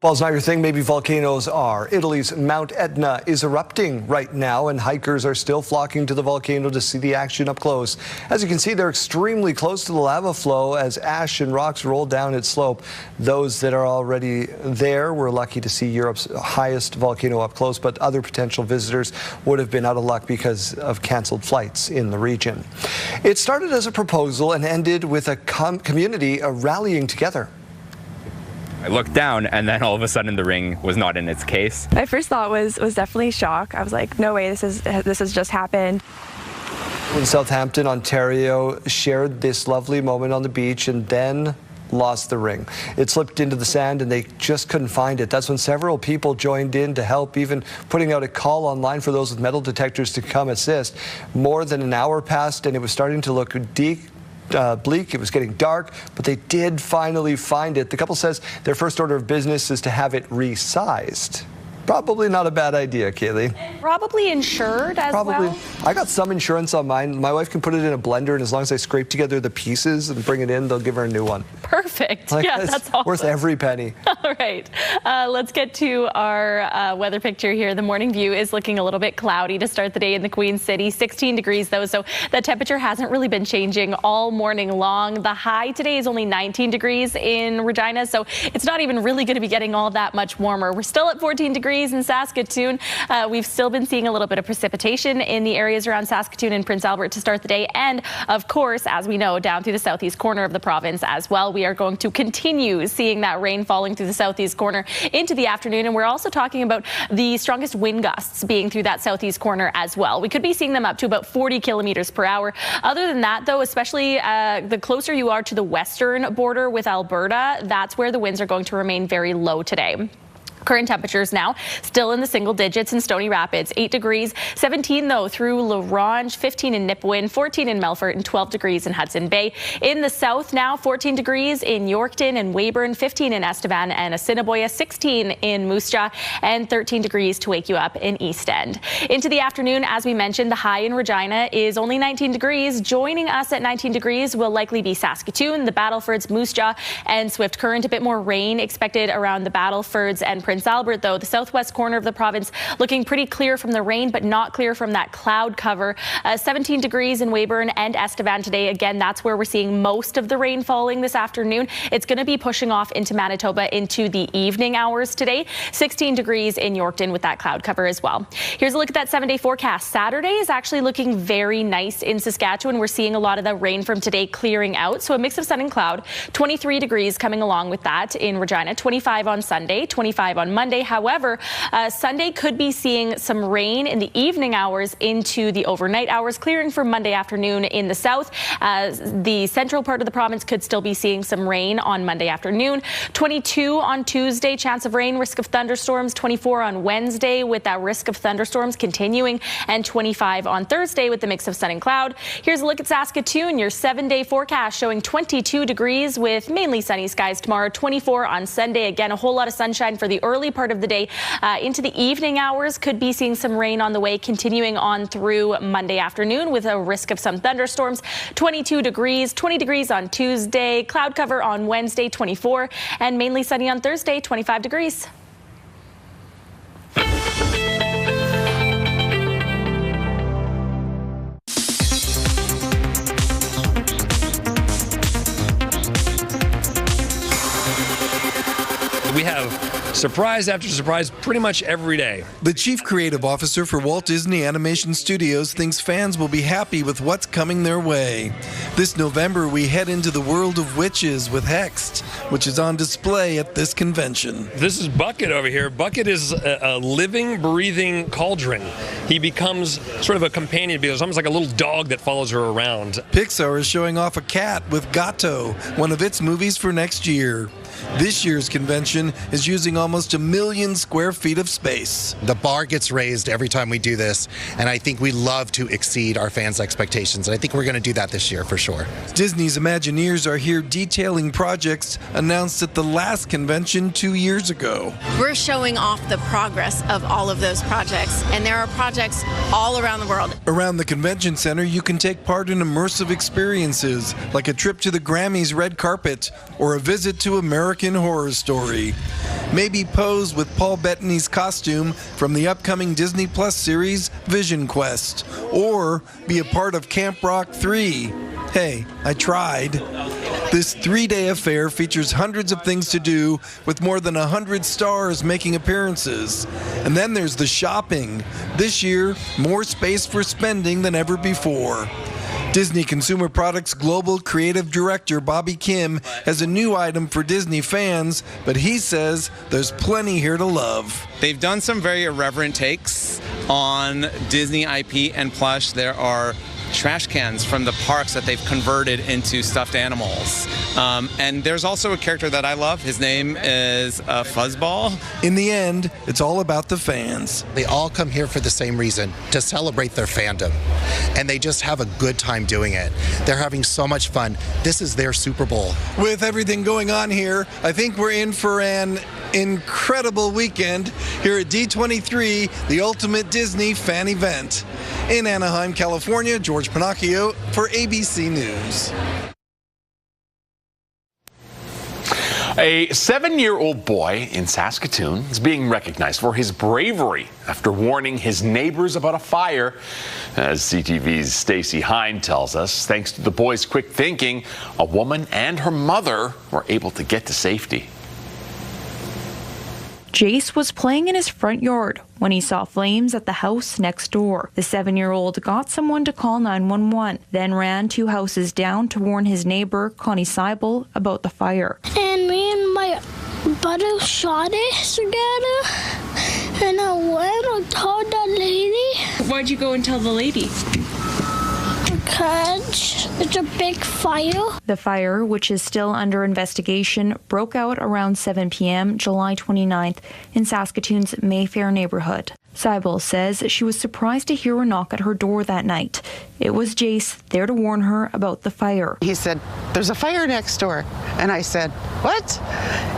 Fall's not your thing, maybe volcanoes are. Italy's Mount Etna is erupting right now, and hikers are still flocking to the volcano to see the action up close. As you can see, they're extremely close to the lava flow as ash and rocks roll down its slope. Those that are already there were lucky to see Europe's highest volcano up close, but other potential visitors would have been out of luck because of canceled flights in the region. It started as a proposal and ended with a community rallying together. I looked down, and then all of a sudden the ring was not in its case. My first thought was definitely shock. I was like, no way, this has just happened. In Southampton, Ontario, shared this lovely moment on the beach, and then lost the ring. It slipped into the sand and they just couldn't find it. That's when several people joined in to help, even putting out a call online for those with metal detectors to come assist. More than an hour passed and it was starting to look bleak. It was getting dark, but they did finally find it. The couple says their first order of business is to have it resized. Probably not a bad idea, Kaylee. Probably insured as well. I got some insurance on mine. My wife can put it in a blender, and as long as I scrape together the pieces and bring it in, they'll give her a new one. Perfect. Yeah, that's awesome. Worth every penny. All right. Let's get to our weather picture here. The morning view is looking a little bit cloudy to start the day in the Queen City. 16 degrees, though, so the temperature hasn't really been changing all morning long. The high today is only 19 degrees in Regina, so it's not even really going to be getting all that much warmer. We're still at 14 degrees in Saskatoon. We've still been seeing a little bit of precipitation in the areas around Saskatoon and Prince Albert to start the day. And of course, as we know, down through the southeast corner of the province as well. We are going to continue seeing that rain falling through the southeast corner into the afternoon. And we're also talking about the strongest wind gusts being through that southeast corner as well. We could be seeing them up to about 40 kilometers per hour. Other than that, though, especially the closer you are to the western border with Alberta, that's where the winds are going to remain very low today. Current temperatures now still in the single digits in Stony Rapids, 8 degrees, 17 though through La Ronge, 15 in Nipawin, 14 in Melfort, and 12 degrees in Hudson Bay. In the south now, 14 degrees in Yorkton and Weyburn, 15 in Estevan and Assiniboia, 16 in Moose Jaw, and 13 degrees to wake you up in East End. Into the afternoon, as we mentioned, the high in Regina is only 19 degrees. Joining us at 19 degrees will likely be Saskatoon, the Battlefords, Moose Jaw, and Swift Current. A bit more rain expected around the Battlefords and Prince Albert, though. The southwest corner of the province looking pretty clear from the rain, but not clear from that cloud cover. 17 degrees in Weyburn and Estevan today. Again, that's where we're seeing most of the rain falling this afternoon. It's going to be pushing off into Manitoba into the evening hours today. 16 degrees in Yorkton with that cloud cover as well. Here's a look at that 7-day forecast. Saturday is actually looking very nice in Saskatchewan. We're seeing a lot of the rain from today clearing out. So a mix of sun and cloud. 23 degrees coming along with that in Regina. 25 on Sunday, 25 on Monday. However, Sunday could be seeing some rain in the evening hours into the overnight hours, clearing for Monday afternoon in the south. The central part of the province could still be seeing some rain on Monday afternoon. 22 on Tuesday, chance of rain, risk of thunderstorms. 24 on Wednesday with that risk of thunderstorms continuing, and 25 on Thursday with the mix of sun and cloud. Here's a look at Saskatoon, your 7-day forecast showing 22 degrees with mainly sunny skies tomorrow. 24 on Sunday. Again, a whole lot of sunshine for the early part of the day. Into the evening hours, could be seeing some rain on the way, continuing on through Monday afternoon with a risk of some thunderstorms. 22 degrees, 20 degrees on Tuesday, cloud cover on Wednesday, 24, and mainly sunny on Thursday, 25 degrees. We have surprise after surprise pretty much every day. The chief creative officer for Walt Disney Animation Studios thinks fans will be happy with what's coming their way. This November, we head into the world of witches with Hexed, which is on display at this convention. This is Bucket over here. Bucket is a living, breathing cauldron. He becomes sort of a companion, because it's almost like a little dog that follows her around. Pixar is showing off a cat with Gato, one of its movies for next year. This year's convention is using almost 1 million square feet of space. The bar gets raised every time we do this, and I think we love to exceed our fans' expectations, and I think we're going to do that this year for sure. Disney's Imagineers are here detailing projects announced at the last convention 2 years ago. We're showing off the progress of all of those projects, and there are projects all around the world. Around the convention center, you can take part in immersive experiences, like a trip to the Grammys red carpet or a visit to American Horror Story. Maybe pose with Paul Bettany's costume from the upcoming Disney Plus series Vision Quest, or be a part of Camp Rock 3. Hey, I tried. This 3-day affair features hundreds of things to do, with more than 100 stars making appearances. And then there's the shopping. This year, more space for spending than ever before. Disney Consumer Products Global Creative Director Bobby Kim has a new item for Disney fans, but he says there's plenty here to love. They've done some very irreverent takes on Disney IP and plush. There are trash cans from the parks that they've converted into stuffed animals. And there's also a character that I love. His name is Fuzzball. In the end, it's all about the fans. They all come here for the same reason, to celebrate their fandom. And they just have a good time doing it. They're having so much fun. This is their Super Bowl. With everything going on here, I think we're in for an incredible weekend here at D23, the ultimate Disney fan event. In Anaheim, California, George Pinocchio for ABC News. A 7-year-old boy in Saskatoon is being recognized for his bravery after warning his neighbors about a fire. As CTV's Stacey Hine tells us, thanks to the boy's quick thinking, a woman and her mother were able to get to safety. Jace was playing in his front yard when he saw flames at the house next door. The 7-year-old got someone to call 911, then ran 2 houses down to warn his neighbor, Connie Seibel, about the fire. And me and my brother shot it together, and I went and told the lady. Why'd you go and tell the lady? Because it's a big fire. The fire, which is still under investigation, broke out around 7 p.m. July 29th in Saskatoon's Mayfair neighborhood. Seibel says she was surprised to hear a knock at her door that night. It was Jace there to warn her about the fire. He said, "There's a fire next door." And I said, "What?"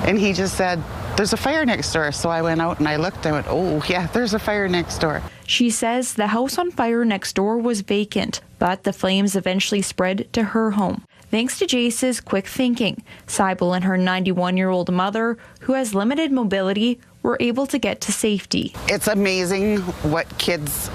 And he just said, "There's a fire next door." So I went out and I looked and I went, "Oh yeah, there's a fire next door." She says the house on fire next door was vacant, but the flames eventually spread to her home. Thanks to Jace's quick thinking, Seibel and her 91-year-old mother, who has limited mobility, were able to get to safety. It's amazing what kids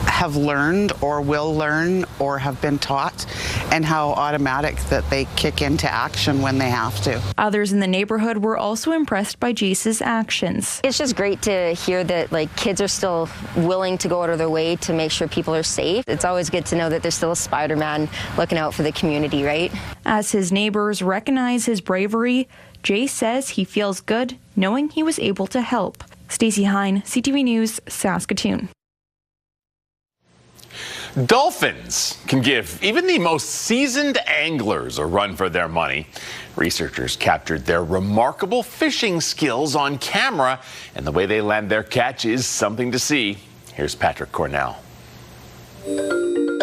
have learned or will learn or have been taught, and how automatic that they kick into action when they have to. Others in the neighborhood were also impressed by Jace's actions. It's just great to hear that kids are still willing to go out of their way to make sure people are safe. It's always good to know that there's still a Spider-Man looking out for the community, right? As his neighbors recognize his bravery, Jace says he feels good knowing he was able to help. Stacey Hine, CTV News, Saskatoon. Dolphins can give even the most seasoned anglers a run for their money. Researchers captured their remarkable fishing skills on camera, and the way they land their catch is something to see. Here's Patrick Cornell.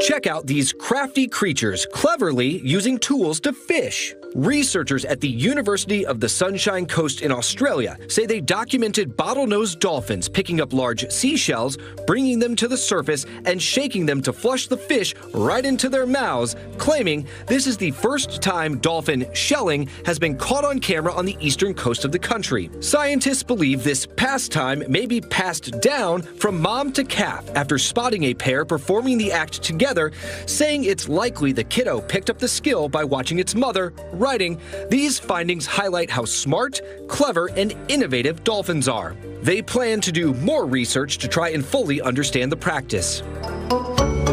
Check out these crafty creatures cleverly using tools to fish. Researchers at the University of the Sunshine Coast in Australia say they documented bottlenose dolphins picking up large seashells, bringing them to the surface, and shaking them to flush the fish right into their mouths, claiming this is the first time dolphin shelling has been caught on camera on the eastern coast of the country. Scientists believe this pastime may be passed down from mom to calf after spotting a pair performing the act together, saying it's likely the kiddo picked up the skill by watching its mother, writing, "These findings highlight how smart, clever, and innovative dolphins are." They plan to do more research to try and fully understand the practice.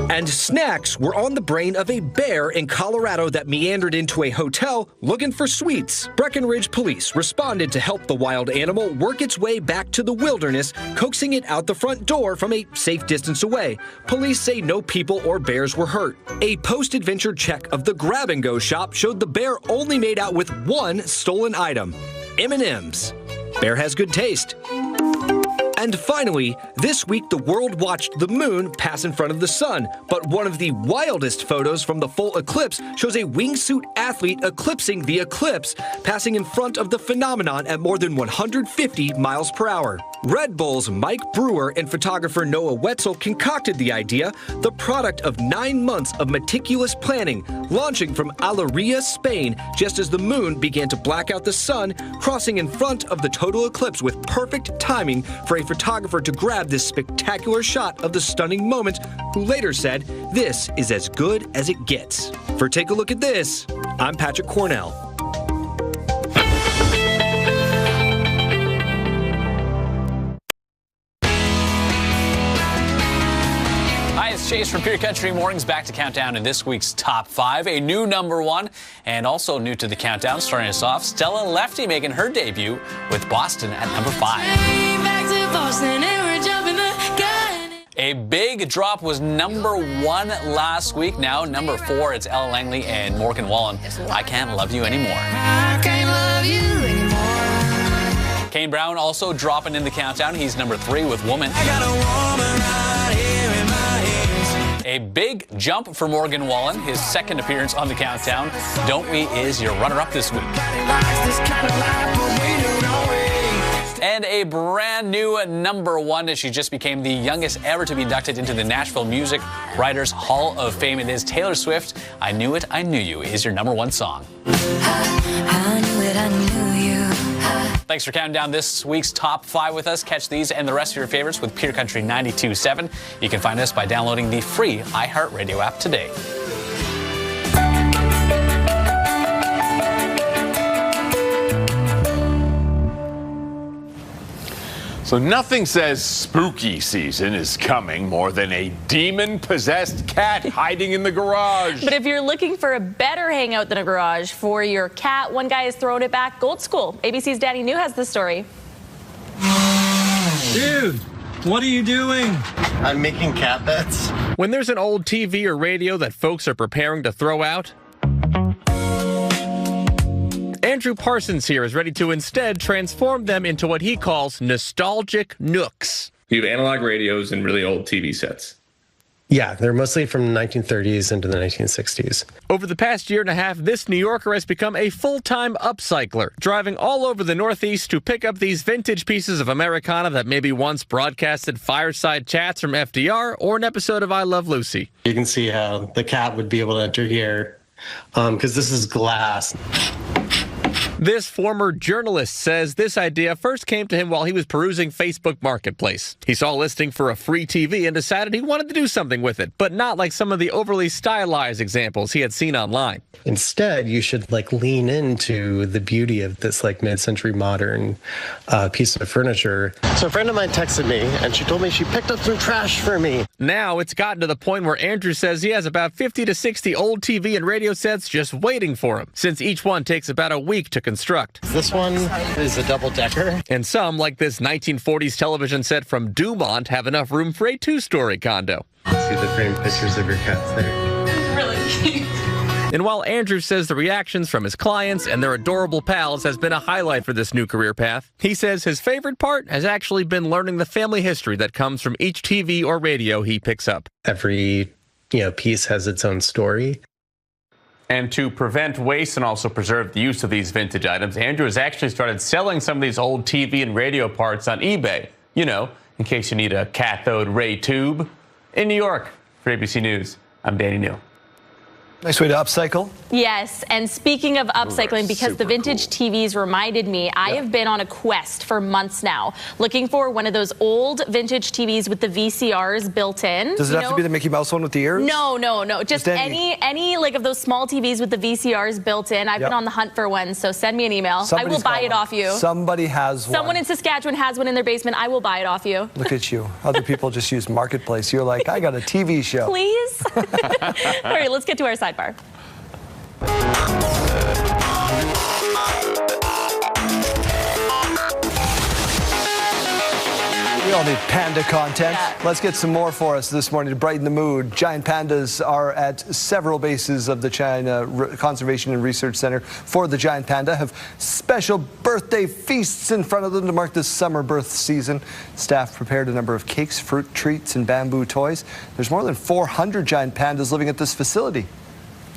And snacks were on the brain of a bear in Colorado that meandered into a hotel looking for sweets. Breckenridge police responded to help the wild animal work its way back to the wilderness, coaxing it out the front door from a safe distance away. Police say no people or bears were hurt. A post-adventure check of the grab-and-go shop showed the bear only made out with one stolen item: M&Ms. Bear has good taste. And finally, this week the world watched the moon pass in front of the sun, but one of the wildest photos from the full eclipse shows a wingsuit athlete eclipsing the eclipse, passing in front of the phenomenon at more than 150 miles per hour. Red Bull's Mike Brewer and photographer Noah Wetzel concocted the idea, the product of 9 months of meticulous planning, launching from Almería, Spain, just as the moon began to black out the sun, crossing in front of the total eclipse with perfect timing for a photographer to grab this spectacular shot of the stunning moment, who later said, "This is as good as it gets." For Take a Look at This, I'm Patrick Cornell. Hi, it's Chase from Pure Country Mornings. Back to countdown in this week's top 5. A new #1 and also new to the countdown, starting us off, Stella Lefty making her debut with Boston at number 5. A Big Drop was #1 last week. Now #4, it's Ella Langley and Morgan Wallen. I Can't Love You Anymore. I can't love you anymore. Kane Brown also dropping in the countdown. He's #3 with Woman. I got a woman right here in my hands. A big jump for Morgan Wallen, his second appearance on the countdown. Don't We is your runner-up this week. And a brand new #1 as she just became the youngest ever to be inducted into the Nashville Music Writers Hall of Fame. It is Taylor Swift. I Knew It, I Knew You is your #1 song. I knew it, I knew you. Thanks for counting down this week's top 5 with us. Catch these and the rest of your favorites with Pure Country 92.7. You can find us by downloading the free iHeartRadio app today. So nothing says spooky season is coming more than a demon-possessed cat hiding in the garage. But if you're looking for a better hangout than a garage for your cat, one guy is throwing it back old school. ABC's Danny New has the story. Dude, what are you doing? I'm making cat beds. When there's an old TV or radio that folks are preparing to throw out, Andrew Parsons here is ready to instead transform them into what he calls nostalgic nooks. You have analog radios and really old TV sets. Yeah, they're mostly from the 1930s into the 1960s. Over the past year and a half, this New Yorker has become a full-time upcycler, driving all over the Northeast to pick up these vintage pieces of Americana that maybe once broadcasted fireside chats from FDR or an episode of I Love Lucy. You can see how the cat would be able to enter here because this is glass. This former journalist says this idea first came to him while he was perusing Facebook Marketplace. He saw a listing for a free TV and decided he wanted to do something with it, but not like some of the overly stylized examples he had seen online. Instead, you should lean into the beauty of this mid-century modern piece of furniture. So a friend of mine texted me and she told me she picked up some trash for me. Now it's gotten to the point where Andrew says he has about 50 to 60 old TV and radio sets just waiting for him, since each one takes about a week to construct. This one is a double-decker. And some, like this 1940s television set from Dumont, have enough room for a 2-story condo. See the framed pictures of your cats there. Really cute. And while Andrew says the reactions from his clients and their adorable pals has been a highlight for this new career path, he says his favorite part has actually been learning the family history that comes from each TV or radio he picks up. Every, piece has its own story. And to prevent waste and also preserve the use of these vintage items, Andrew has actually started selling some of these old TV and radio parts on eBay. In case you need a cathode ray tube. In New York, for ABC News, I'm Danny New. Nice way to upcycle. Yes, and speaking of upcycling, because the vintage TVs reminded me, I have been on a quest for months now, looking for one of those old vintage TVs with the VCRs built in. Does it have to be the Mickey Mouse one with the ears? No. Just any of those small TVs with the VCRs built in. I've been on the hunt for one, so send me an email. I will buy it off you. Somebody has one. Someone in Saskatchewan has one in their basement. I will buy it off you. Look at you. Other people just use Marketplace. You're like, I got a TV show. Please? All right, let's get to our sidebar. We all need panda content. Yeah. Let's get some more for us this morning to brighten the mood. Giant pandas are at several bases of the China Conservation and Research Center for the giant panda, have special birthday feasts in front of them to mark the summer birth season. Staff prepared a number of cakes, fruit treats, and bamboo toys. There's more than 400 giant pandas living at this facility.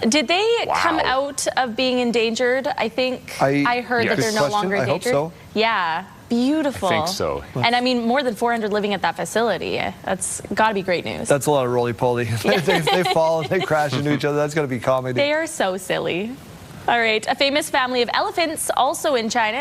Did they come out of being endangered? I think I heard that they're no longer endangered. I hope so. Yeah, beautiful. I think so. And I mean, more than 400 living at that facility. That's got to be great news. That's a lot of roly-poly. They fall and they crash into each other. That's got to be comedy. They are so silly. All right, a famous family of elephants also in China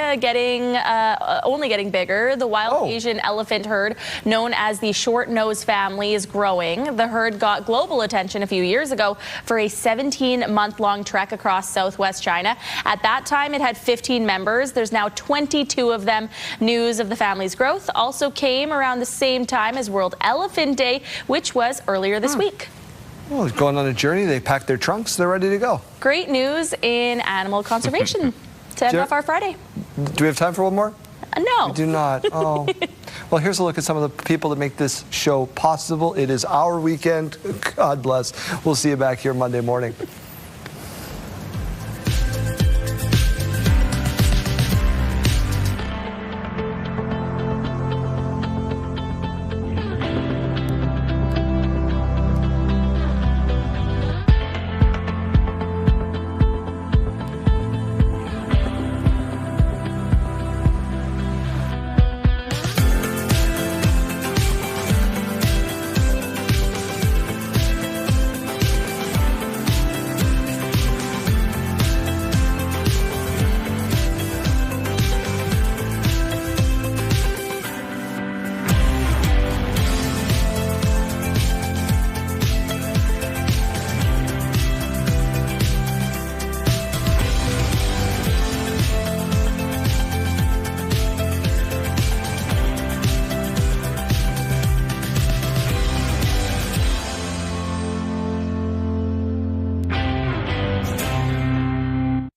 only getting bigger. The wild Asian elephant herd known as the short-nosed family is growing. The herd got global attention a few years ago for a 17-month-long trek across southwest China. At that time, it had 15 members. There's now 22 of them. News of the family's growth also came around the same time as World Elephant Day, which was earlier this week. Well, going on a journey, they packed their trunks, they're ready to go. Great news in animal conservation to end off our Friday. Do we have time for one more? No. We do not. Oh. Well, here's a look at some of the people that make this show possible. It is our weekend. God bless. We'll see you back here Monday morning.